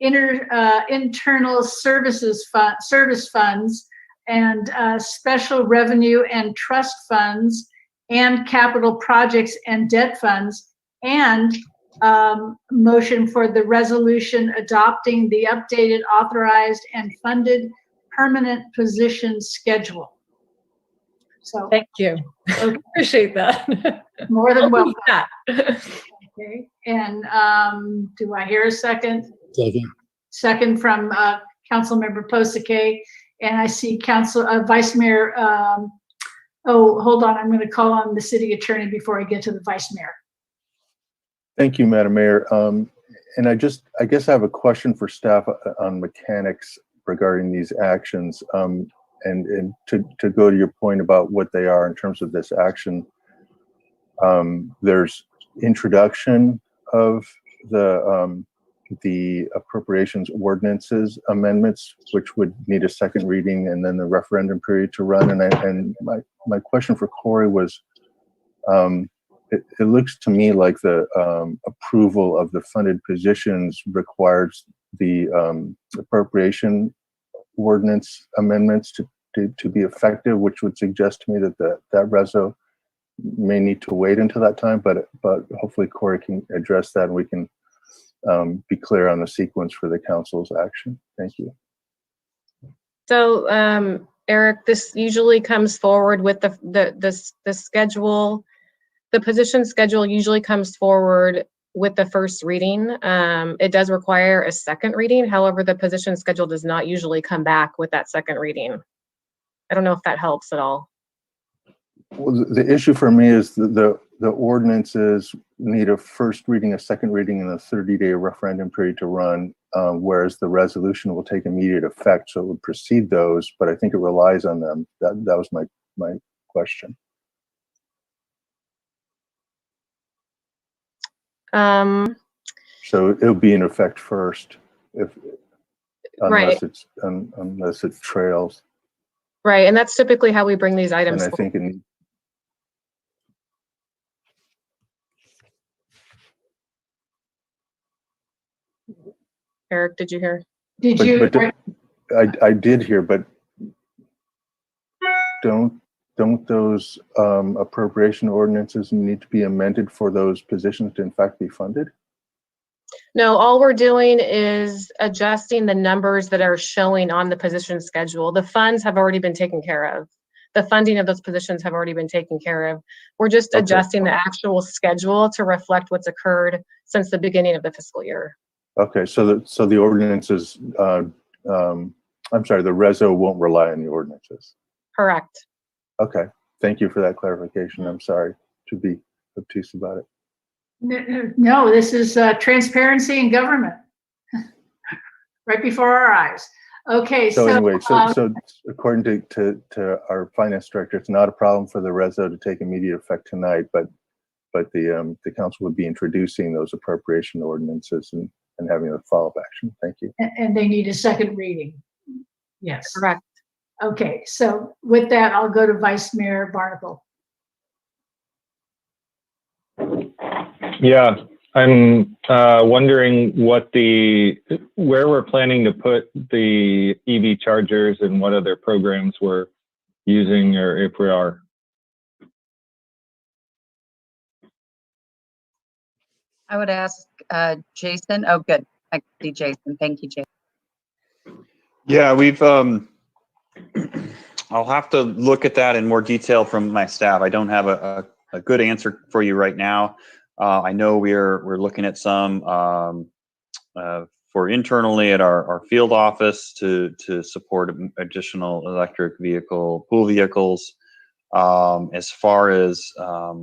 internal services service funds, and special revenue and trust funds, and capital projects and debt funds, and motion for the resolution adopting the updated, authorized, and funded permanent position schedule. So thank you. Okay. Appreciate that. More than welcome. That. Okay, and do I hear a second? Second. Second from Councilmember Posake, and I see Vice Mayor. Oh, hold on, I'm going to call on the city attorney before I get to the Vice Mayor. Thank you, Madam Mayor. And I guess I have a question for staff on mechanics regarding these actions. And to go to your point about what they are in terms of this action, there's introduction of the appropriations ordinances amendments, which would need a second reading, and then the referendum period to run. And my question for Corey was, it looks to me like the approval of the funded positions requires the appropriation ordinance amendments to be effective, which would suggest to me that that reso may need to wait until that time. But hopefully Corey can address that, and we can be clear on the sequence for the council's action. Thank you. So, Eric, this usually comes forward with the schedule. The position schedule usually comes forward with the first reading. It does require a second reading. However, the position schedule does not usually come back with that second reading. I don't know if that helps at all. Well, the issue for me is the ordinances need a first reading, a second reading, and a 30-day referendum period to run, whereas the resolution will take immediate effect, so it would precede those, but I think it relies on them. That was my question. So it'll be in effect first, unless it trails. Right, and that's typically how we bring these items. And I think Eric, did you hear? I did hear, but don't those appropriation ordinances need to be amended for those positions to in fact be funded? No, all we're doing is adjusting the numbers that are showing on the position schedule. The funds have already been taken care of. The funding of those positions have already been taken care of. We're just adjusting the actual schedule to reflect what's occurred since the beginning of the fiscal year. Okay, so the ordinances, I'm sorry, the reso won't rely on the ordinances. Correct. Okay, thank you for that clarification. I'm sorry to be obtuse about it. No, this is transparency in government, right before our eyes. Okay, so anyway, so according to our finance director, it's not a problem for the reso to take immediate effect tonight, but the council would be introducing those appropriation ordinances and having a follow-up action. Thank you. And they need a second reading. Yes. Correct. Okay, so with that, I'll go to Vice Mayor Barnacle. Yeah, I'm wondering where we're planning to put the EV chargers and what other programs we're using, or if we are. I would ask Jason. Oh, good. I see Jason. Thank you, Jason. Yeah, we've, I'll have to look at that in more detail from my staff. I don't have a good answer for you right now. I know we're looking at some for internally at our field office to support additional electric pool vehicles. As far as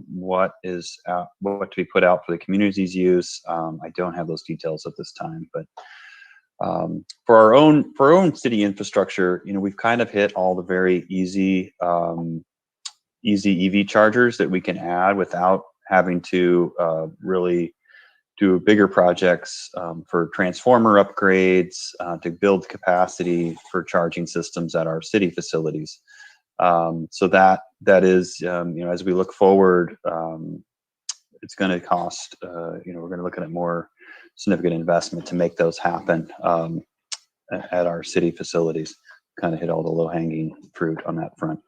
what to be put out for the community's use, I don't have those details at this time. But for our own city infrastructure, we've kind of hit all the very easy EV chargers that we can add without having to really do bigger projects for transformer upgrades to build capacity for charging systems at our city facilities. So that is, as we look forward, it's going to cost, we're going to look at more significant investment to make those happen at our city facilities. Kind of hit all the low-hanging fruit on that front.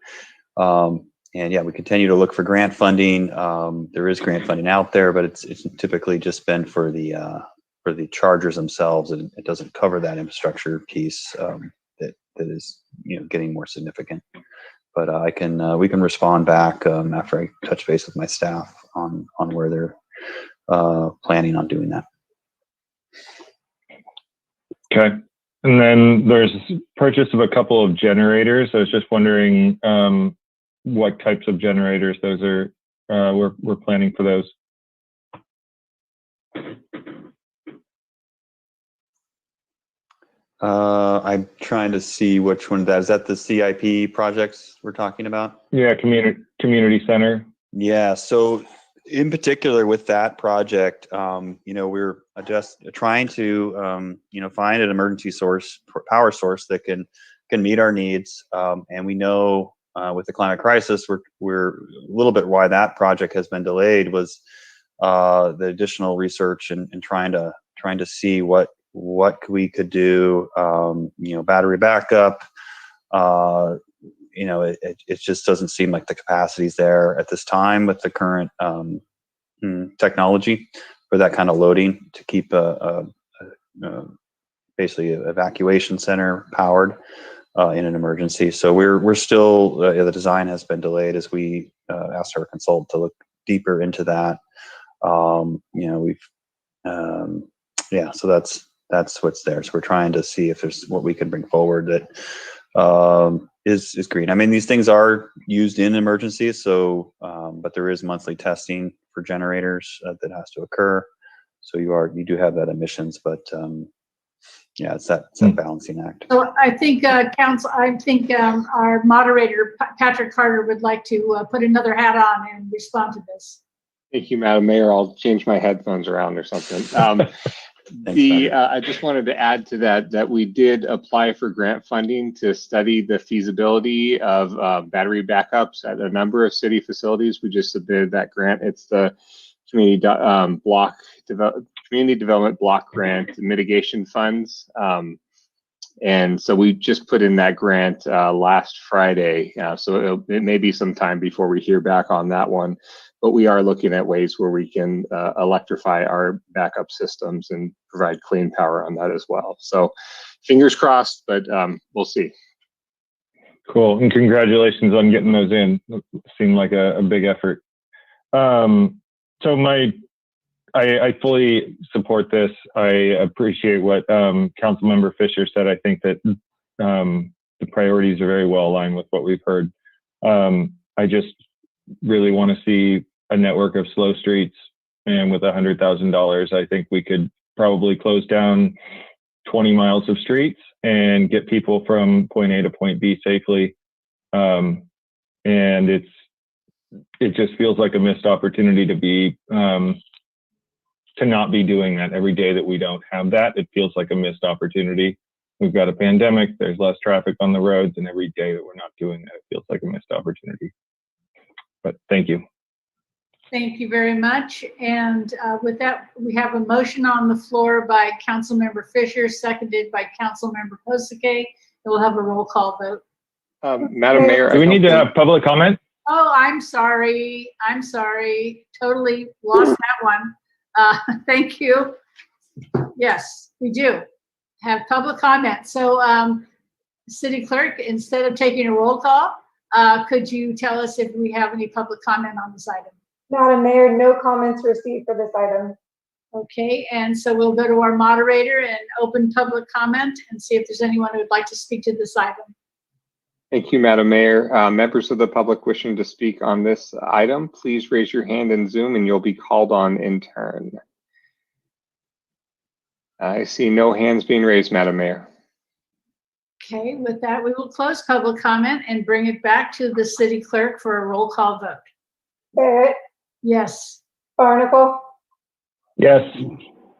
And yeah, we continue to look for grant funding. There is grant funding out there, but it's typically just been for the chargers themselves, and it doesn't cover that infrastructure piece that is getting more significant. But we can respond back after I touch base with my staff on where they're planning on doing that. Okay. And then there's purchase of a couple of generators. I was just wondering what types of generators those are. We're planning for those. I'm trying to see which one that is. That the CIP projects we're talking about? Yeah, community center. Yeah. So in particular with that project, we're just trying to find an emergency power source that can meet our needs. And we know with the climate crisis, we're a little bit why that project has been delayed was the additional research and trying to see what we could do. Battery backup. It just doesn't seem like the capacity's there at this time with the current technology for that kind of loading to keep basically an evacuation center powered in an emergency. So we're still the design has been delayed as we asked our consultant to look deeper into that. So that's what's there. So we're trying to see if there's what we can bring forward that is green. I mean, these things are used in emergencies, so but there is monthly testing for generators that has to occur. So you do have that emissions, but it's that balancing act. So I think council. I think our moderator Patrick Carter would like to put another hat on and respond to this. Thank you, Madam Mayor. I'll change my headphones around or something. I just wanted to add to that we did apply for grant funding to study the feasibility of battery backups at a number of city facilities. We just submitted that grant. It's the Community Development Block Grant Mitigation Funds. And so we just put in that grant last Friday. So it may be some time before we hear back on that one. But we are looking at ways where we can electrify our backup systems and provide clean power on that as well. So fingers crossed, but we'll see. Cool. And congratulations on getting those in. It seemed like a big effort. So I fully support this. I appreciate what Councilmember Fisher said. I think that the priorities are very well aligned with what we've heard. I just really want to see a network of slow streets, and with $100,000, I think we could probably close down 20 miles of streets and get people from point A to point B safely. And it just feels like a missed opportunity to not be doing that every day that we don't have that. It feels like a missed opportunity. We've got a pandemic, there's less traffic on the roads, and every day that we're not doing that, it feels like a missed opportunity. But thank you. Thank you very much. And with that, we have a motion on the floor by Councilmember Fisher, seconded by Councilmember Posake. We'll have a roll call vote. Madam Mayor, do we need to have public comment? Oh, I'm sorry. Totally lost that one. Thank you. Yes, we do have public comment. So City Clerk, instead of taking a roll call, could you tell us if we have any public comment on this item? Madam Mayor, no comments received for this item. Okay, and so we'll go to our moderator and open public comment and see if there's anyone who would like to speak to this item. Thank you, Madam Mayor. Members of the public wishing to speak on this item, please raise your hand in Zoom and you'll be called on in turn. I see no hands being raised, Madam Mayor. Okay, with that, we will close public comment and bring it back to the city clerk for a roll call vote. Barrett, Yes. Barnacle, Yes.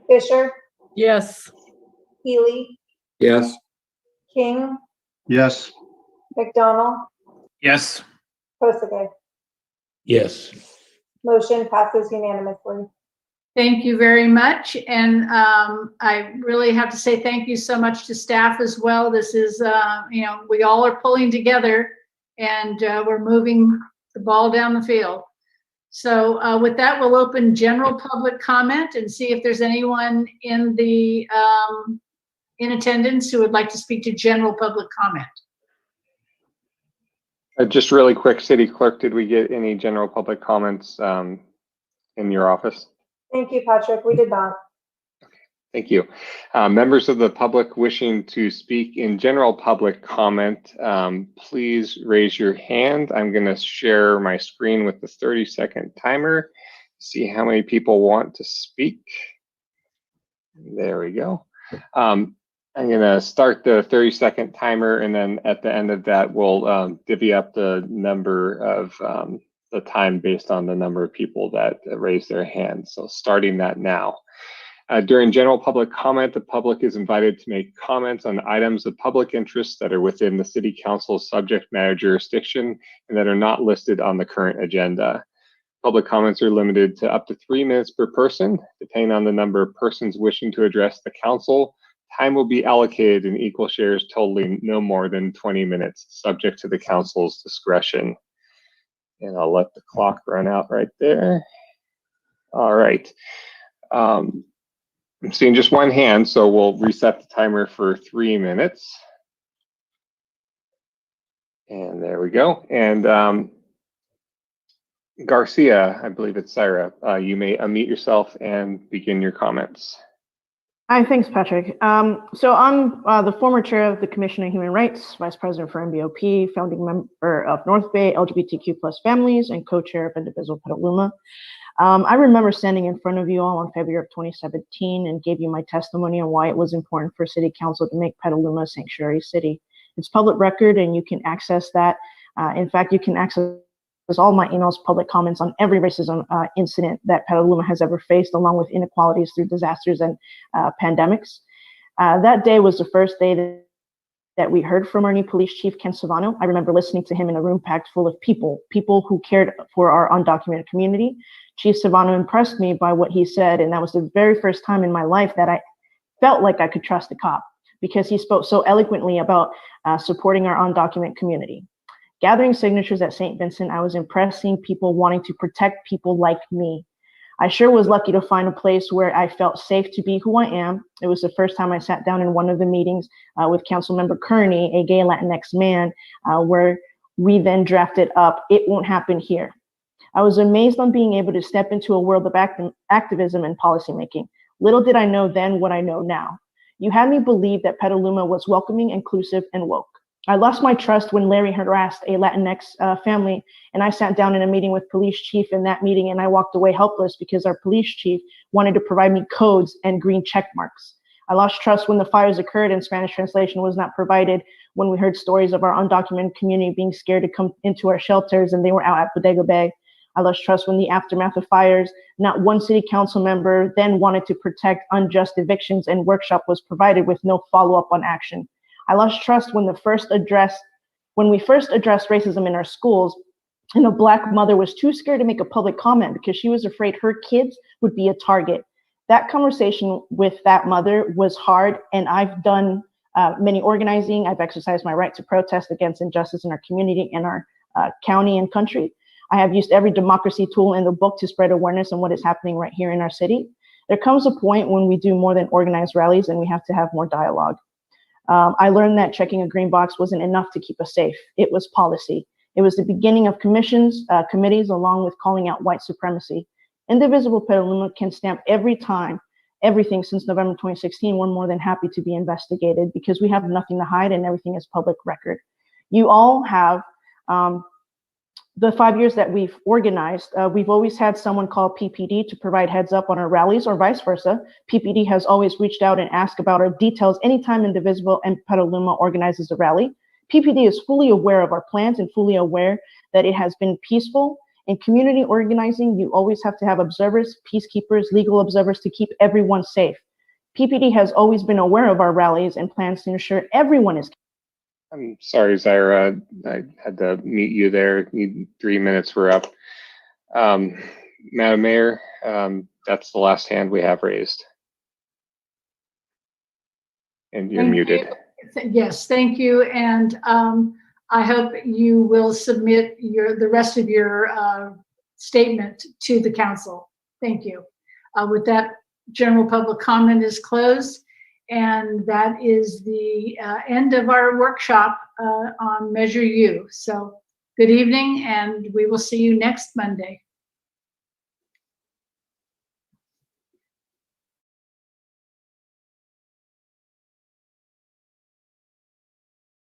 Fisher, Yes. Healy, Yes. King, Yes. McDonald, Yes. Kosuke. Yes. Motion passes unanimously. Thank you very much. And I really have to say thank you so much to staff as well. This is, we all are pulling together and we're moving the ball down the field. So with that, we'll open general public comment and see if there's anyone in the in attendance who would like to speak to general public comment. Just really quick, City Clerk, did we get any general public comments in your office? Thank you, Patrick. We did not. Thank you. Members of the public wishing to speak in general public comment, please raise your hand. I'm going to share my screen with the 30-second timer. See how many people want to speak. There we go. I'm going to start the 30-second timer, and then at the end of that, we'll divvy up the number of the time based on the number of people that raise their hands. So starting that now. During general public comment, the public is invited to make comments on items of public interest that are within the City Council's subject matter jurisdiction and that are not listed on the current agenda. Public comments are limited to up to 3 minutes per person. Depending on the number of persons wishing to address the council, time will be allocated in equal shares totaling no more than 20 minutes, subject to the council's discretion. And I'll let the clock run out right there. All right. I'm seeing just one hand, so we'll reset the timer for 3 minutes. And there we go. And Garcia, I believe it's Syra, you may unmute yourself and begin your comments. Hi, thanks, Patrick. So I'm the former chair of the Commission on Human Rights, vice president for MBOP, founding member of North Bay LGBTQ+ families, and co-chair of Indivisible Petaluma. I remember standing in front of you all in February of 2017 and gave you my testimony on why it was important for City Council to make Petaluma a sanctuary city. It's public record and you can access that. In fact, you can access all my emails, public comments on every racism incident that Petaluma has ever faced, along with inequalities through disasters and pandemics. That day was the first day that we heard from our new police chief, Ken Savano. I remember listening to him in a room packed full of people who cared for our undocumented community. Chief Savano impressed me by what he said, and that was the very first time in my life that I felt like I could trust a cop, because he spoke so eloquently about supporting our undocumented community. Gathering signatures at St. Vincent, I was impressed seeing people wanting to protect people like me. I sure was lucky to find a place where I felt safe to be who I am. It was the first time I sat down in one of the meetings with Councilmember Kearney, a gay Latinx man, where we then drafted up, "It won't happen here." I was amazed on being able to step into a world of activism and policymaking. Little did I know then what I know now. You had me believe that Petaluma was welcoming, inclusive, and woke. I lost my trust when Larry harassed a Latinx family, and I sat down in a meeting with police chief in that meeting, and I walked away helpless because our police chief wanted to provide me codes and green check marks. I lost trust when the fires occurred and Spanish translation was not provided, when we heard stories of our undocumented community being scared to come into our shelters and they were out at Bodega Bay. I lost trust when the aftermath of fires, not one city council member then wanted to protect unjust evictions and workshop was provided with no follow-up on action. I lost trust when we first addressed racism in our schools, and a Black mother was too scared to make a public comment because she was afraid her kids would be a target. That conversation with that mother was hard, and I've done many organizing. I've exercised my right to protest against injustice in our community, in our county and country. I have used every democracy tool in the book to spread awareness on what is happening right here in our city. There comes a point when we do more than organized rallies and we have to have more dialogue. I learned that checking a green box wasn't enough to keep us safe. It was policy. It was the beginning of commissions, committees, along with calling out white supremacy. Indivisible Petaluma can stamp every time, everything since November 2016. We're more than happy to be investigated because we have nothing to hide and everything is public record. You all have the 5 years that we've organized, we've always had someone call PPD to provide heads up on our rallies or vice versa. PPD has always reached out and asked about our details anytime Indivisible and Petaluma organizes a rally. PPD is fully aware of our plans and fully aware that it has been peaceful. In community organizing, you always have to have observers, peacekeepers, legal observers to keep everyone safe. PPD has always been aware of our rallies and plans to ensure everyone is. I'm sorry, Zaira, I had to mute you there. 3 minutes were up. Madam Mayor, that's the last hand we have raised. And you're muted. Yes, thank you. And I hope you will submit the rest of your statement to the council. Thank you. With that, general public comment is closed. And that is the end of our workshop on Measure U. So good evening, and we will see you next Monday.